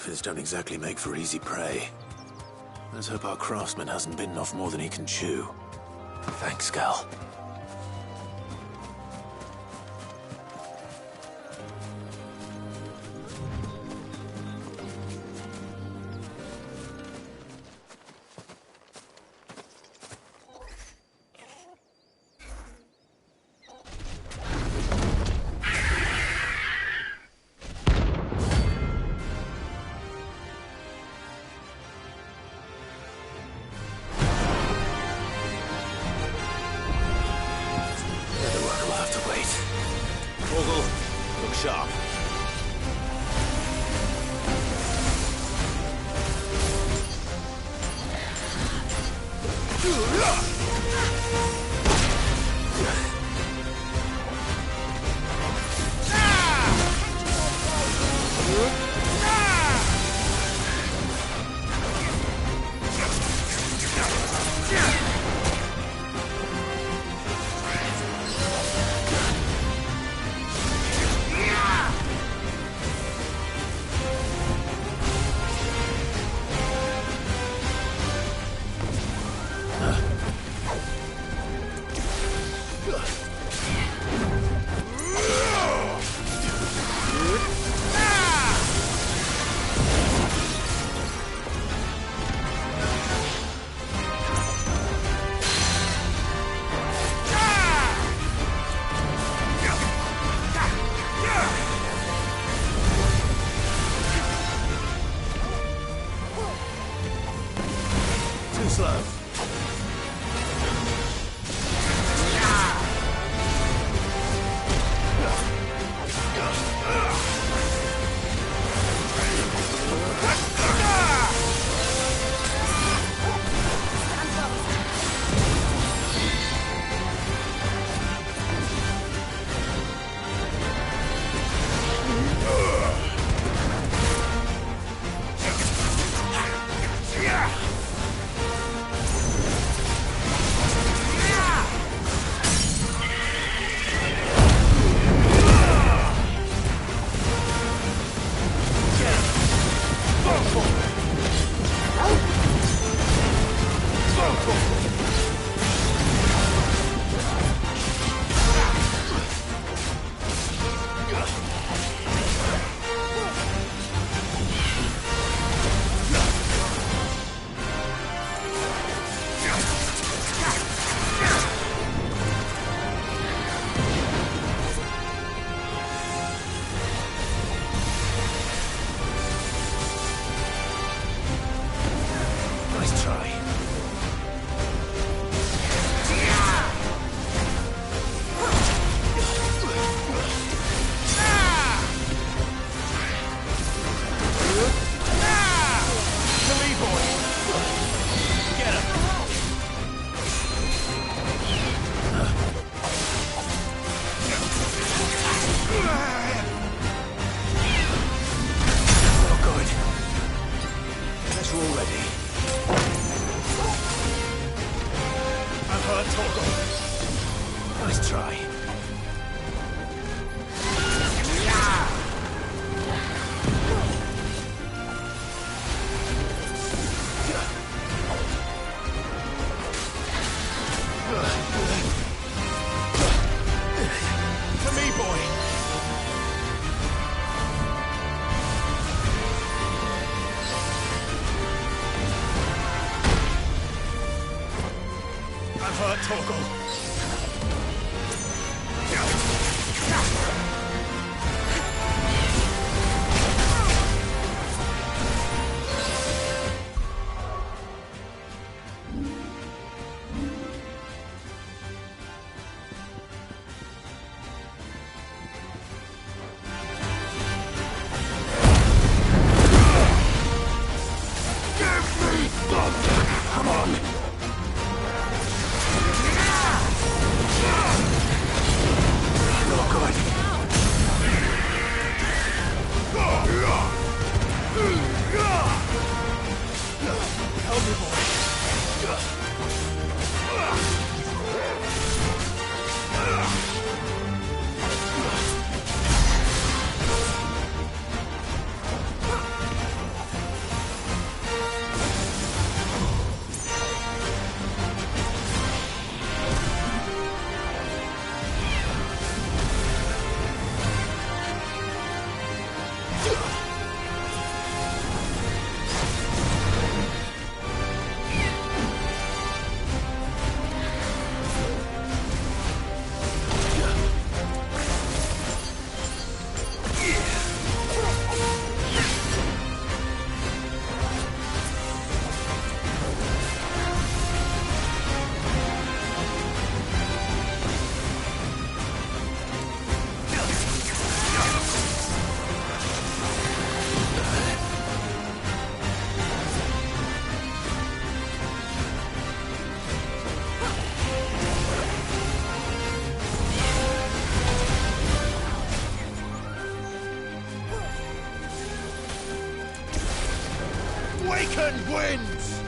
Griffins don't exactly make for easy prey. Let's hope our craftsman hasn't bitten off more than he can chew. Thanks, Gal. Nice try. Nice try. To me, boy. I've hurt Torgal. Come on! No good. Help me, boy. Waken winds!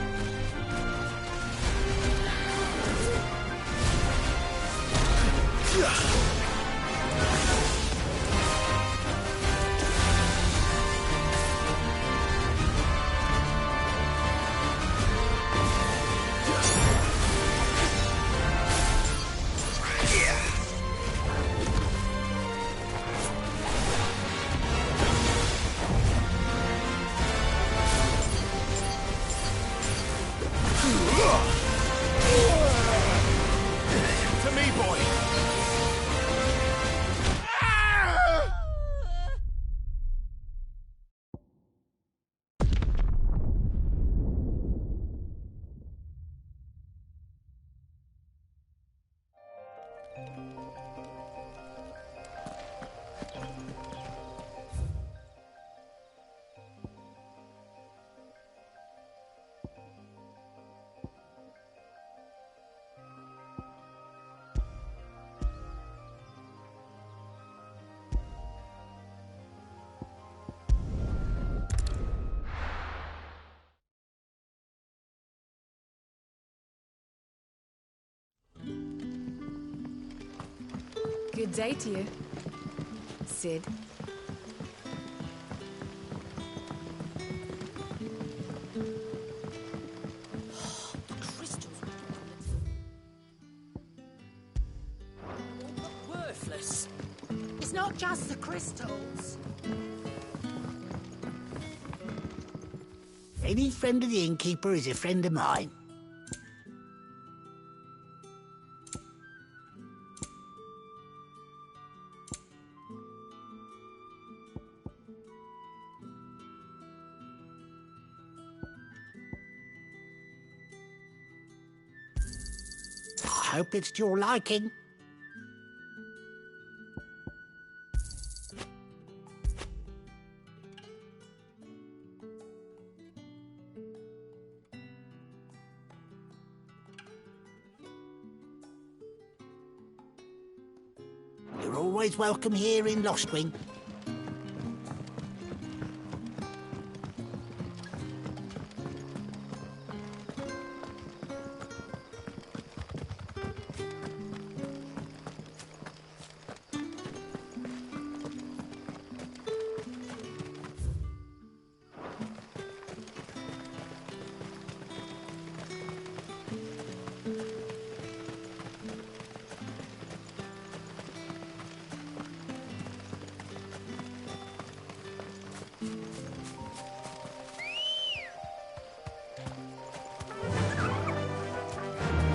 To me, boy! Good day to you, Cid. Worthless. It's not just the crystals. Any friend of the innkeeper is a friend of mine. hope it's to your liking. You're always welcome here in Lostwing.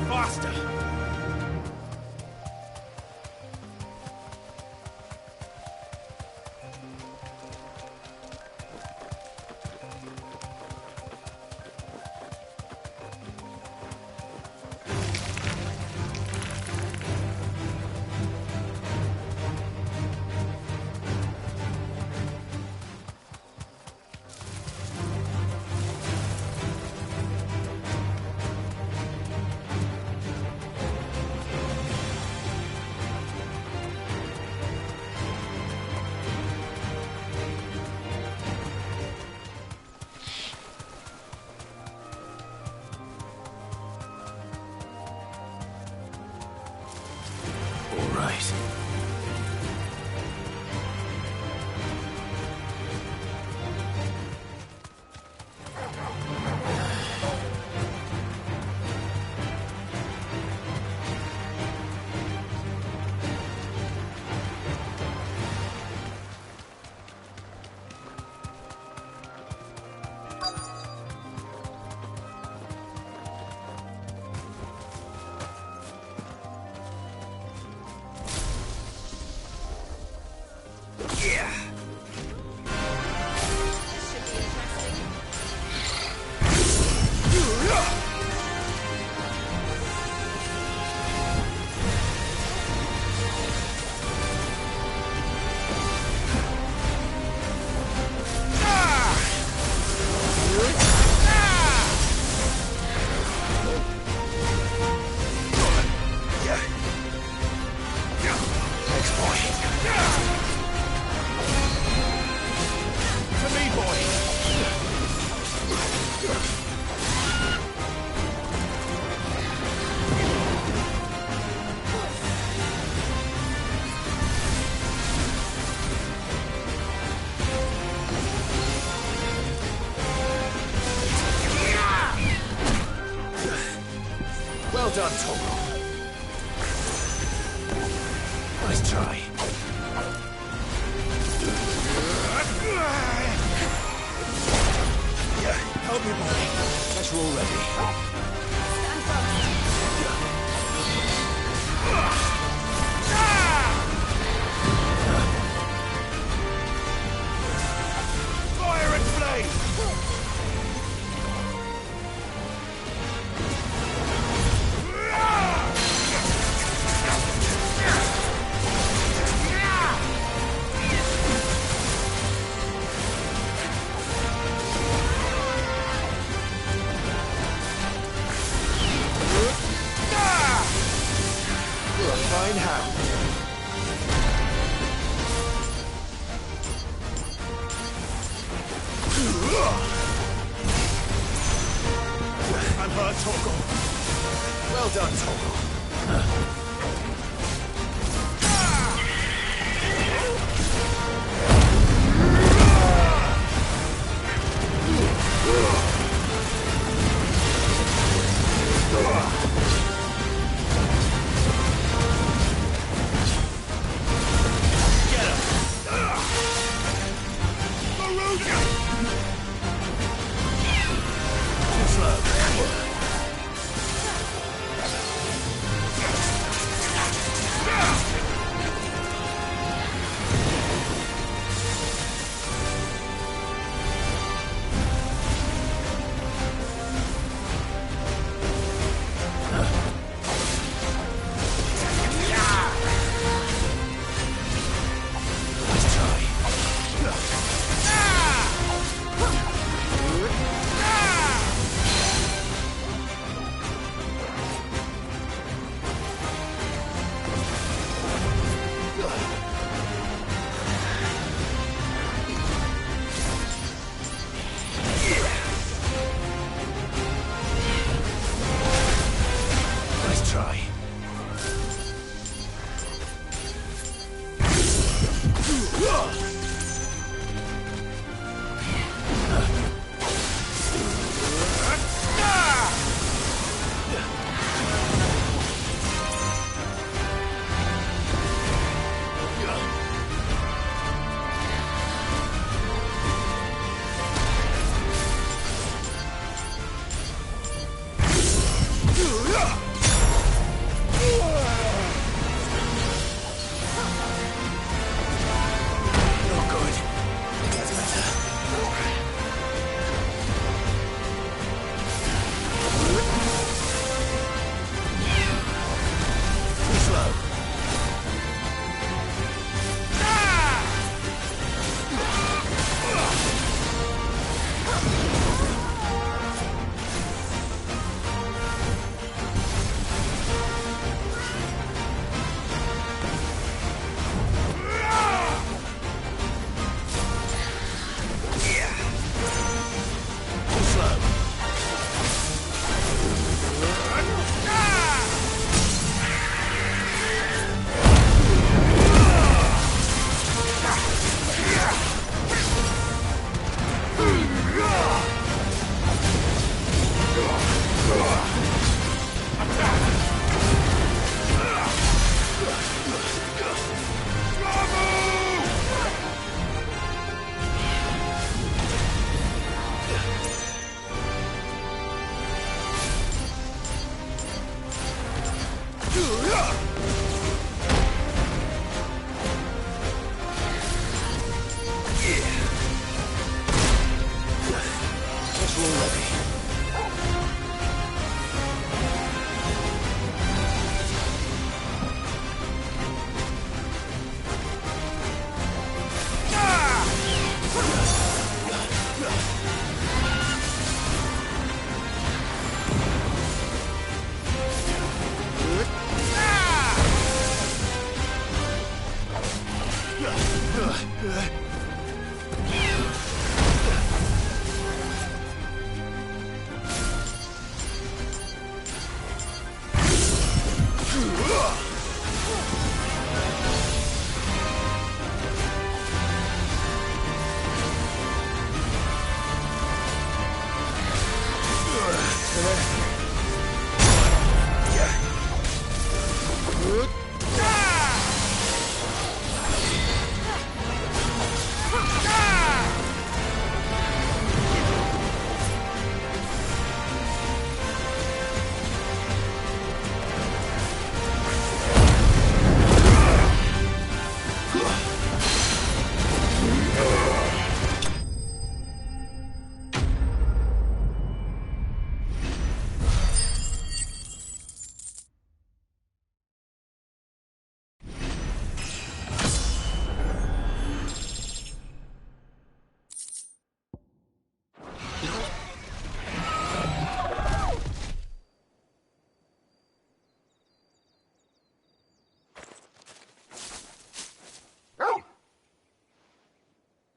Faster! Well done, Torgal. Nice try. Help me, boy. Guess we're all ready. Stand fast. Fire and flame! You're a fine hound. I'm hurt, Torgal. Well done, Torgal.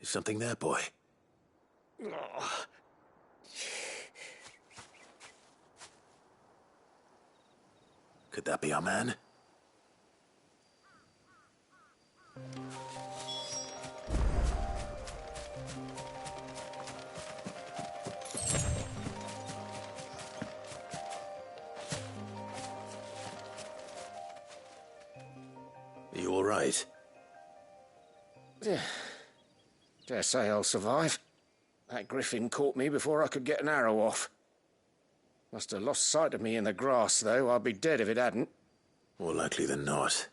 Is something there, boy? Could that be our man? Are you all right? Dare say I'll survive. That griffin caught me before I could get an arrow off. Must have lost sight of me in the grass, though. I'd be dead if it hadn't. More likely than not.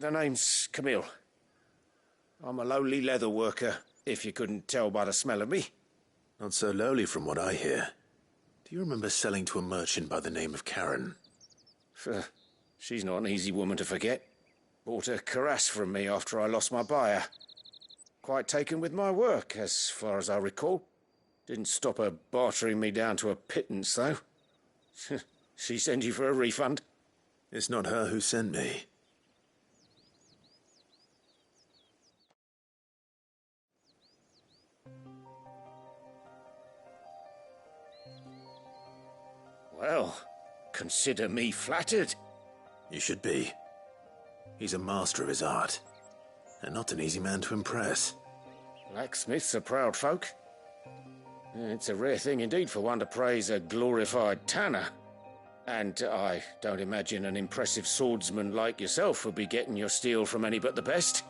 The name's Camille. I'm a lowly leather worker, if you couldn't tell by the smell of me. Not so lowly from what I hear. Do you remember selling to a merchant by the name of Karen? She's not an easy woman to forget. Bought a cuirass from me after I lost my buyer. Quite taken with my work, as far as I recall. Didn't stop her bartering me down to a pittance, though. She sent you for a refund? It's not her who sent me. Well, consider me flattered. You should be. He's a master of his art, and not an easy man to impress. Blacksmiths are proud folk. It's a rare thing indeed for one to praise a glorified tanner. And I don't imagine an impressive swordsman like yourself would be getting your steel from any but the best.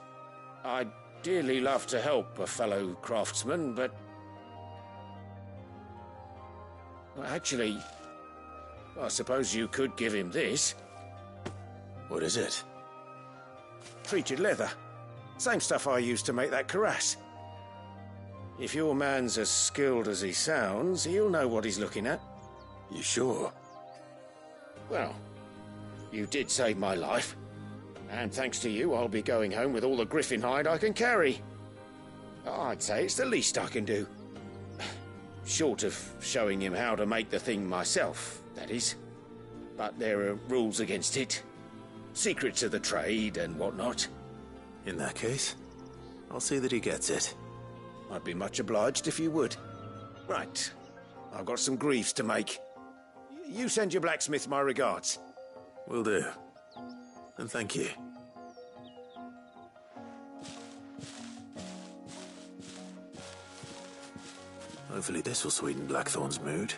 I'd dearly love to help a fellow craftsman, but... Well, actually, I suppose you could give him this. What is it? Treated leather. Same stuff I used to make that cuirass. If your man's as skilled as he sounds, he'll know what he's looking at. You sure? Well, you did save my life. And thanks to you, I'll be going home with all the griffin hide I can carry. I'd say it's the least I can do. Short of showing him how to make the thing myself, that is. But there are rules against it. Secrets of the trade and whatnot. In that case, I'll see that he gets it. I'd be much obliged if you would. Right. I've got some greaves to make. You send your blacksmith my regards. Will do. And thank you. Hopefully this will sweeten Blackthorn's mood.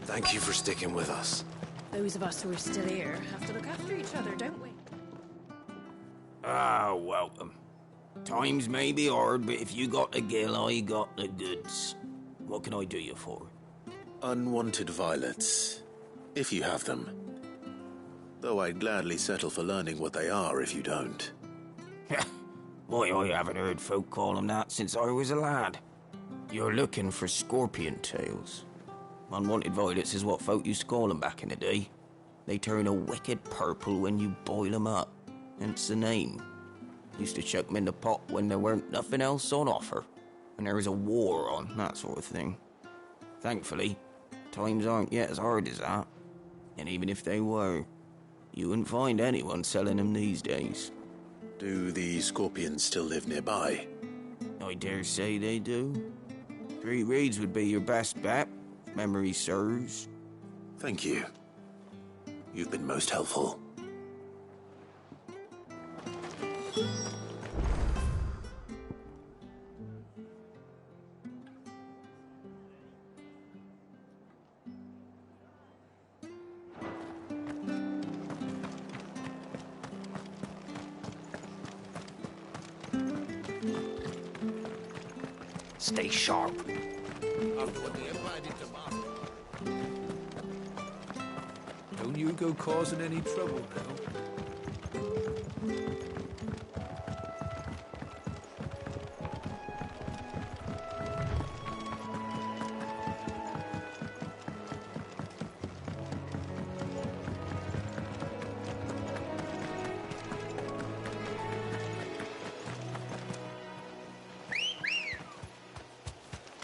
Thank you for sticking with us. Those of us who are still here have to look after each other, don't we? Ah, welcome. Times may be hard, but if you got the gill, I got the goods. What can I do you for? Unwanted violets, if you have them. Though I'd gladly settle for learning what they are if you don't. Why, I haven't heard folk call them that since I was a lad. You're looking for scorpion tails. Unwanted violets is what folk used to call them back in the day. They turn a wicked purple when you boil them up. Hence the name. Used to chuck them in the pot when there weren't nothing else on offer. When there was a war on, that sort of thing. Thankfully, times aren't yet as hard as that. And even if they were, you wouldn't find anyone selling them these days. Do the scorpions still live nearby? I dare say they do. Three Reeds would be your best bet, if memory serves. Thank you. You've been most helpful. Stay sharp. Don't you go causing any trouble now.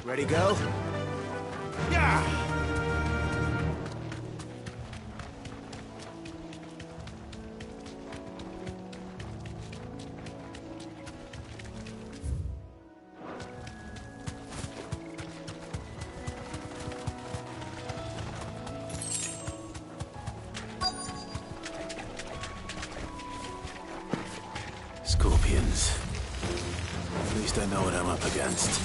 Ready, go? Yeah! Scorpions. At least I know what I'm up against.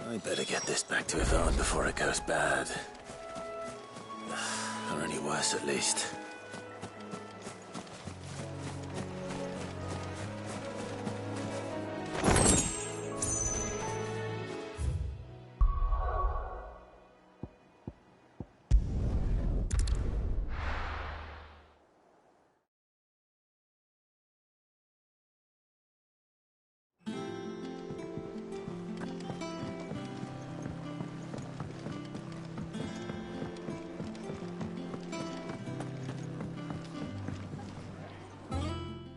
I better get this back to Yvonne before it goes bad. Or any worse, at least.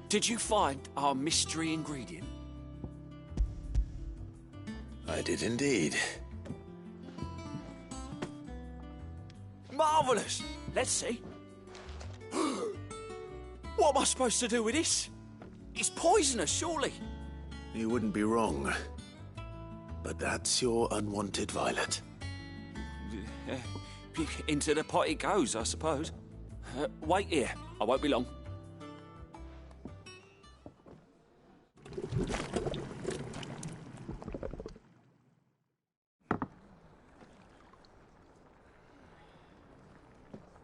Did you find our mystery ingredient? I did indeed. Marvellous! Let's see. What am I supposed to do with this? It's poisonous, surely. You wouldn't be wrong. But that's your unwanted violet. Into the pot it goes, I suppose. Wait here. I won't be long.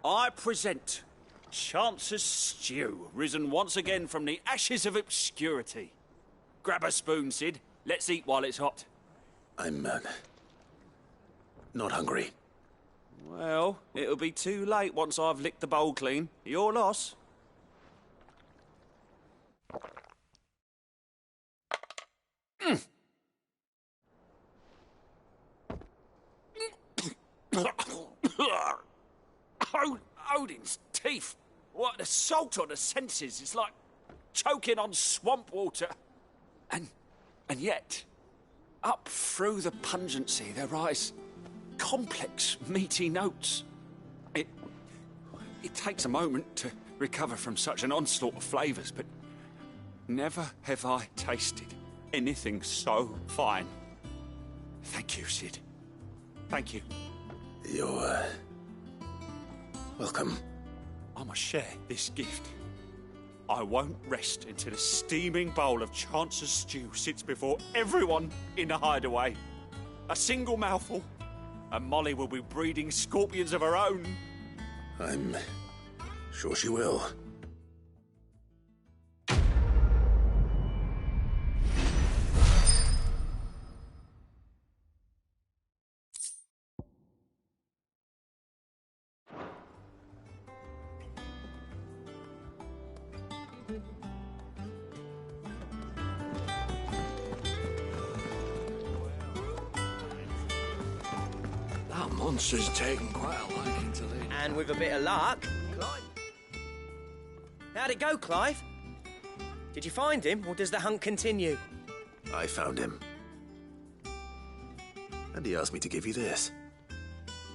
I present Chance's Stew, risen once again from the ashes of obscurity. Grab a spoon, Sid. Let's eat while it's hot. I'm, not hungry. Well, it'll be too late once I've licked the bowl clean. Your loss. Odin's teeth. What an assault on the senses. It's like choking on swamp water. And yet, up through the pungency, there rise complex, meaty notes. It takes a moment to recover from such an onslaught of flavours, but never have I tasted anything so fine. Thank you, Sid. Thank you. You're, welcome. I must share this gift. I won't rest until a steaming bowl of Chance's Stew sits before everyone in the hideaway. A single mouthful, and Molly will be breeding scorpions of her own. I'm sure she will. That monster's taken quite a liking to Lady. And with a bit of luck, Clive. How'd it go, Clive? Did you find him, or does the hunt continue? I found him. And he asked me to give you this,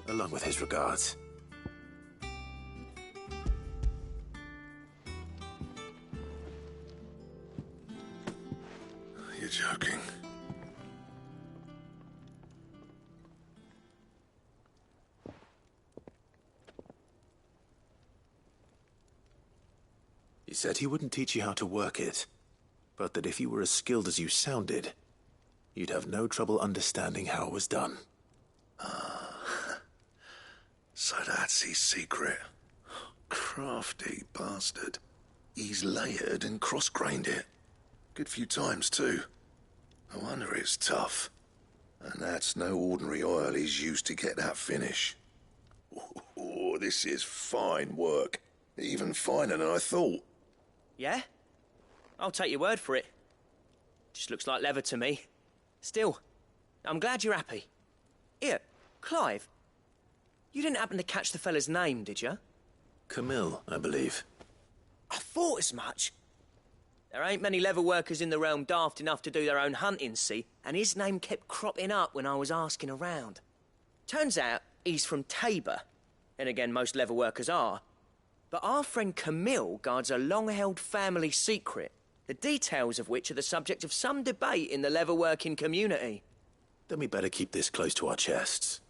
along with his regards. You're joking. He said he wouldn't teach you how to work it, but that if you were as skilled as you sounded, you'd have no trouble understanding how it was done. So that's his secret. Crafty bastard. He's layered and cross-grained it. Good few times, too. No wonder it's tough. And that's no ordinary oil he's used to get that finish. Oh, this is fine work. Even finer than I thought. Yeah? I'll take your word for it. Just looks like leather to me. Still, I'm glad you're happy. Here, Clive, you didn't happen to catch the fella's name, did you? Camille, I believe. I thought as much. There ain't many leather workers in the realm daft enough to do their own hunting, see, and his name kept cropping up when I was asking around. Turns out he's from Tabor, and again, most leather workers are. But our friend Camille guards a long-held family secret, the details of which are the subject of some debate in the leather-working community. Then we better keep this close to our chests.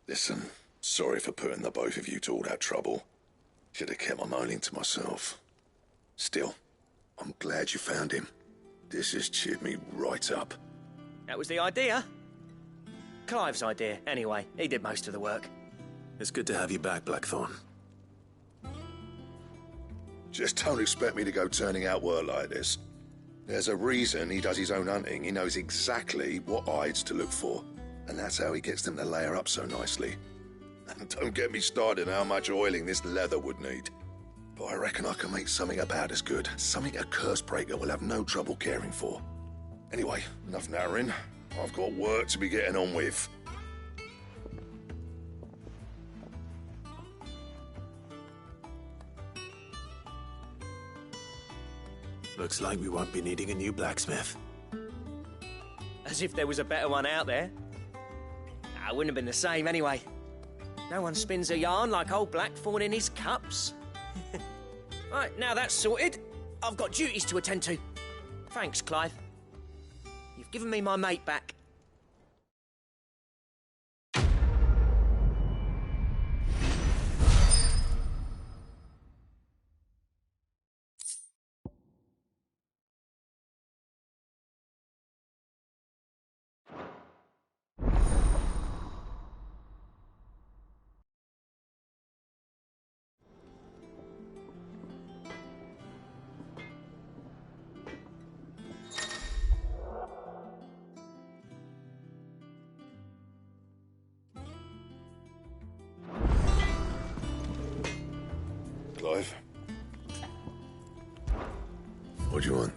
Listen, sorry for putting the both of you to all that trouble. Should have kept my moaning to myself. Still, I'm glad you found him. This has cheered me right up. That was the idea. Clive's idea, anyway. He did most of the work. It's good to have you back, Blackthorn. Just don't expect me to go turning out work like this. There's a reason he does his own hunting. He knows exactly what hides to look for. And that's how he gets them to layer up so nicely. And don't get me started on how much oiling this leather would need. But I reckon I can make something about as good. Something a Cursebreaker will have no trouble caring for. Anyway, enough narrowing. I've got work to be getting on with. Looks like we won't be needing a new blacksmith. As if there was a better one out there. Nah, it wouldn't have been the same anyway. No one spins a yarn like old Blackthorn in his cups. Right, now that's sorted, I've got duties to attend to. Thanks, Clive. You've given me my mate back. Clive? What do you want?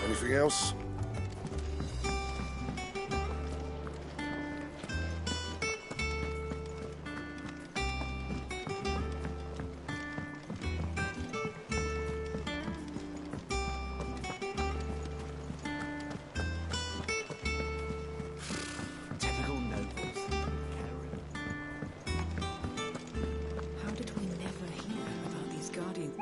Anything else? Typical nobles. How did we never hear about these guardians?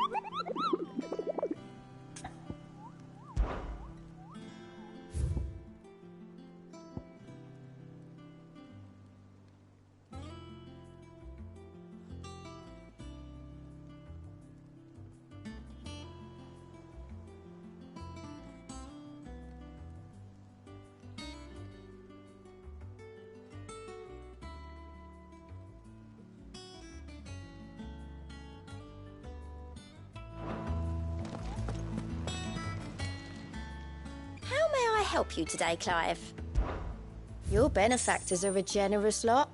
How may I help you today, Clive? Your benefactors are a generous lot.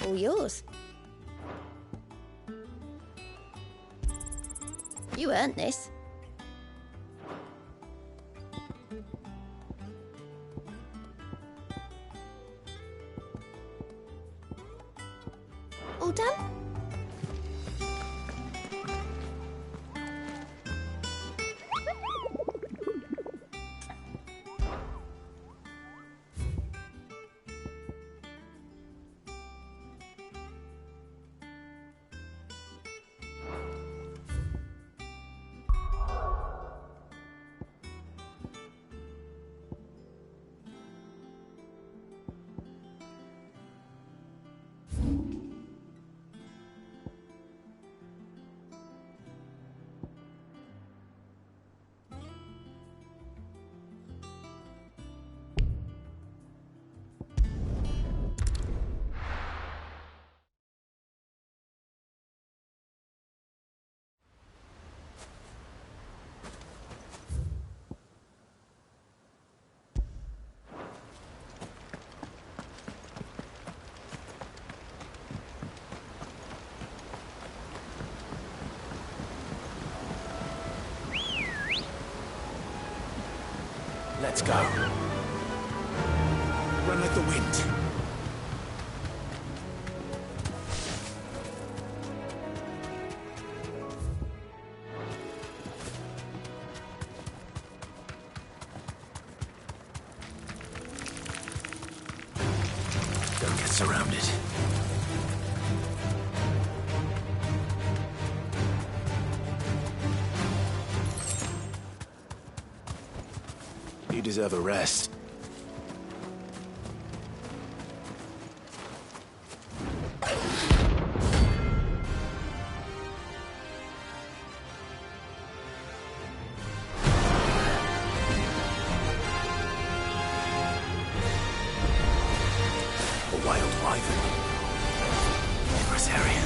All yours. You earned this. All done? Let's go. Run like the wind. Don't get surrounded. You deserve a rest. Harry.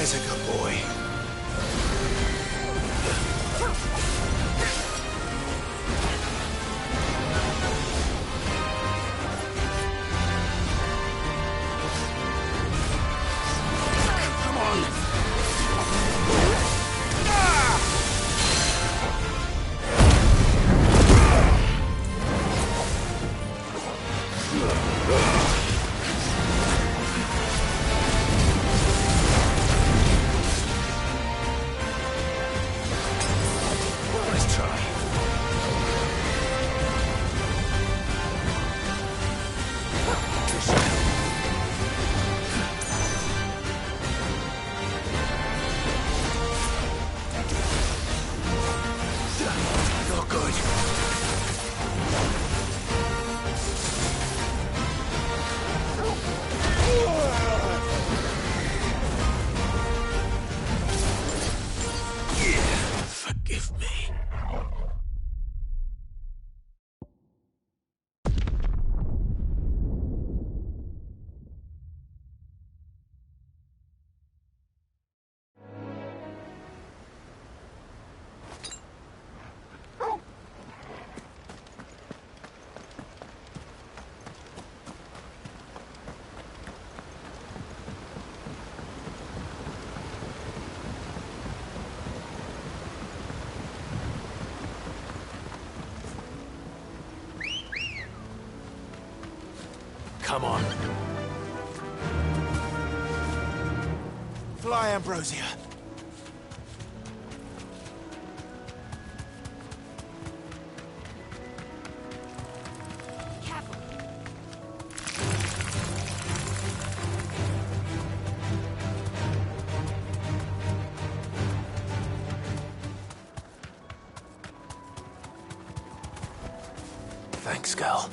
There's a good boy. Come on. Nice try. Not good. Forgive me. Come on. Fly, Ambrosia. Thanks, girl.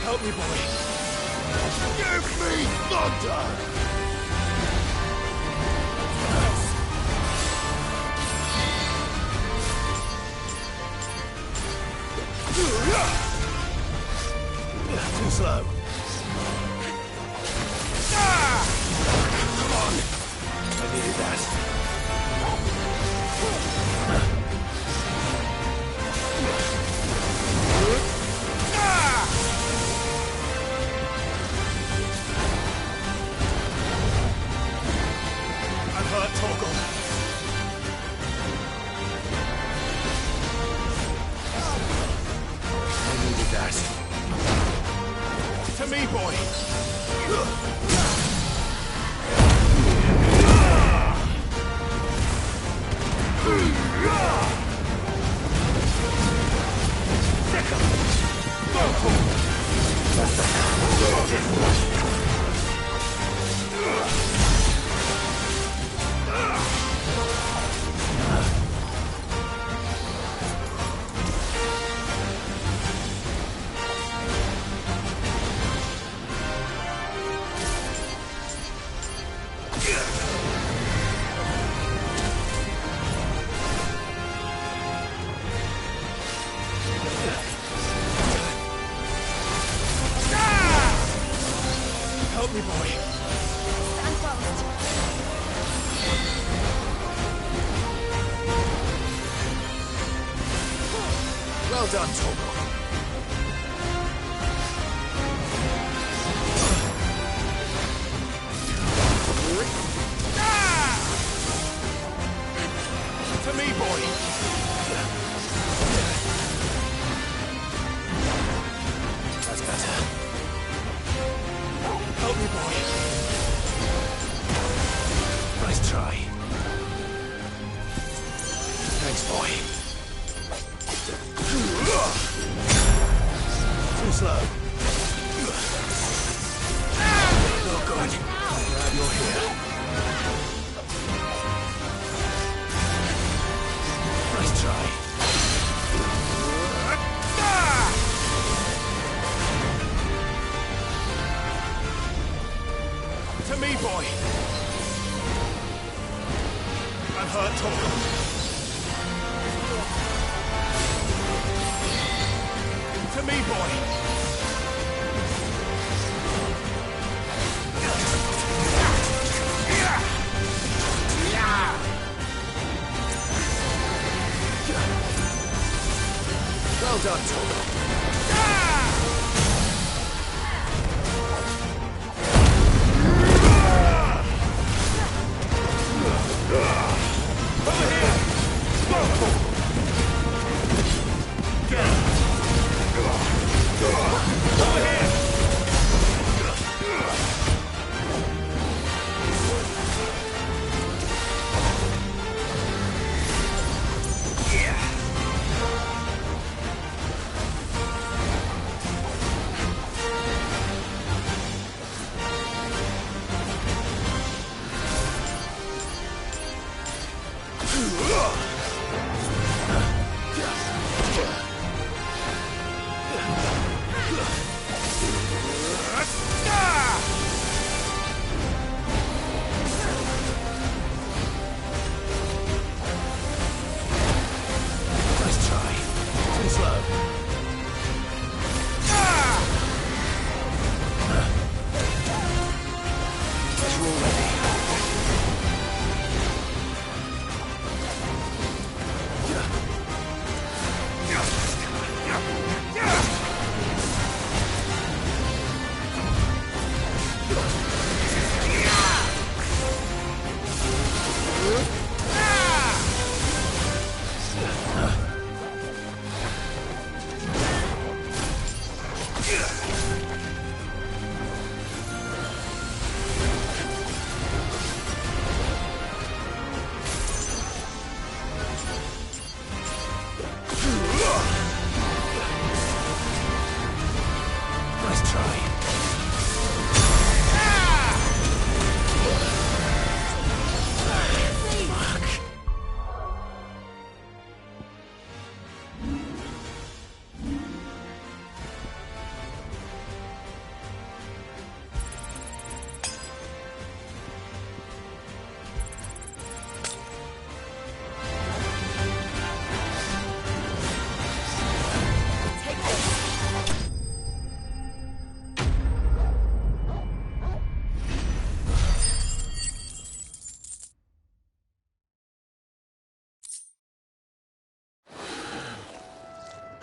Help me, boy. Give me thunder! Too slow. Come on. I needed that. I'm hurt, Torgal. I needed that. To me, boy. Help me, boy. Stand fast. Well done, Torgal. To me, boy. That's better. Help me, boy. Nice try. Thanks, boy. Too slow. No good. Glad you're here. Nice try. To me, boy. I'm hurt, Torgal. To me, boy. Well done, Torgal.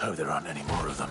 Hope there aren't any more of them.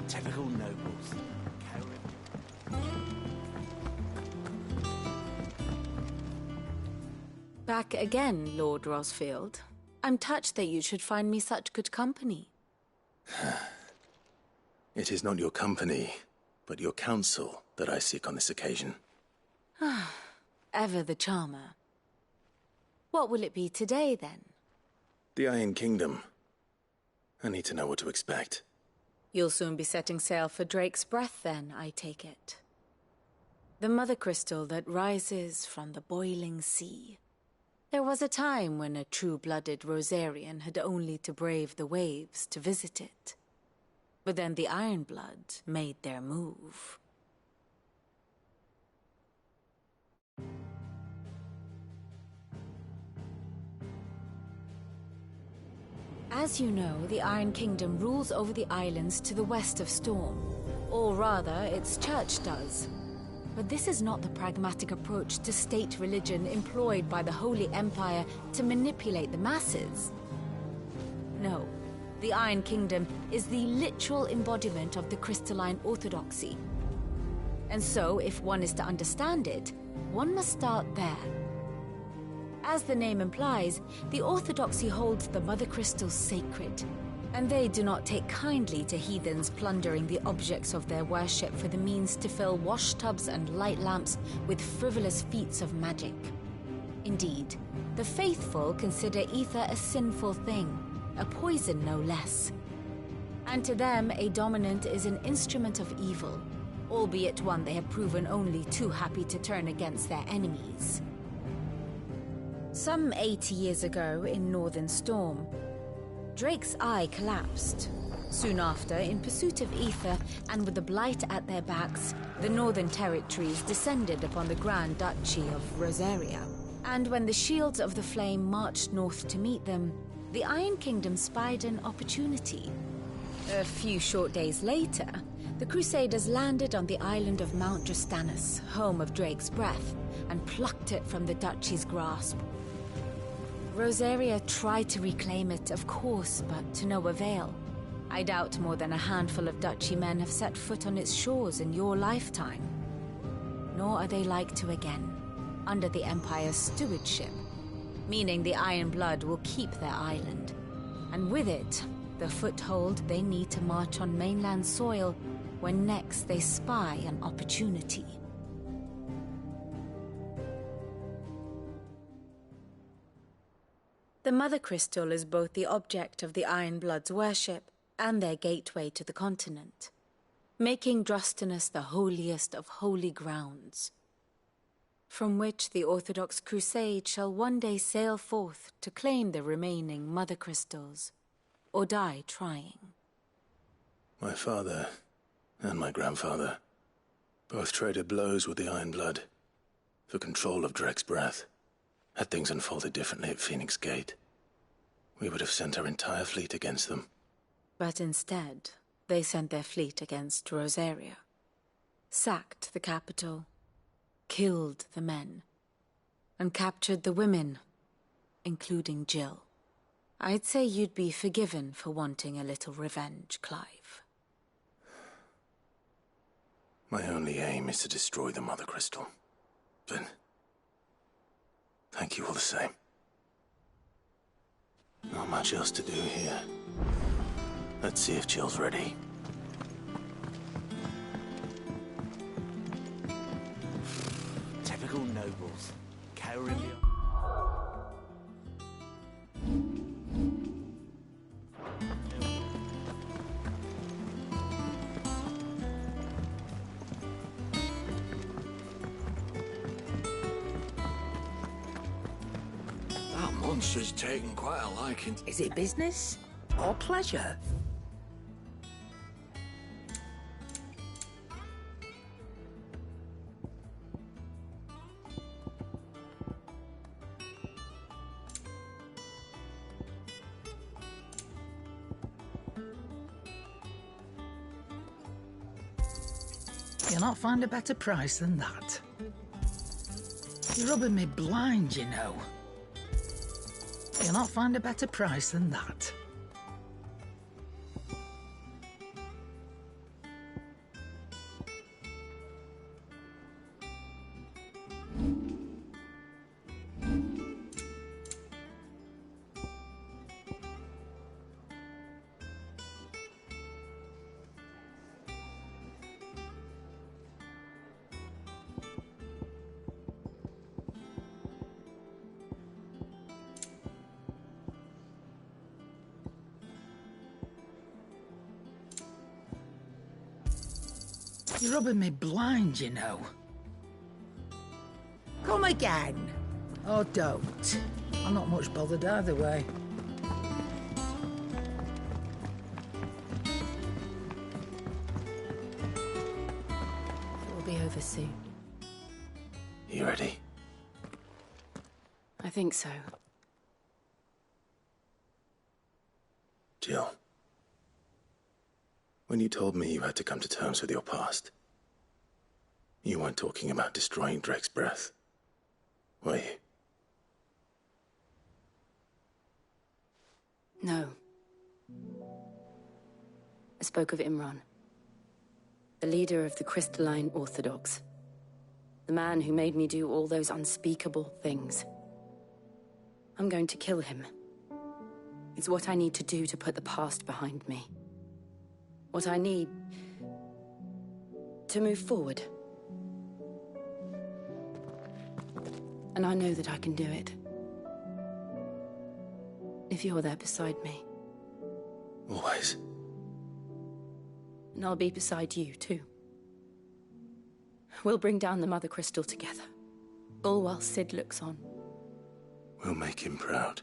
Typical nobles. Back again, Lord Rosfield. I'm touched that you should find me such good company. It is not your company, but your counsel that I seek on this occasion. Ever the charmer. What will it be today, then? The Iron Kingdom. I need to know what to expect. You'll soon be setting sail for Drake's Breath, then, I take it. The mother crystal that rises from the boiling sea. There was a time when a true-blooded Rosarian had only to brave the waves to visit it. But then the Ironblood made their move. As you know, the Iron Kingdom rules over the islands to the west of Storm. Or rather, its church does. But this is not the pragmatic approach to state religion employed by the Holy Empire to manipulate the masses. No, the Iron Kingdom is the literal embodiment of the crystalline orthodoxy. And so, if one is to understand it, one must start there. As the name implies, the orthodoxy holds the Mother Crystals sacred, and they do not take kindly to heathens plundering the objects of their worship for the means to fill washtubs and light lamps with frivolous feats of magic. Indeed, the faithful consider ether a sinful thing, a poison no less. And to them, a dominant is an instrument of evil, albeit one they have proven only too happy to turn against their enemies. Some 80 years ago in Northern Storm, Drake's Eye collapsed. Soon after, in pursuit of ether and with the Blight at their backs, the Northern Territories descended upon the Grand Duchy of Rosaria. And when the Shields of the Flame marched north to meet them, the Iron Kingdom spied an opportunity. A few short days later, the Crusaders landed on the island of Mount Justanus, home of Drake's Breath, and plucked it from the Duchy's grasp. Rosaria tried to reclaim it, of course, but to no avail. I doubt more than a handful of Duchy men have set foot on its shores in your lifetime. Nor are they like to again, under the Empire's stewardship, meaning the Ironblood will keep their island, and with it, the foothold they need to march on mainland soil when next they spy an opportunity. The Mother Crystal is both the object of the Ironblood's worship and their gateway to the continent, making Drostanus the holiest of holy grounds, from which the Orthodox Crusade shall one day sail forth to claim the remaining Mother Crystals, or die trying. My father and my grandfather both traded blows with the Ironblood for control of Drake's Breath. Had things unfolded differently at Phoenix Gate, we would have sent our entire fleet against them. But instead, they sent their fleet against Rosaria, sacked the capital, killed the men, and captured the women, including Jill. I'd say you'd be forgiven for wanting a little revenge, Clive. My only aim is to destroy the Mother Crystal. But thank you all the same. Not much else to do here. Let's see if Jill's ready. Typical power in me. That monster's taken quite a liking. Is it business or pleasure? You'll not find a better price than that. You're rubbing me blind, you know. You'll not find a better price than that. You're rubbing me blind, you know. Come again. Or don't. I'm not much bothered either way. It will be over soon. You ready? I think so. Jill. When you told me you had to come to terms with your past, you weren't talking about destroying Drake's breath, were you? No. I spoke of Imran, the leader of the Crystalline Orthodox, the man who made me do all those unspeakable things. I'm going to kill him. It's what I need to do to put the past behind me. What I need to move forward. And I know that I can do it. If you're there beside me. Always. And I'll be beside you, too. We'll bring down the Mother Crystal together. All while Sid looks on. We'll make him proud.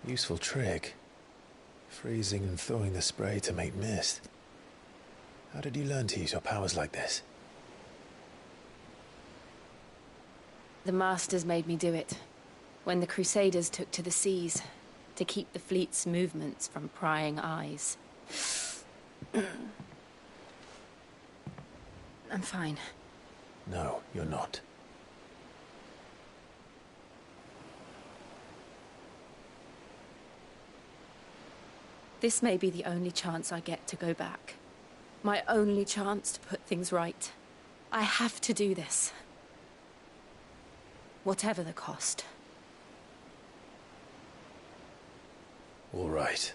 Useful trick. Freezing and thawing the spray to make mist. How did you learn to use your powers like this? The Masters made me do it. When the Crusaders took to the seas, to keep the fleet's movements from prying eyes. I'm fine. No, you're not. This may be the only chance I get to go back. My only chance to put things right. I have to do this. Whatever the cost. All right.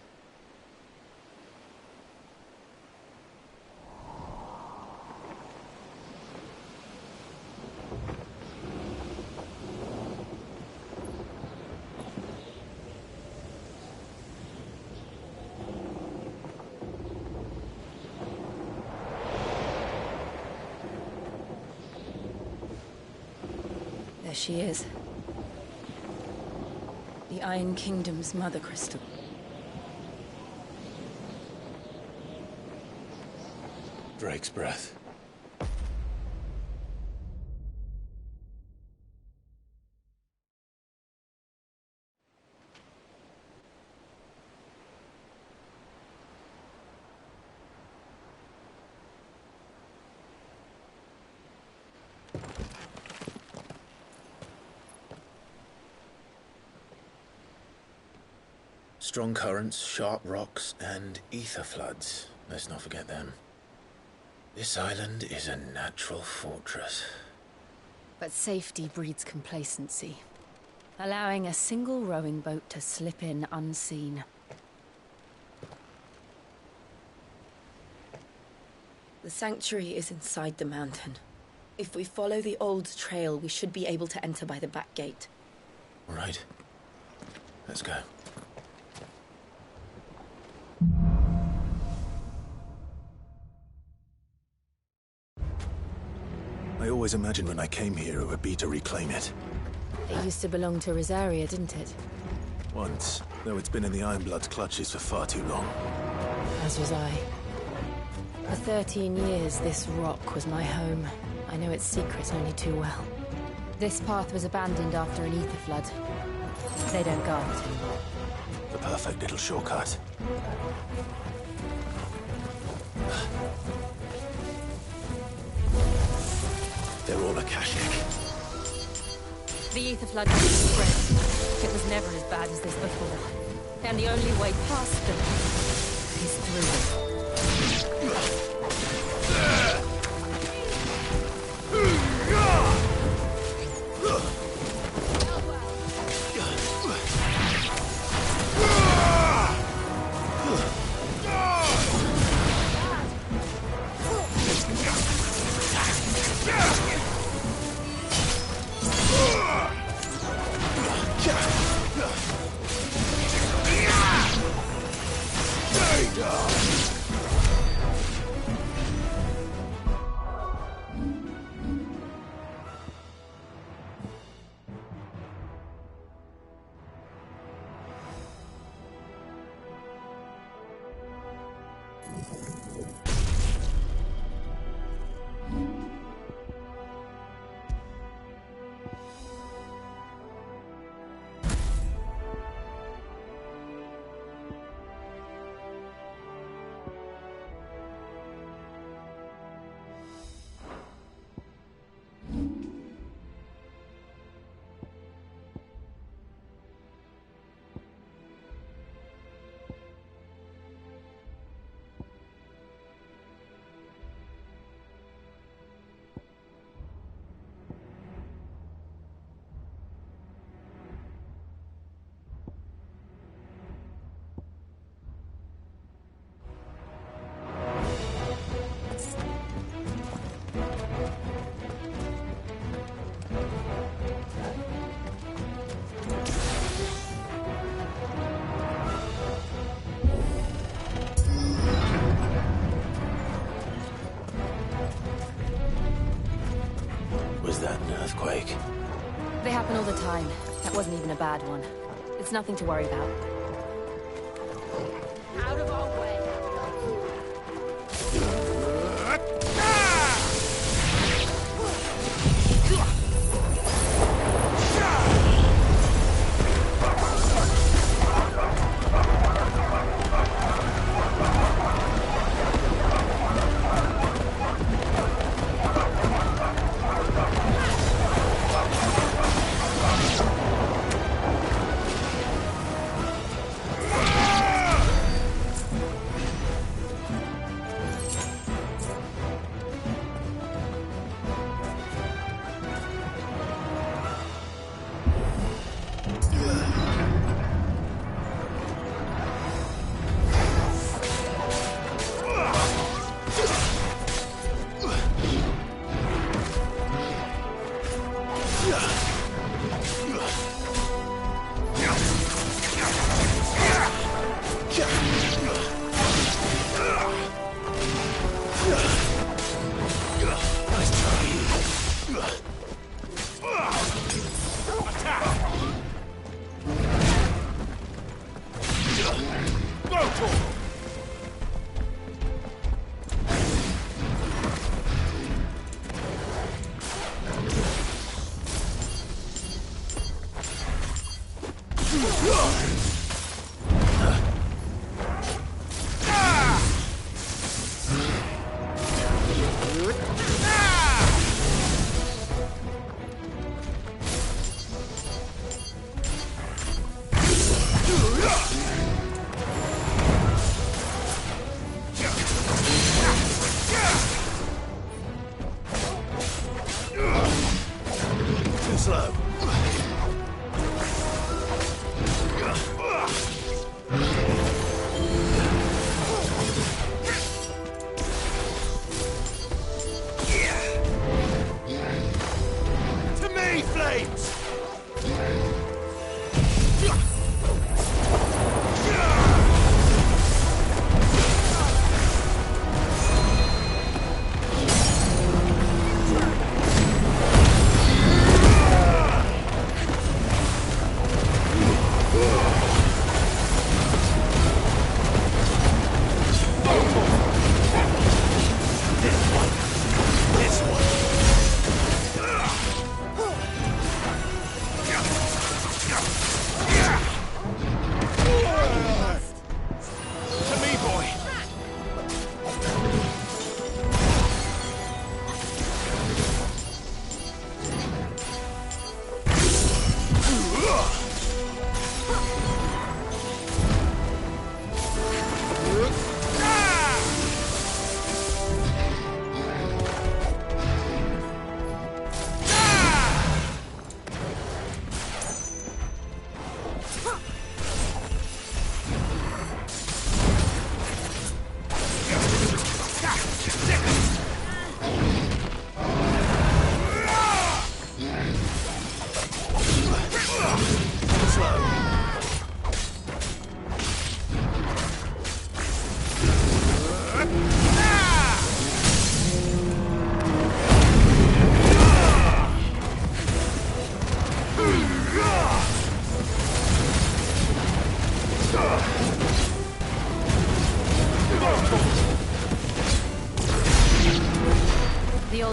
There she is. The Iron Kingdom's Mother Crystal. Drake's breath. Strong currents, sharp rocks, and ether floods. Let's not forget them. This island is a natural fortress. But safety breeds complacency, allowing a single rowing boat to slip in unseen. The sanctuary is inside the mountain. If we follow the old trail, we should be able to enter by the back gate. All right. Let's go. I always imagined when I came here it would be to reclaim it. It used to belong to Rosaria, didn't it? Once, though it's been in the Ironblood's clutches for far too long. As was I. For 13 years, this rock was my home. I know its secrets only too well. This path was abandoned after an ether flood. They don't guard it anymore. The perfect little shortcut. They're all Akashic. The ether flood didn't spread. It was never as bad as this before. And the only way past them is through them. Was that an earthquake? They happen all the time. That wasn't even a bad one. It's nothing to worry about. Out of our way!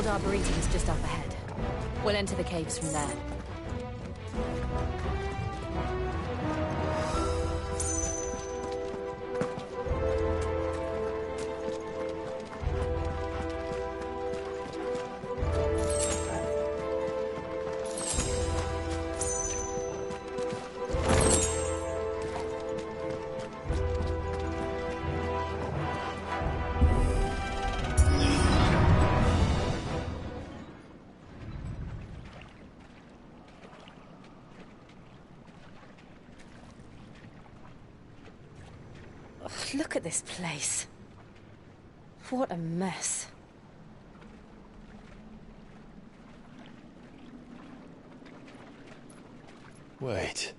Old Arboretum's just up ahead. We'll enter the caves from there. Look at this place. What a mess. Wait.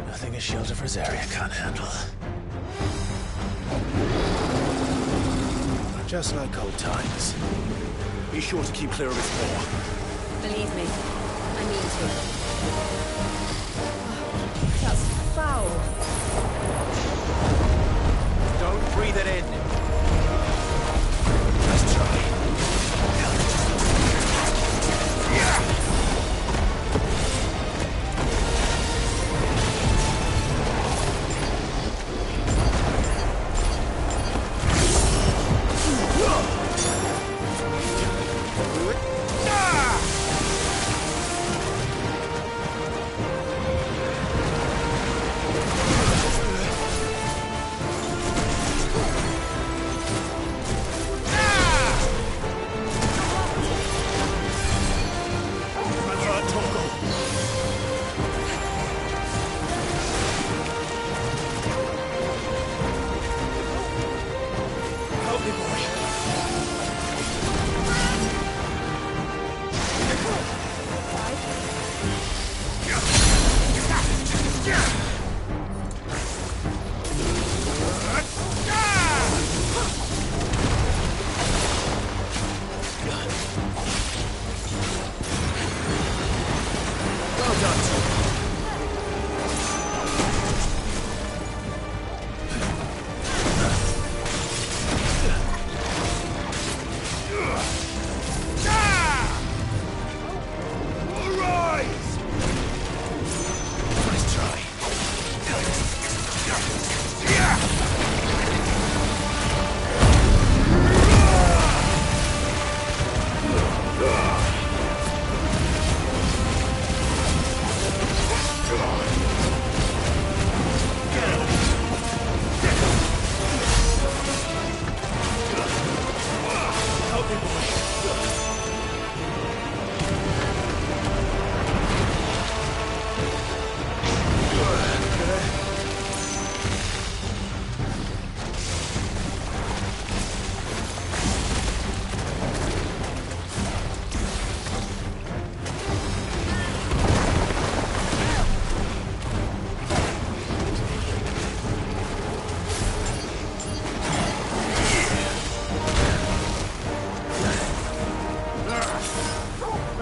Nothing a shield of Rosaria can't handle. Just like old times. Be sure to keep clear of its paw. Believe me, I mean to. That's foul. Don't breathe it in. Let's try.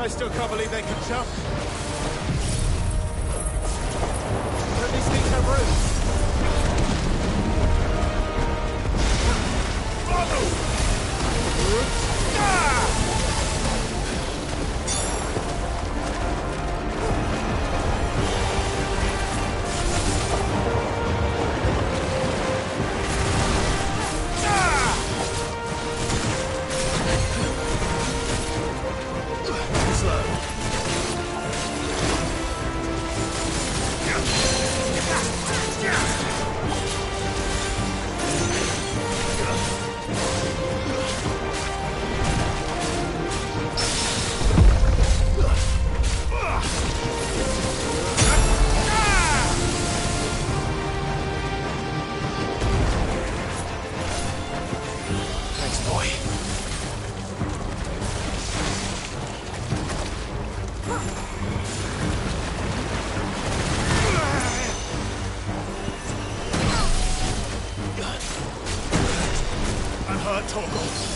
I still can't believe they can jump. But these things have roots. hurt, Torgal.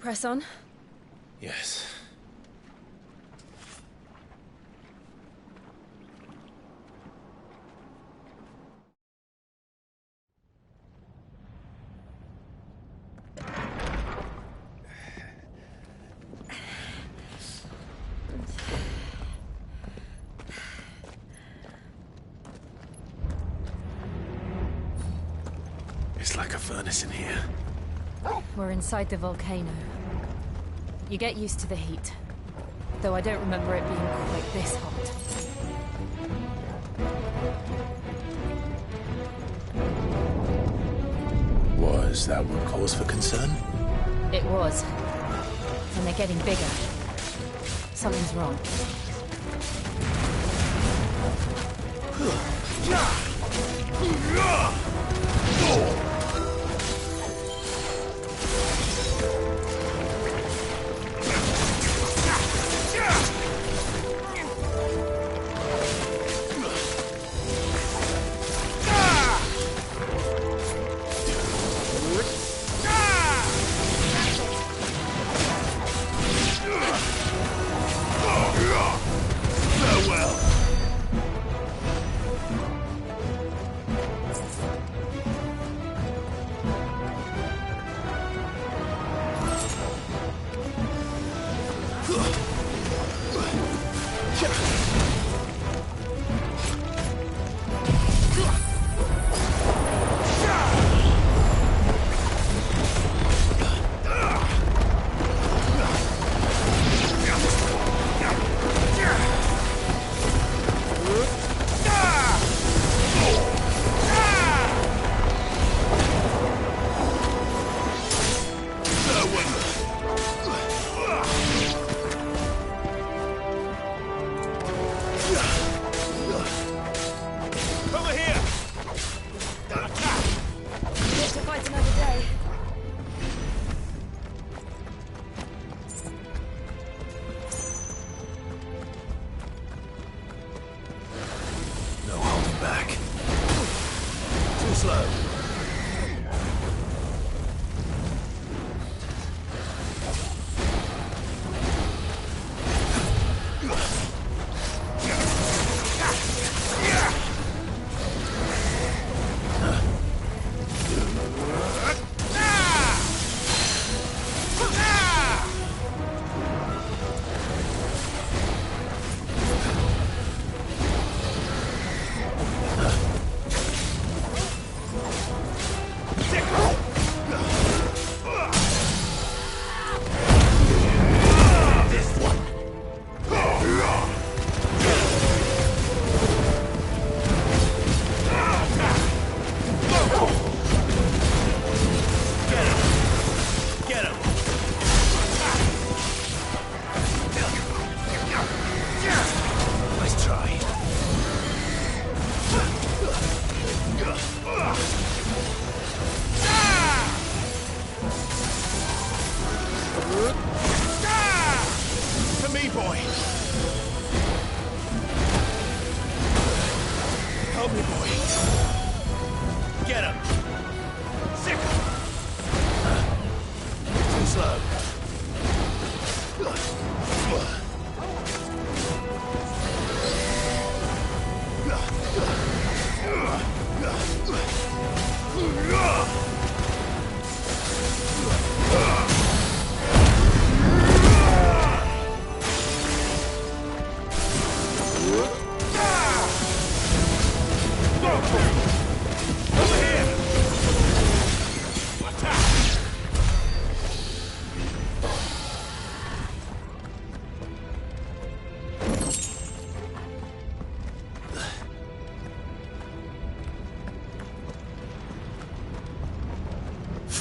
Press on? Yes. It's like a furnace in here. We're inside the volcano. You get used to the heat. Though I don't remember it being quite this hot. Was that what cause for concern? It was. And they're getting bigger. Something's wrong.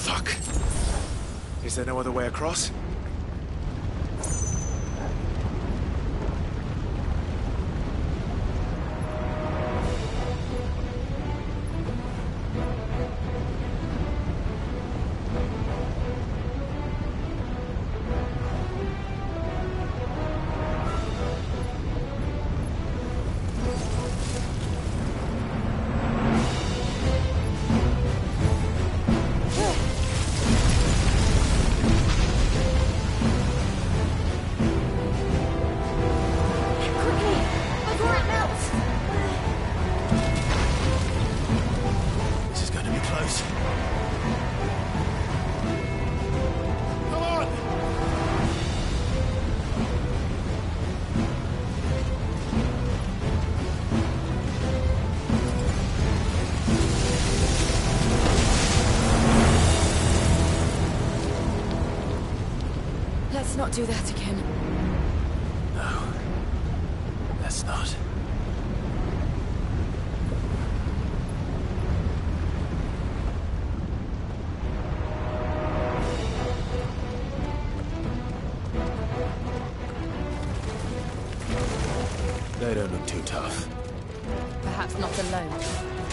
Fuck. Is there no other way across? Let's not do that again. No. Let's not. They don't look too tough. Perhaps not alone,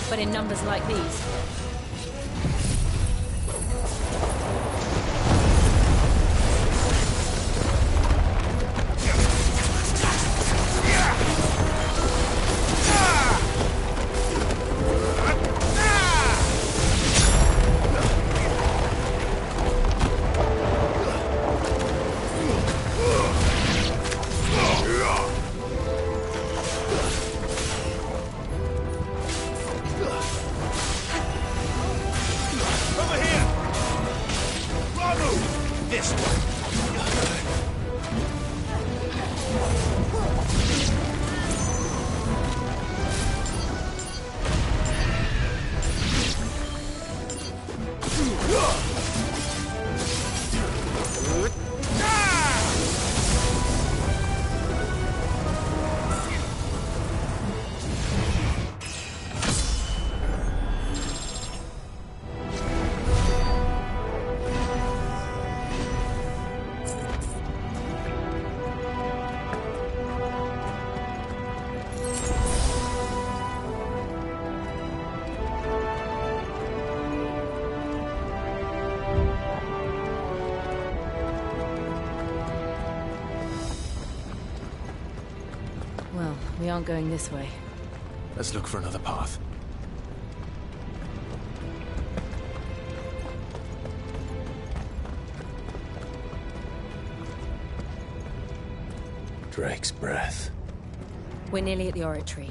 but in numbers like these. Well, we aren't going this way. Let's look for another path. Drake's breath. We're nearly at the oratory.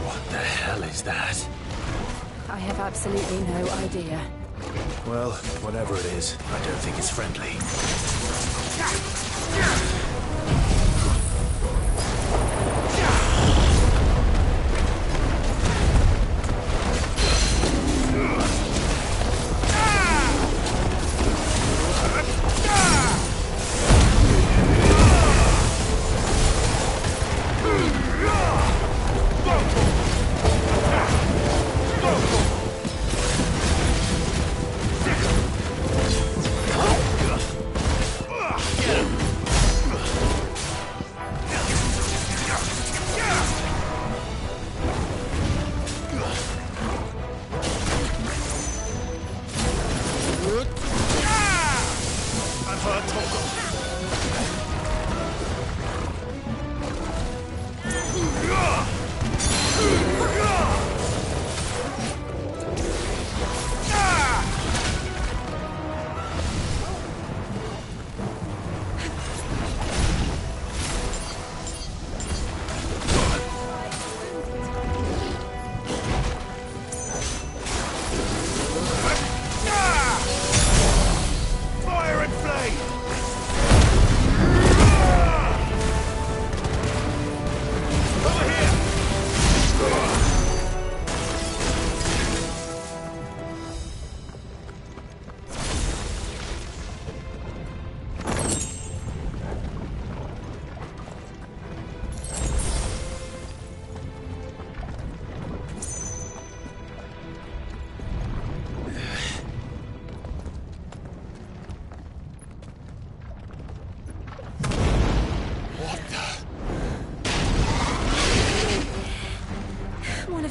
What the hell is that? I have absolutely no idea. Well, whatever it is, I don't think it's friendly. Get him!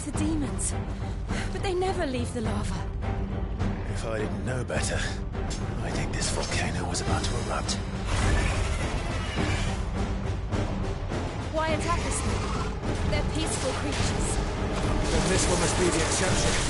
with the demons. But they never leave the lava. If I didn't know better, I think this volcano was about to erupt. Why attack us then? They're peaceful creatures. Then this one must be the exception.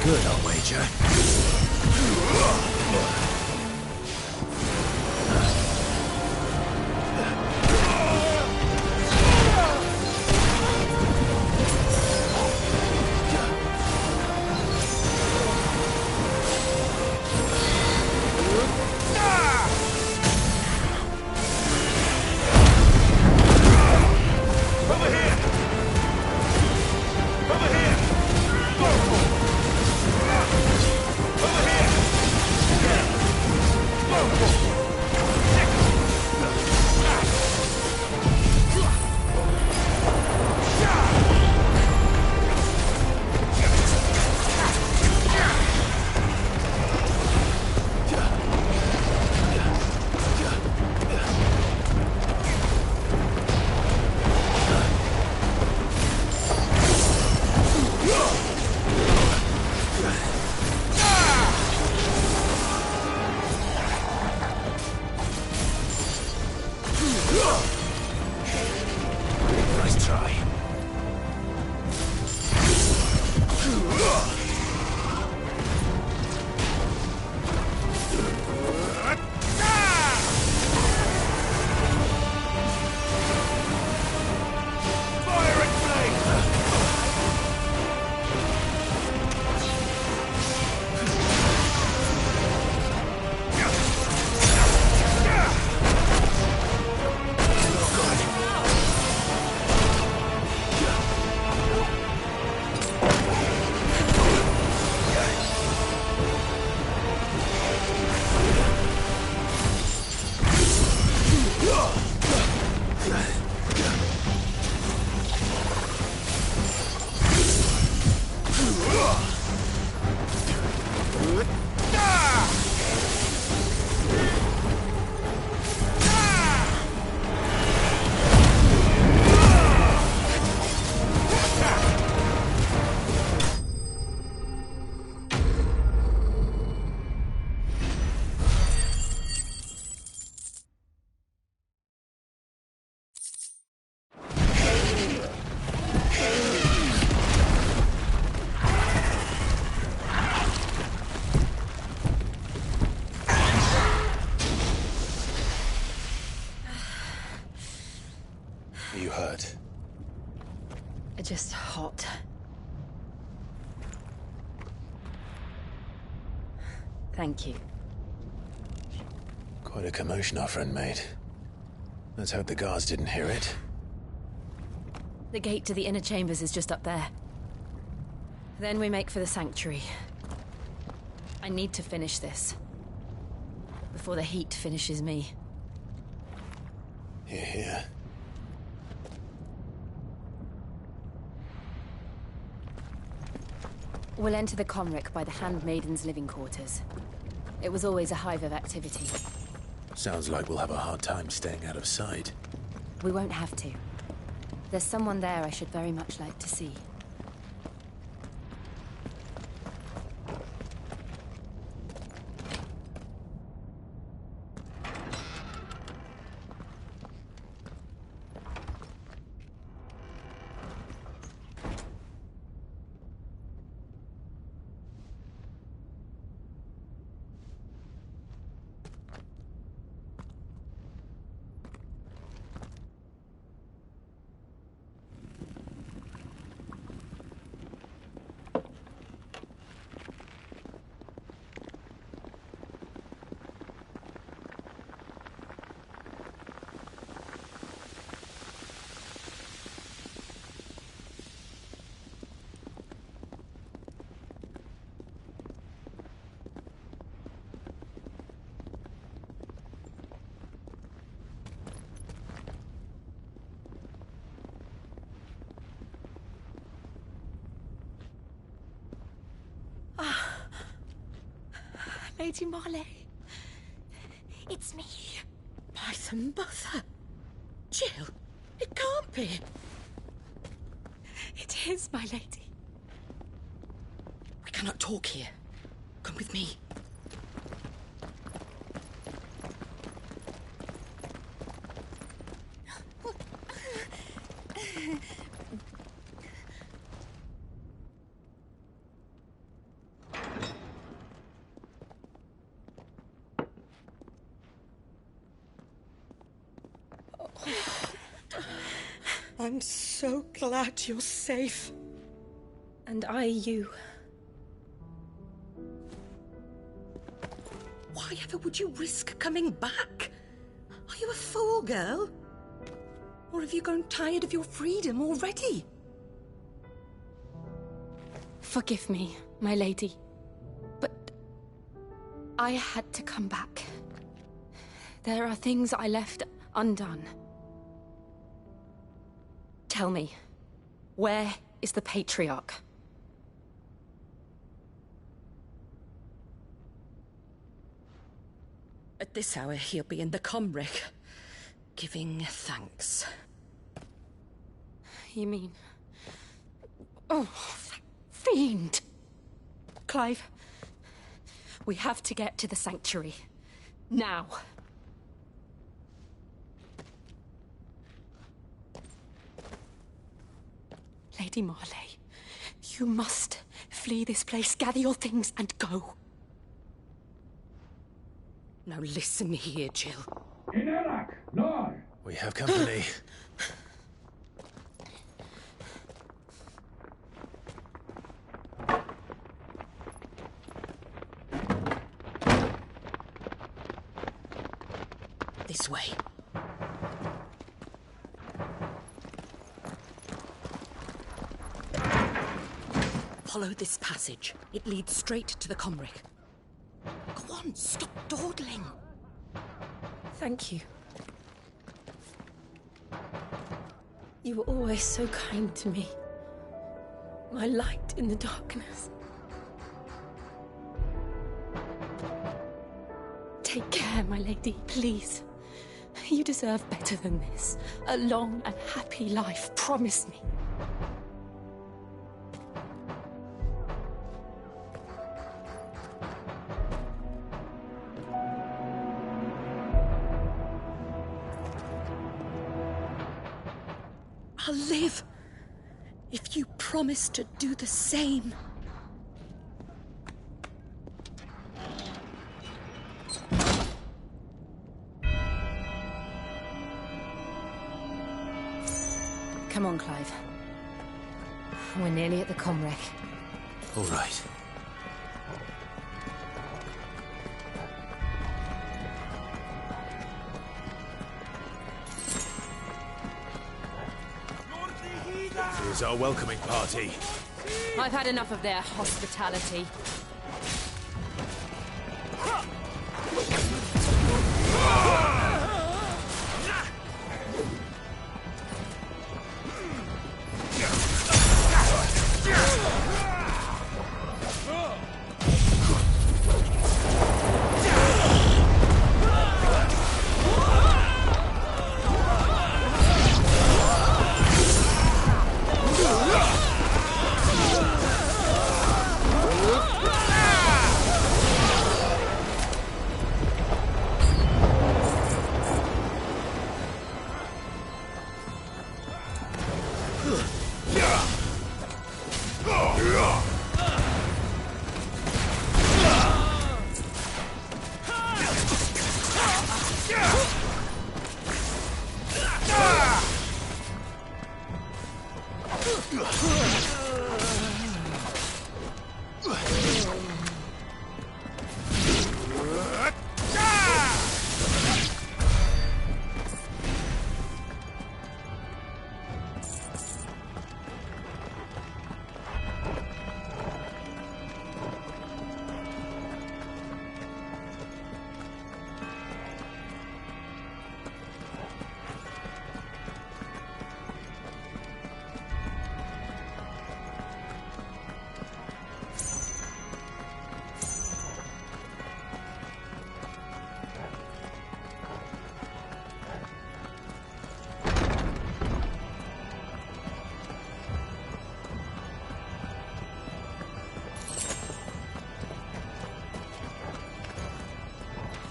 Good, I'll wager. Nice try. Thank you. Quite a commotion our friend made. Let's hope the guards didn't hear it. The gate to the inner chambers is just up there. Then we make for the sanctuary. I need to finish this. Before the heat finishes me. Hear, hear. We'll enter the Comric by the Handmaiden's living quarters. It was always a hive of activity. Sounds like we'll have a hard time staying out of sight. We won't have to. There's someone there I should very much like to see. Lady Marley. It's me. By some mother. Jill, it can't be. It is, my lady. We cannot talk here. Come with me. I'm so glad you're safe. And I you. Why ever would you risk coming back? Are you a fool, girl? Or have you grown tired of your freedom already? Forgive me, my lady. But I had to come back. There are things I left undone. Tell me, where is the Patriarch? At this hour, he'll be in the Comric, giving thanks. You mean... Oh, that fiend! Clive, we have to get to the sanctuary. Now. Lady Marley, you must flee this place, gather your things, and go. Now listen here, Jill. We have company. This way. Follow this passage. It leads straight to the Comric. Go on, stop dawdling. Thank you. You were always so kind to me. My light in the darkness. Take care, my lady, please. You deserve better than this. A long and happy life, promise me. I'll live if you promise to do the same. Come on, Clive. We're nearly at the Comric. All right. was our welcoming party. I've had enough of their hospitality.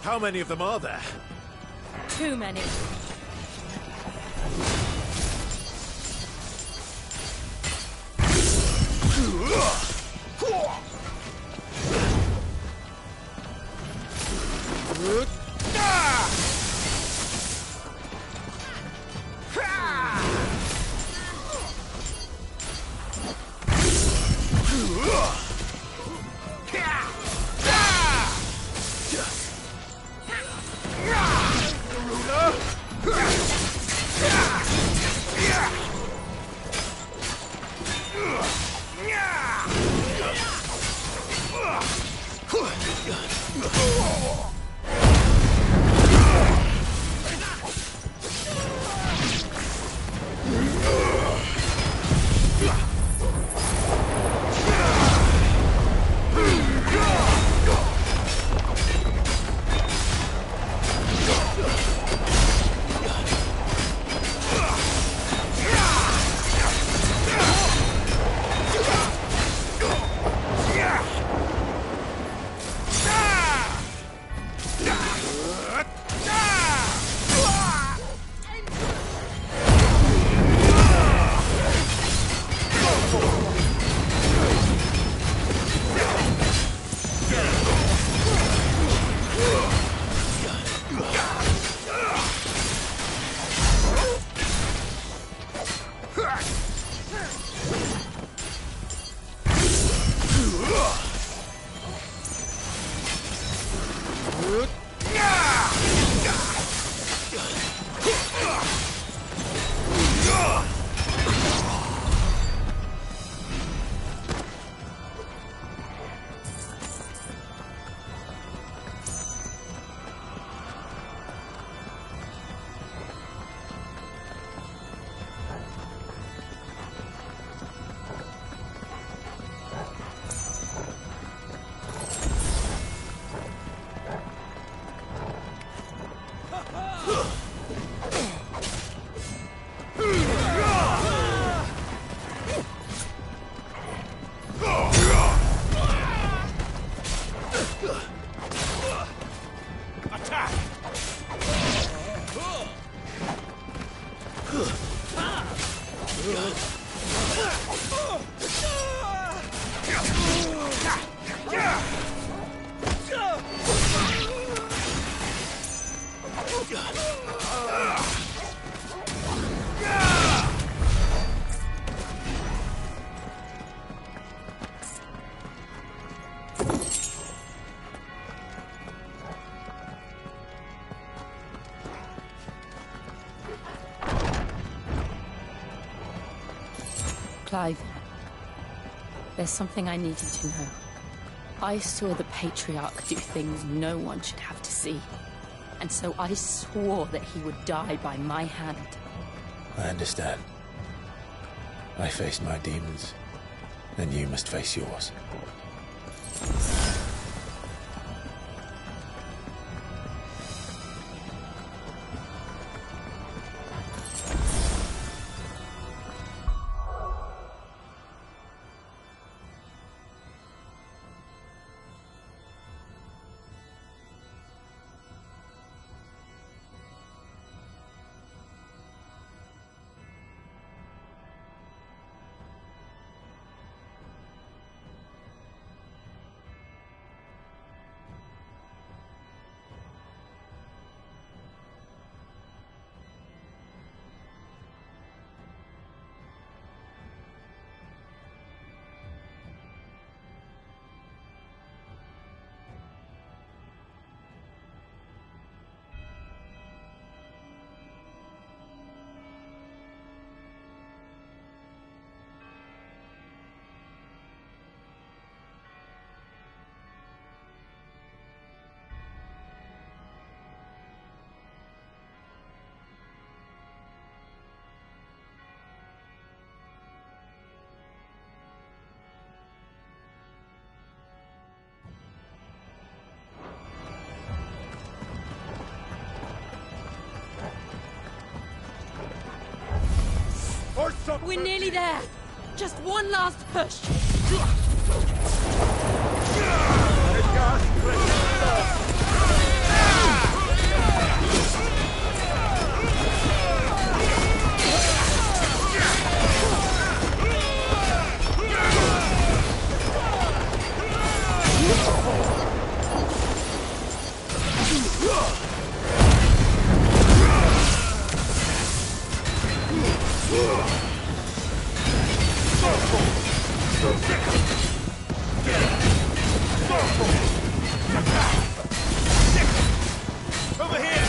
How many of them are there? Too many. Clive, there's something I need you to know. I saw the Patriarch do things no one should have to see. And so I swore that he would die by my hand. I understand. I faced my demons, and you must face yours. We're nearly there. Just one last push. Over here!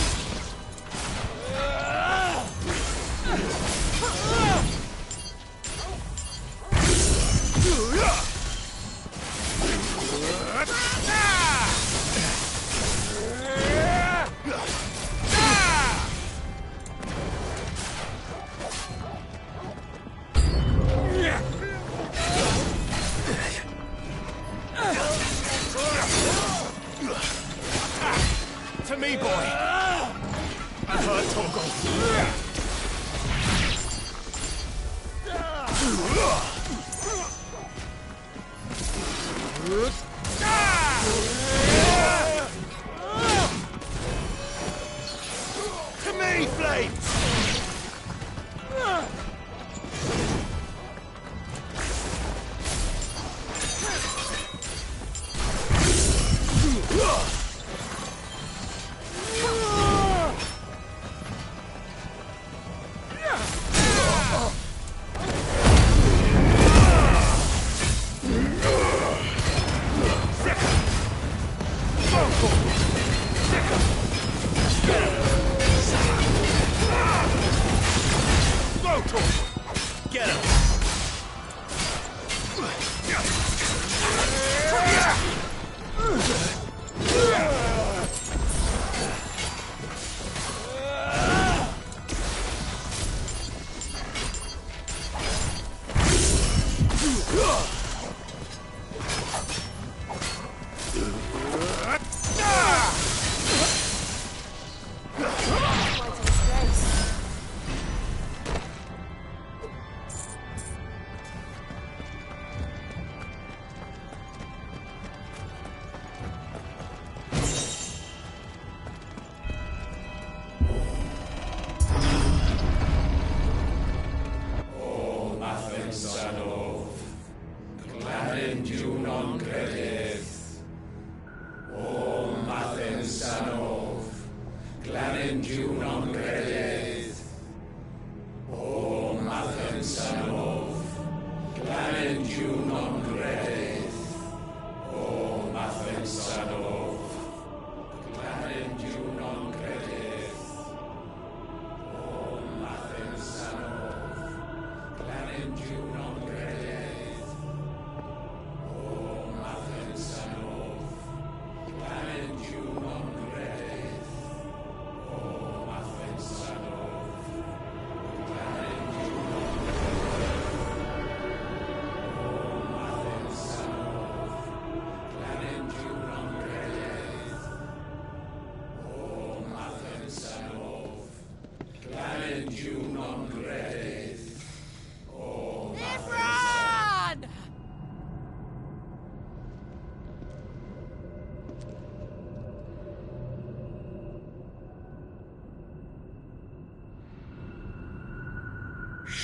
To me, boy. I've heard Torgal. To me, Flames!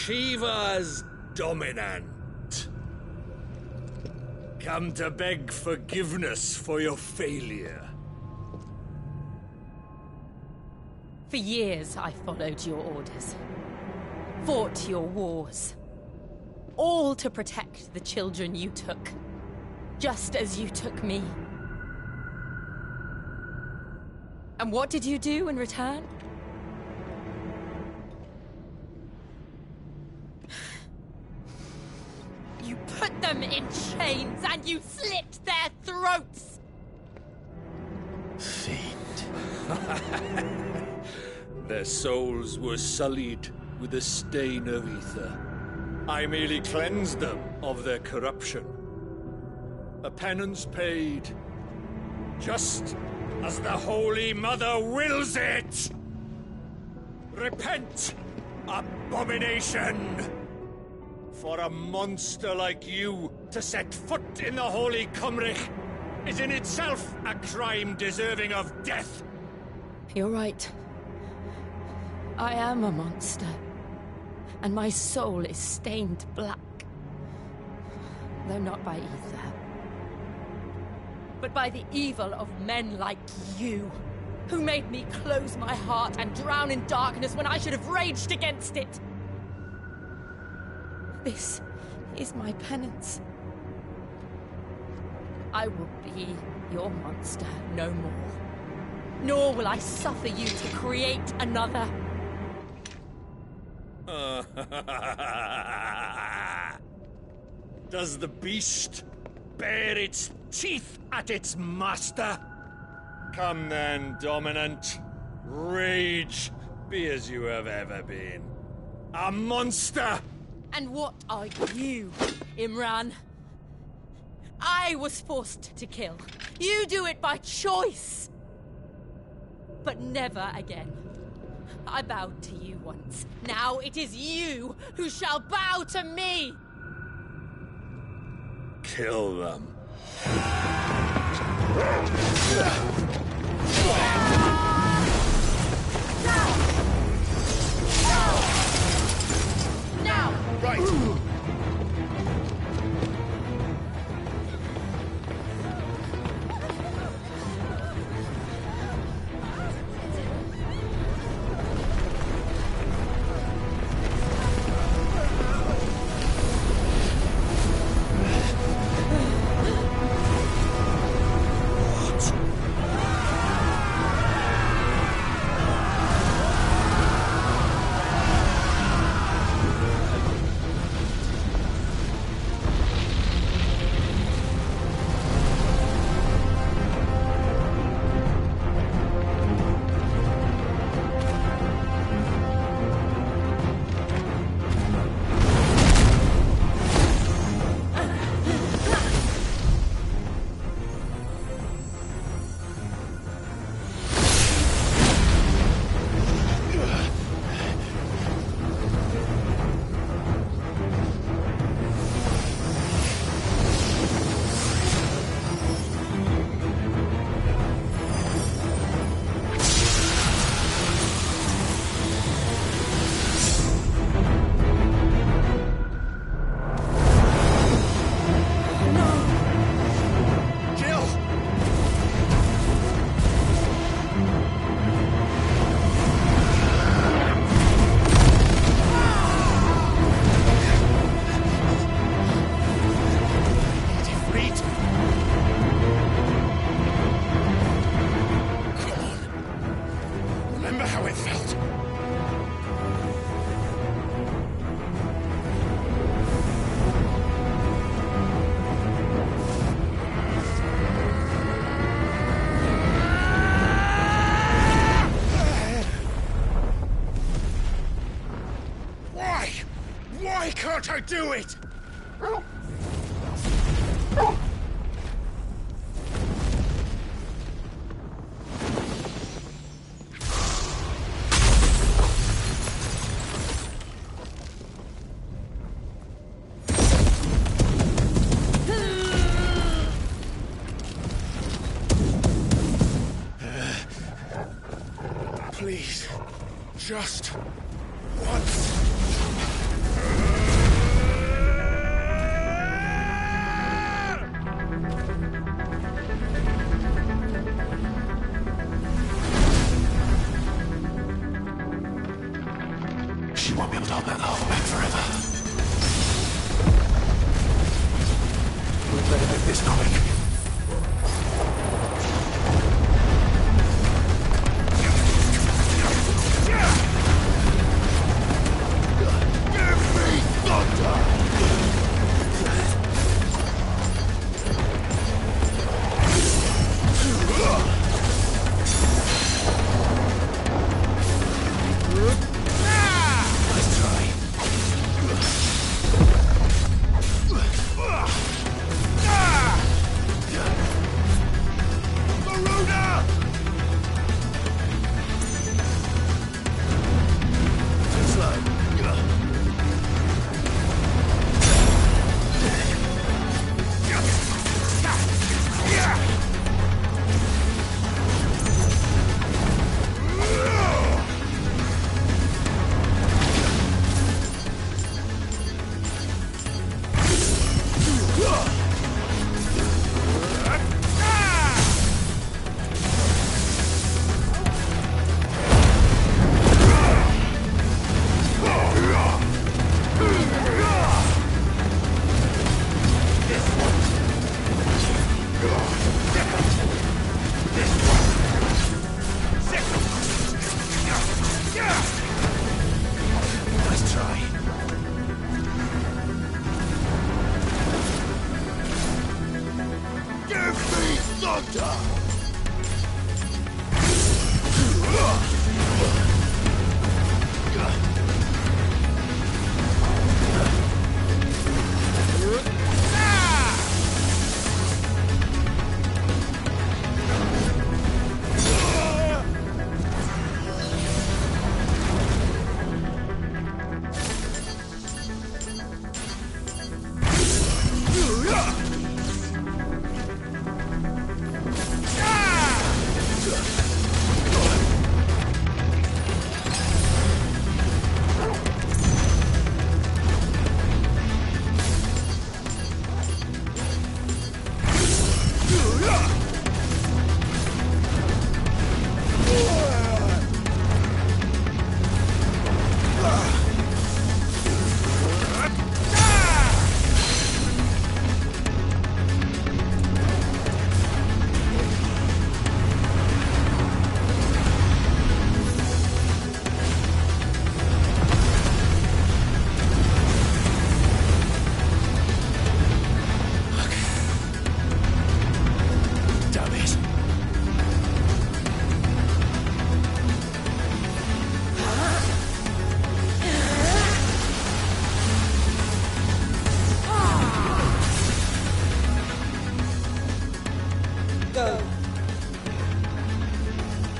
Shiva's dominant. Come to beg forgiveness for your failure. For years, I followed your orders. Fought your wars. All to protect the children you took. Just as you took me. And what did you do in return? You put them in chains and you slit their throats! Fiend. Their souls were sullied with the stain of ether. I merely cleansed them of their corruption. A penance paid, just as the Holy Mother wills it! Repent, abomination! For a monster like you to set foot in the Holy Cymric is in itself a crime deserving of death! You're right. I am a monster. And my soul is stained black. Though not by ether. But by the evil of men like you, who made me close my heart and drown in darkness when I should have raged against it. This is my penance. I will be your monster no more. Nor will I suffer you to create another. Does the beast bare its teeth at its master? Come then, dominant. Rage, be as you have ever been. A monster! And what are you, Imran? I was forced to kill. You do it by choice. But never again. I bowed to you once. Now it is you who shall bow to me! Kill them. Now! Right! Why can't I do it? Please, just once. She won't be able to hold that lava back forever. We better do this quick.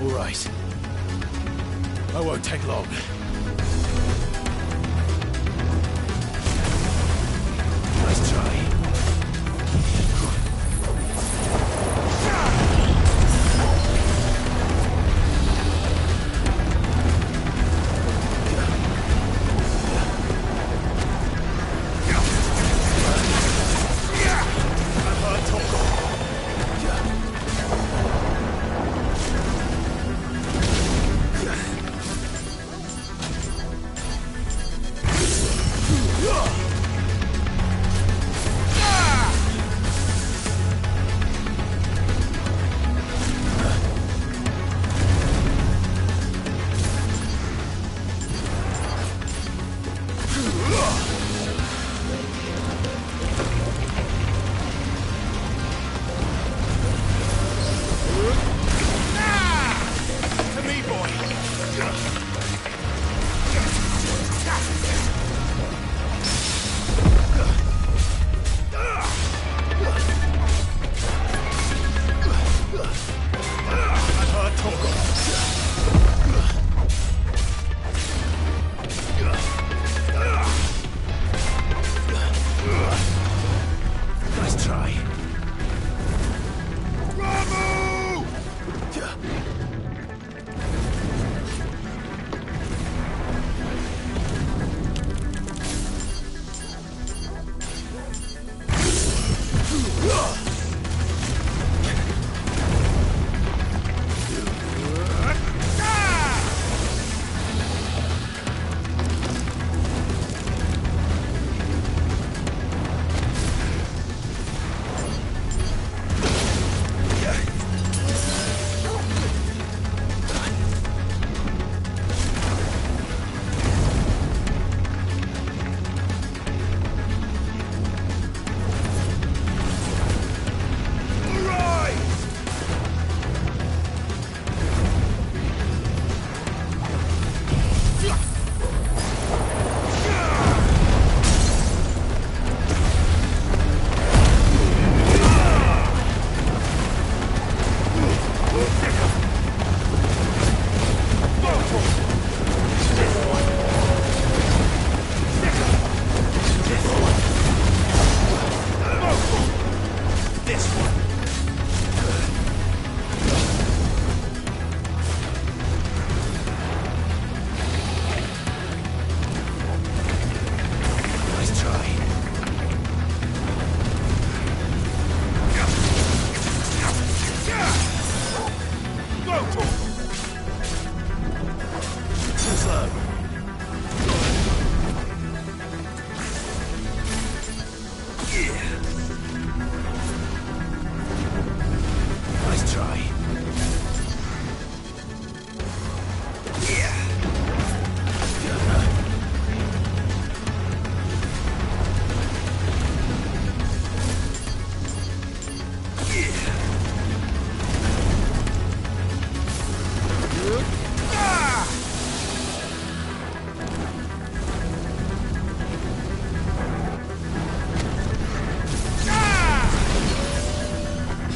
All right. I won't take long. Nice try.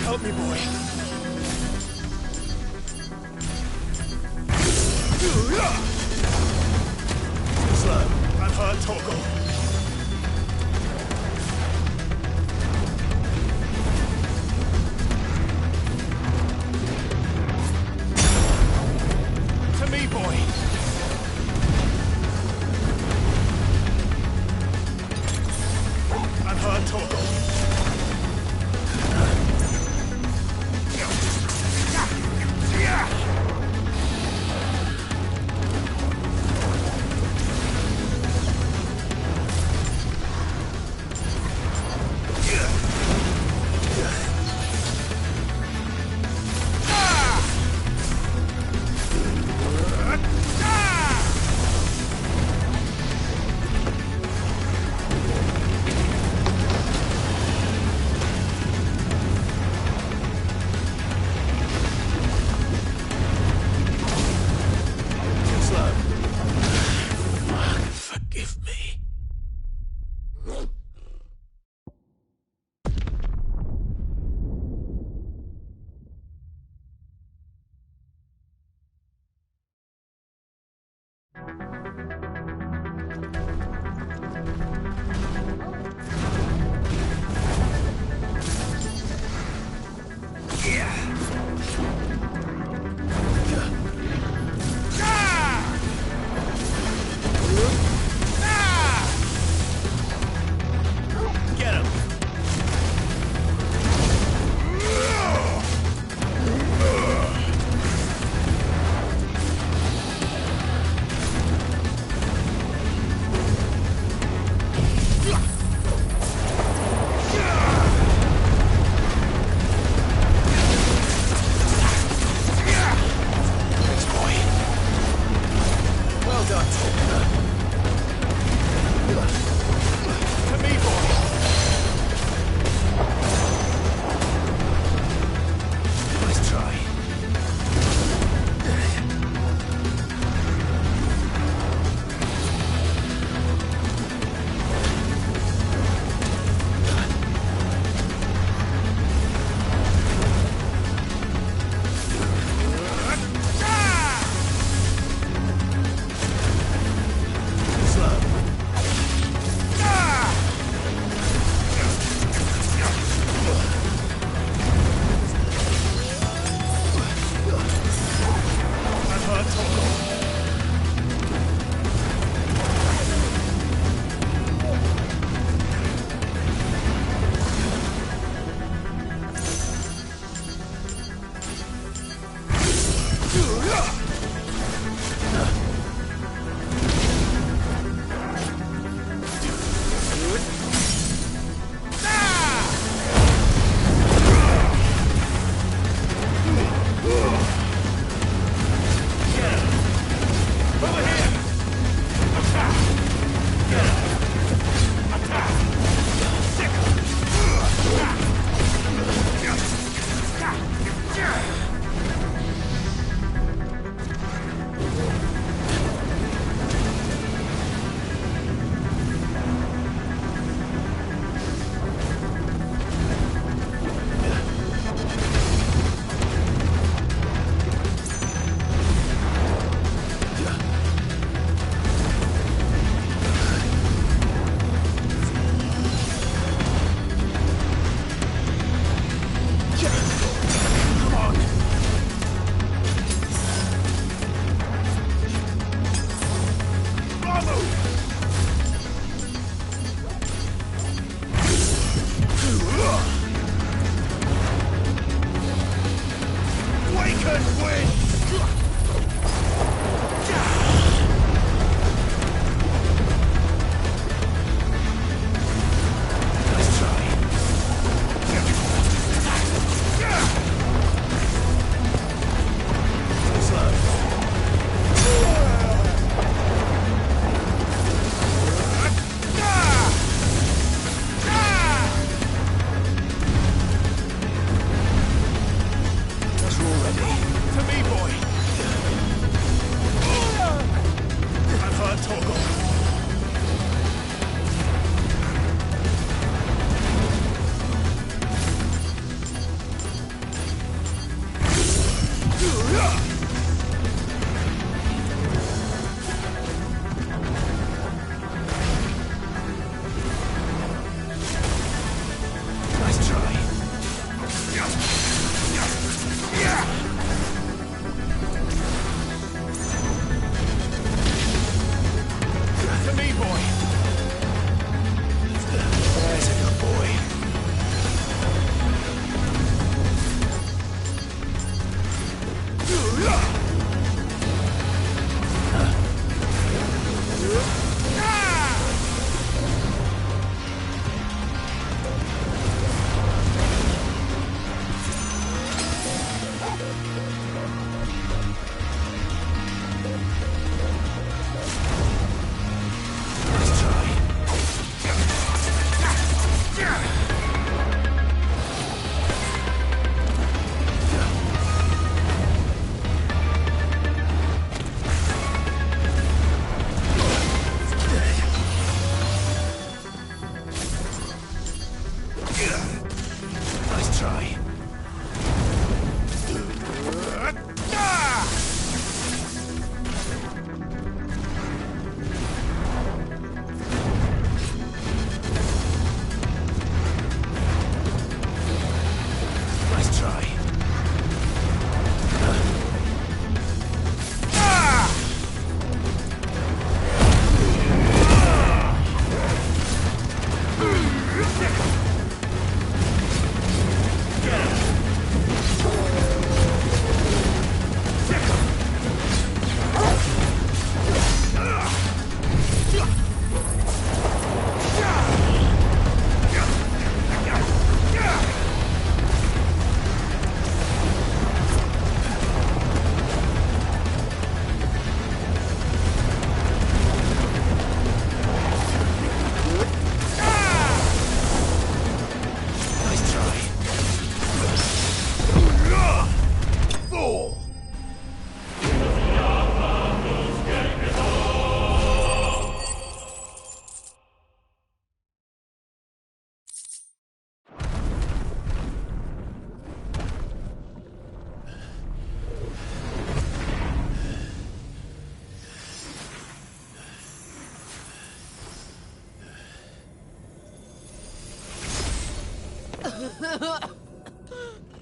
Help me, boy. Slow. I've heard Torgal. To me, boy. I've heard Torgal.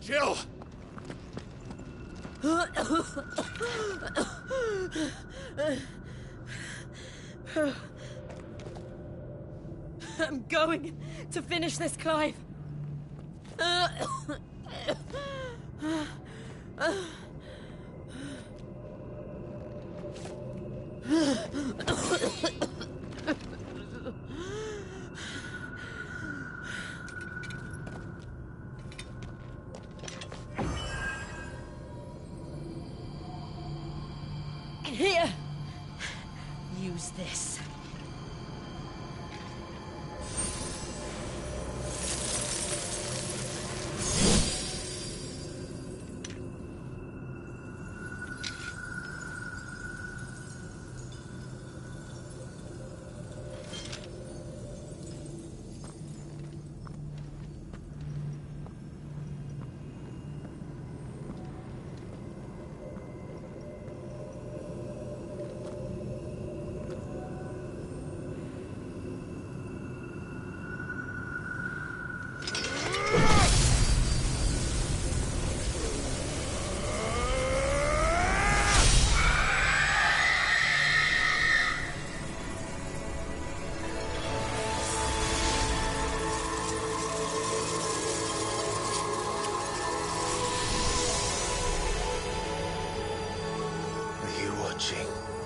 Jill! I'm going to finish this, Clive. Here. Use this.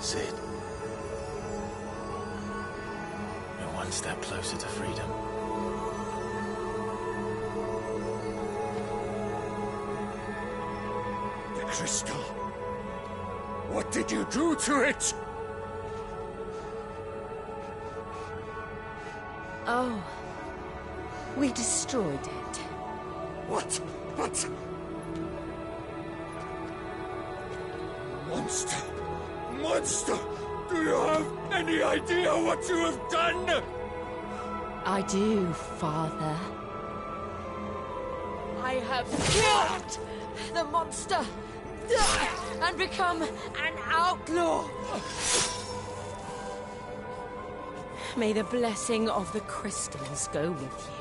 Sid. You're one step closer to freedom. The crystal. What did you do to it? Oh. We destroyed it. What? But... Monster! Monster! Do you have any idea what you have done? I do, Father. I have killed the monster and become an outlaw. May the blessing of the crystals go with you.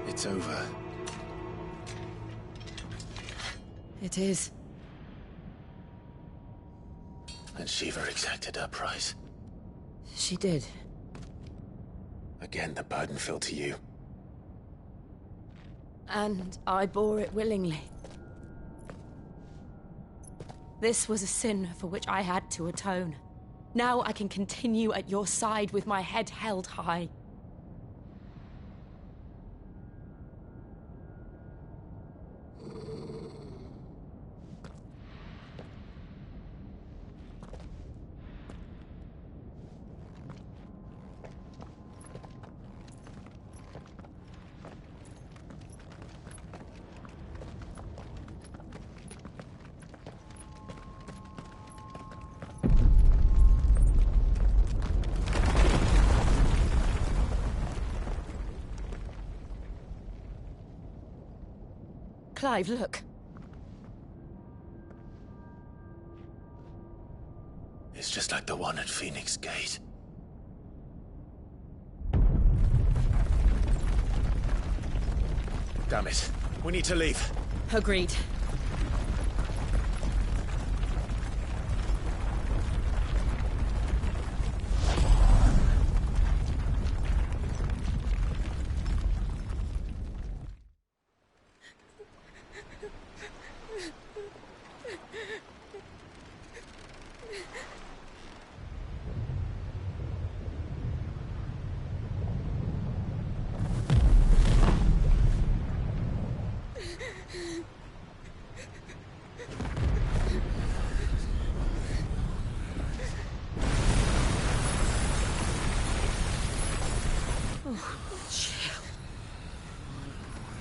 It's over. It is. And Shiva exacted her price. She did. Again, the burden fell to you. And I bore it willingly. This was a sin for which I had to atone. Now I can continue at your side with my head held high. Clive, look. It's just like the one at Phoenix Gate. Damn it. We need to leave. Agreed.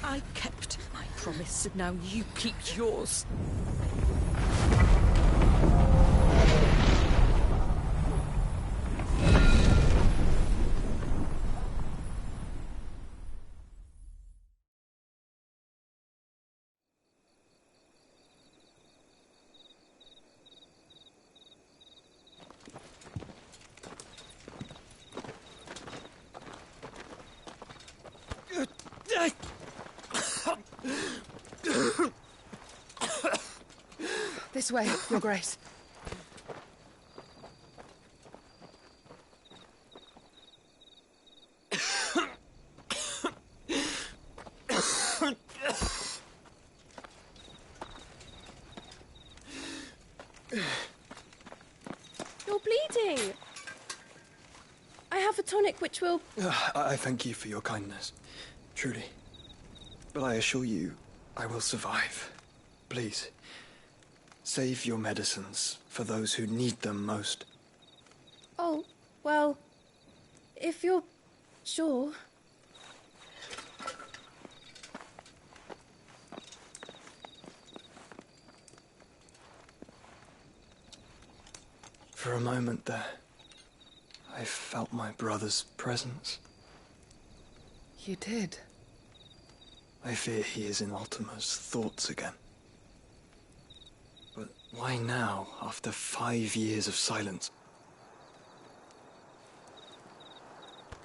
I kept my promise, and now you keep yours. This way, Your Grace. You're bleeding. I have a tonic which will... I thank you for your kindness, truly. But I assure you, I will survive. Please, save your medicines for those who need them most. Oh, well, if you're sure... For a moment there, I felt my brother's presence. You did? I fear he is in Ultima's thoughts again. But why now, after 5 years of silence?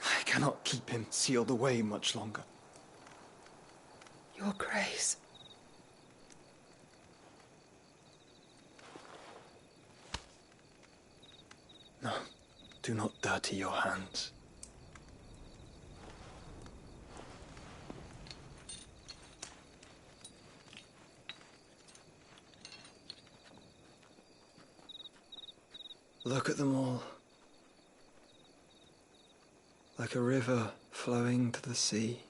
I cannot keep him sealed away much longer. Your Grace. No, do not dirty your hands. Look at them all. Like a river flowing to the sea.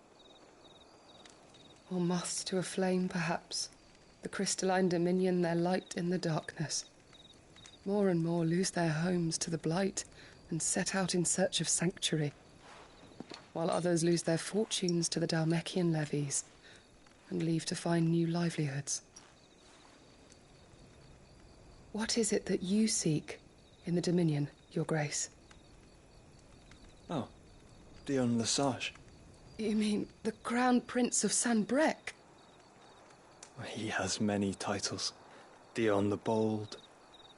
Or moths to a flame, perhaps. The crystalline dominion their light in the darkness. More and more lose their homes to the blight and set out in search of sanctuary, while others lose their fortunes to the Dhalmekian levies and leave to find new livelihoods. What is it that you seek in the Dominion, Your Grace? Oh, Dion Lesage. You mean the Crown Prince of Sanbreque? He has many titles. Dion the Bold,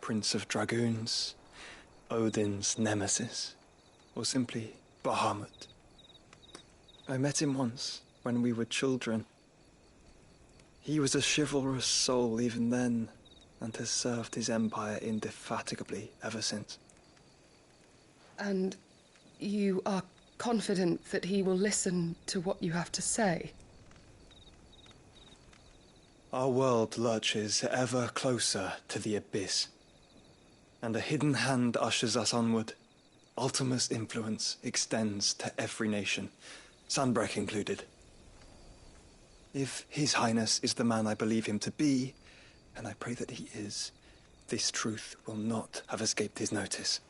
Prince of Dragoons, Odin's Nemesis, or simply Bahamut. I met him once, when we were children. He was a chivalrous soul even then, and has served his empire indefatigably ever since. And you are confident that he will listen to what you have to say? Our world lurches ever closer to the abyss, and a hidden hand ushers us onward. Ultima's influence extends to every nation, Sanbreque included. If His Highness is the man I believe him to be, and I pray that he is, this truth will not have escaped his notice.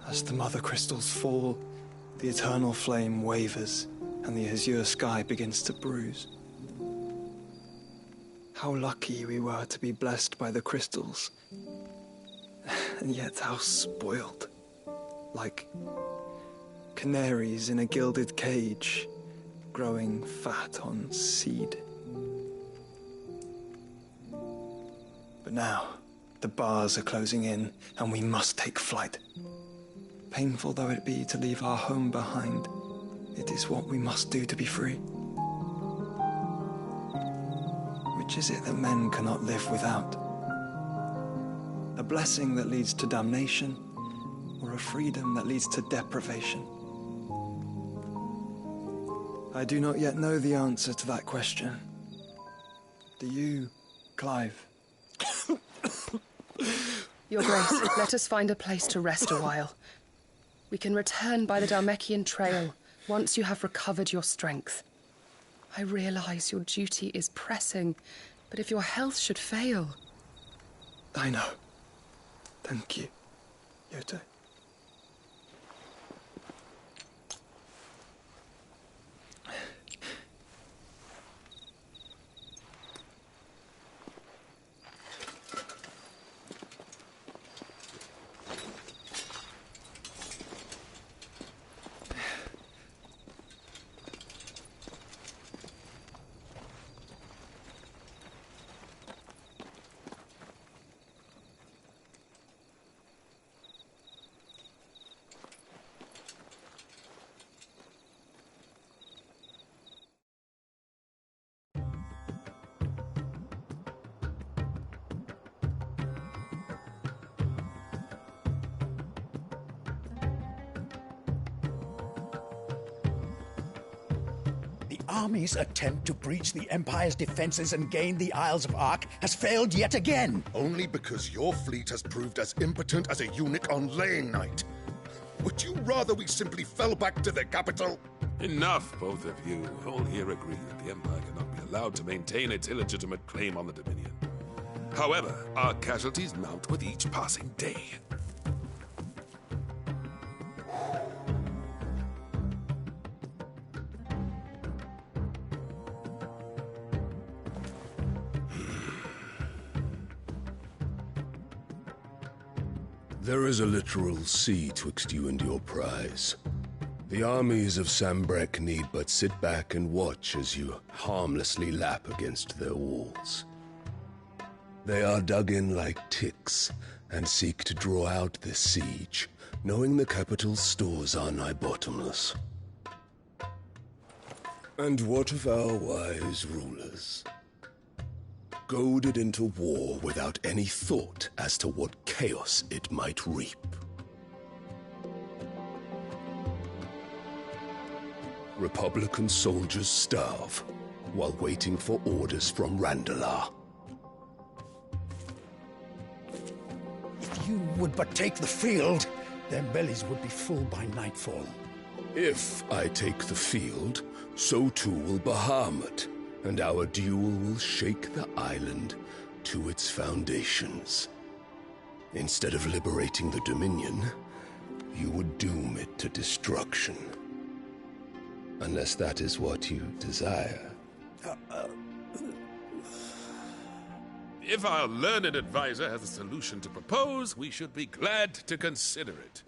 As the mother crystals fall, the eternal flame wavers, and the azure sky begins to bruise. How lucky we were to be blessed by the crystals, and yet how spoiled. Like canaries in a gilded cage, growing fat on seed. But now, the bars are closing in, and we must take flight. Painful though it be to leave our home behind, it is what we must do to be free. Which is it that men cannot live without? A blessing that leads to damnation, or a freedom that leads to deprivation? I do not yet know the answer to that question. Do you, Clive? Your Grace, let us find a place to rest a while. We can return by the Dhalmekian trail once you have recovered your strength. I realize your duty is pressing, but if your health should fail... I know. Thank you, Yote. army's attempt to breach the Empire's defenses and gain the Isles of Ark has failed yet again. Only because your fleet has proved as impotent as a eunuch on laying night. Would you rather we simply fell back to the capital? Enough, both of you. All here agree that the Empire cannot be allowed to maintain its illegitimate claim on the Dominion. However, our casualties mount with each passing day. There is a literal sea twixt you and your prize. The armies of Sanbreque need but sit back and watch as you harmlessly lap against their walls. They are dug in like ticks and seek to draw out this siege, knowing the capital's stores are nigh bottomless. And what of our wise rulers? Goaded into war without any thought as to what chaos it might reap. Republican soldiers starve while waiting for orders from Randalar. If you would but take the field, their bellies would be full by nightfall. If I take the field, so too will Bahamut, and our duel will shake the island to its foundations. Instead of liberating the Dominion, you would doom it to destruction. Unless that is what you desire. If our learned advisor has a solution to propose, we should be glad to consider it.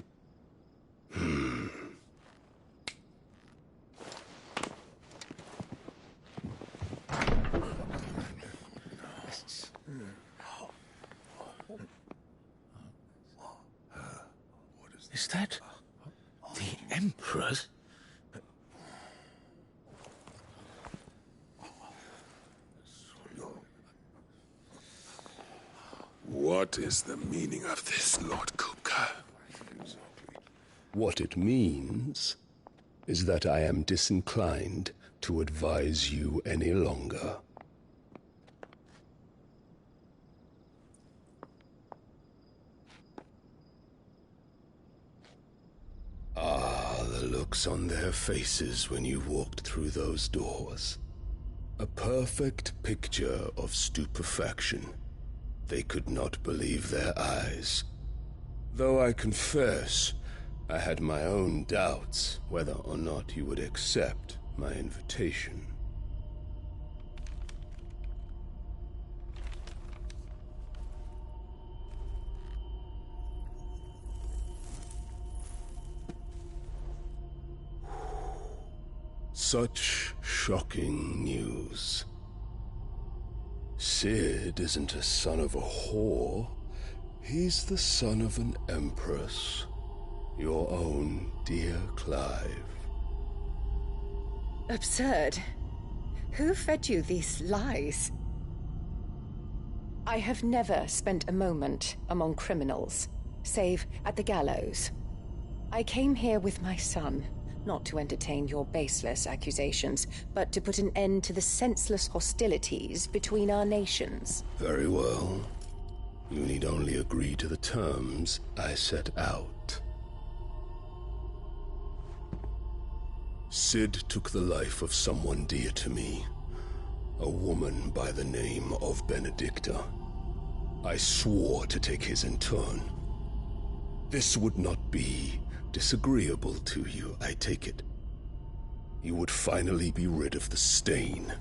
Is that the Emperor's? What is the meaning of this, Lord Kupka? What it means is that I am disinclined to advise you any longer. Ah, the looks on their faces when you walked through those doors. A perfect picture of stupefaction. They could not believe their eyes. Though I confess, I had my own doubts whether or not you would accept my invitation. Such shocking news. Cid isn't a son of a whore. He's the son of an empress. Your own dear Clive. Absurd. Who fed you these lies? I have never spent a moment among criminals, save at the gallows. I came here with my son, not to entertain your baseless accusations, but to put an end to the senseless hostilities between our nations. Very well. You need only agree to the terms I set out. Cid took the life of someone dear to me, a woman by the name of Benedicta. I swore to take his in turn. This would not be disagreeable to you, I take it. You would finally be rid of the stain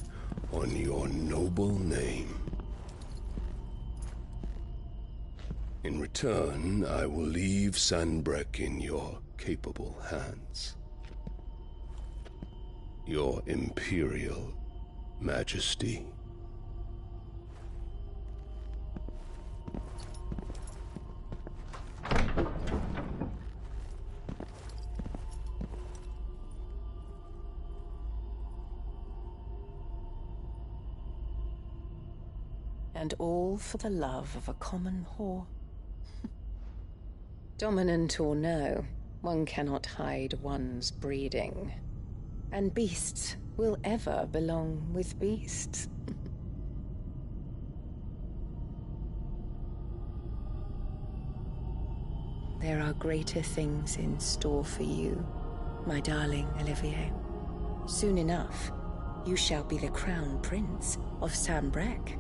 on your noble name. In return, I will leave Sanbreque in your capable hands. Your Imperial Majesty. And all for the love of a common whore. Dominant or no, one cannot hide one's breeding. And beasts will ever belong with beasts. There are greater things in store for you, my darling Olivier. Soon enough, you shall be the crown prince of Sambrec.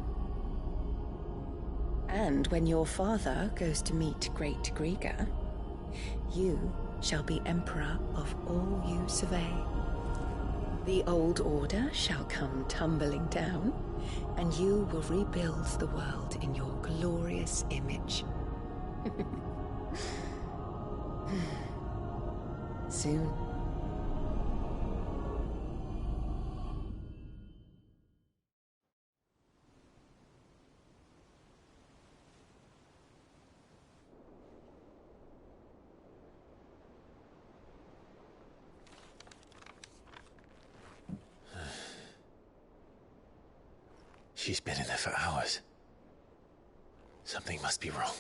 And when your father goes to meet Great Griga, you shall be emperor of all you survey. The old order shall come tumbling down, and you will rebuild the world in your glorious image. Soon. She's been in there for hours. Something must be wrong.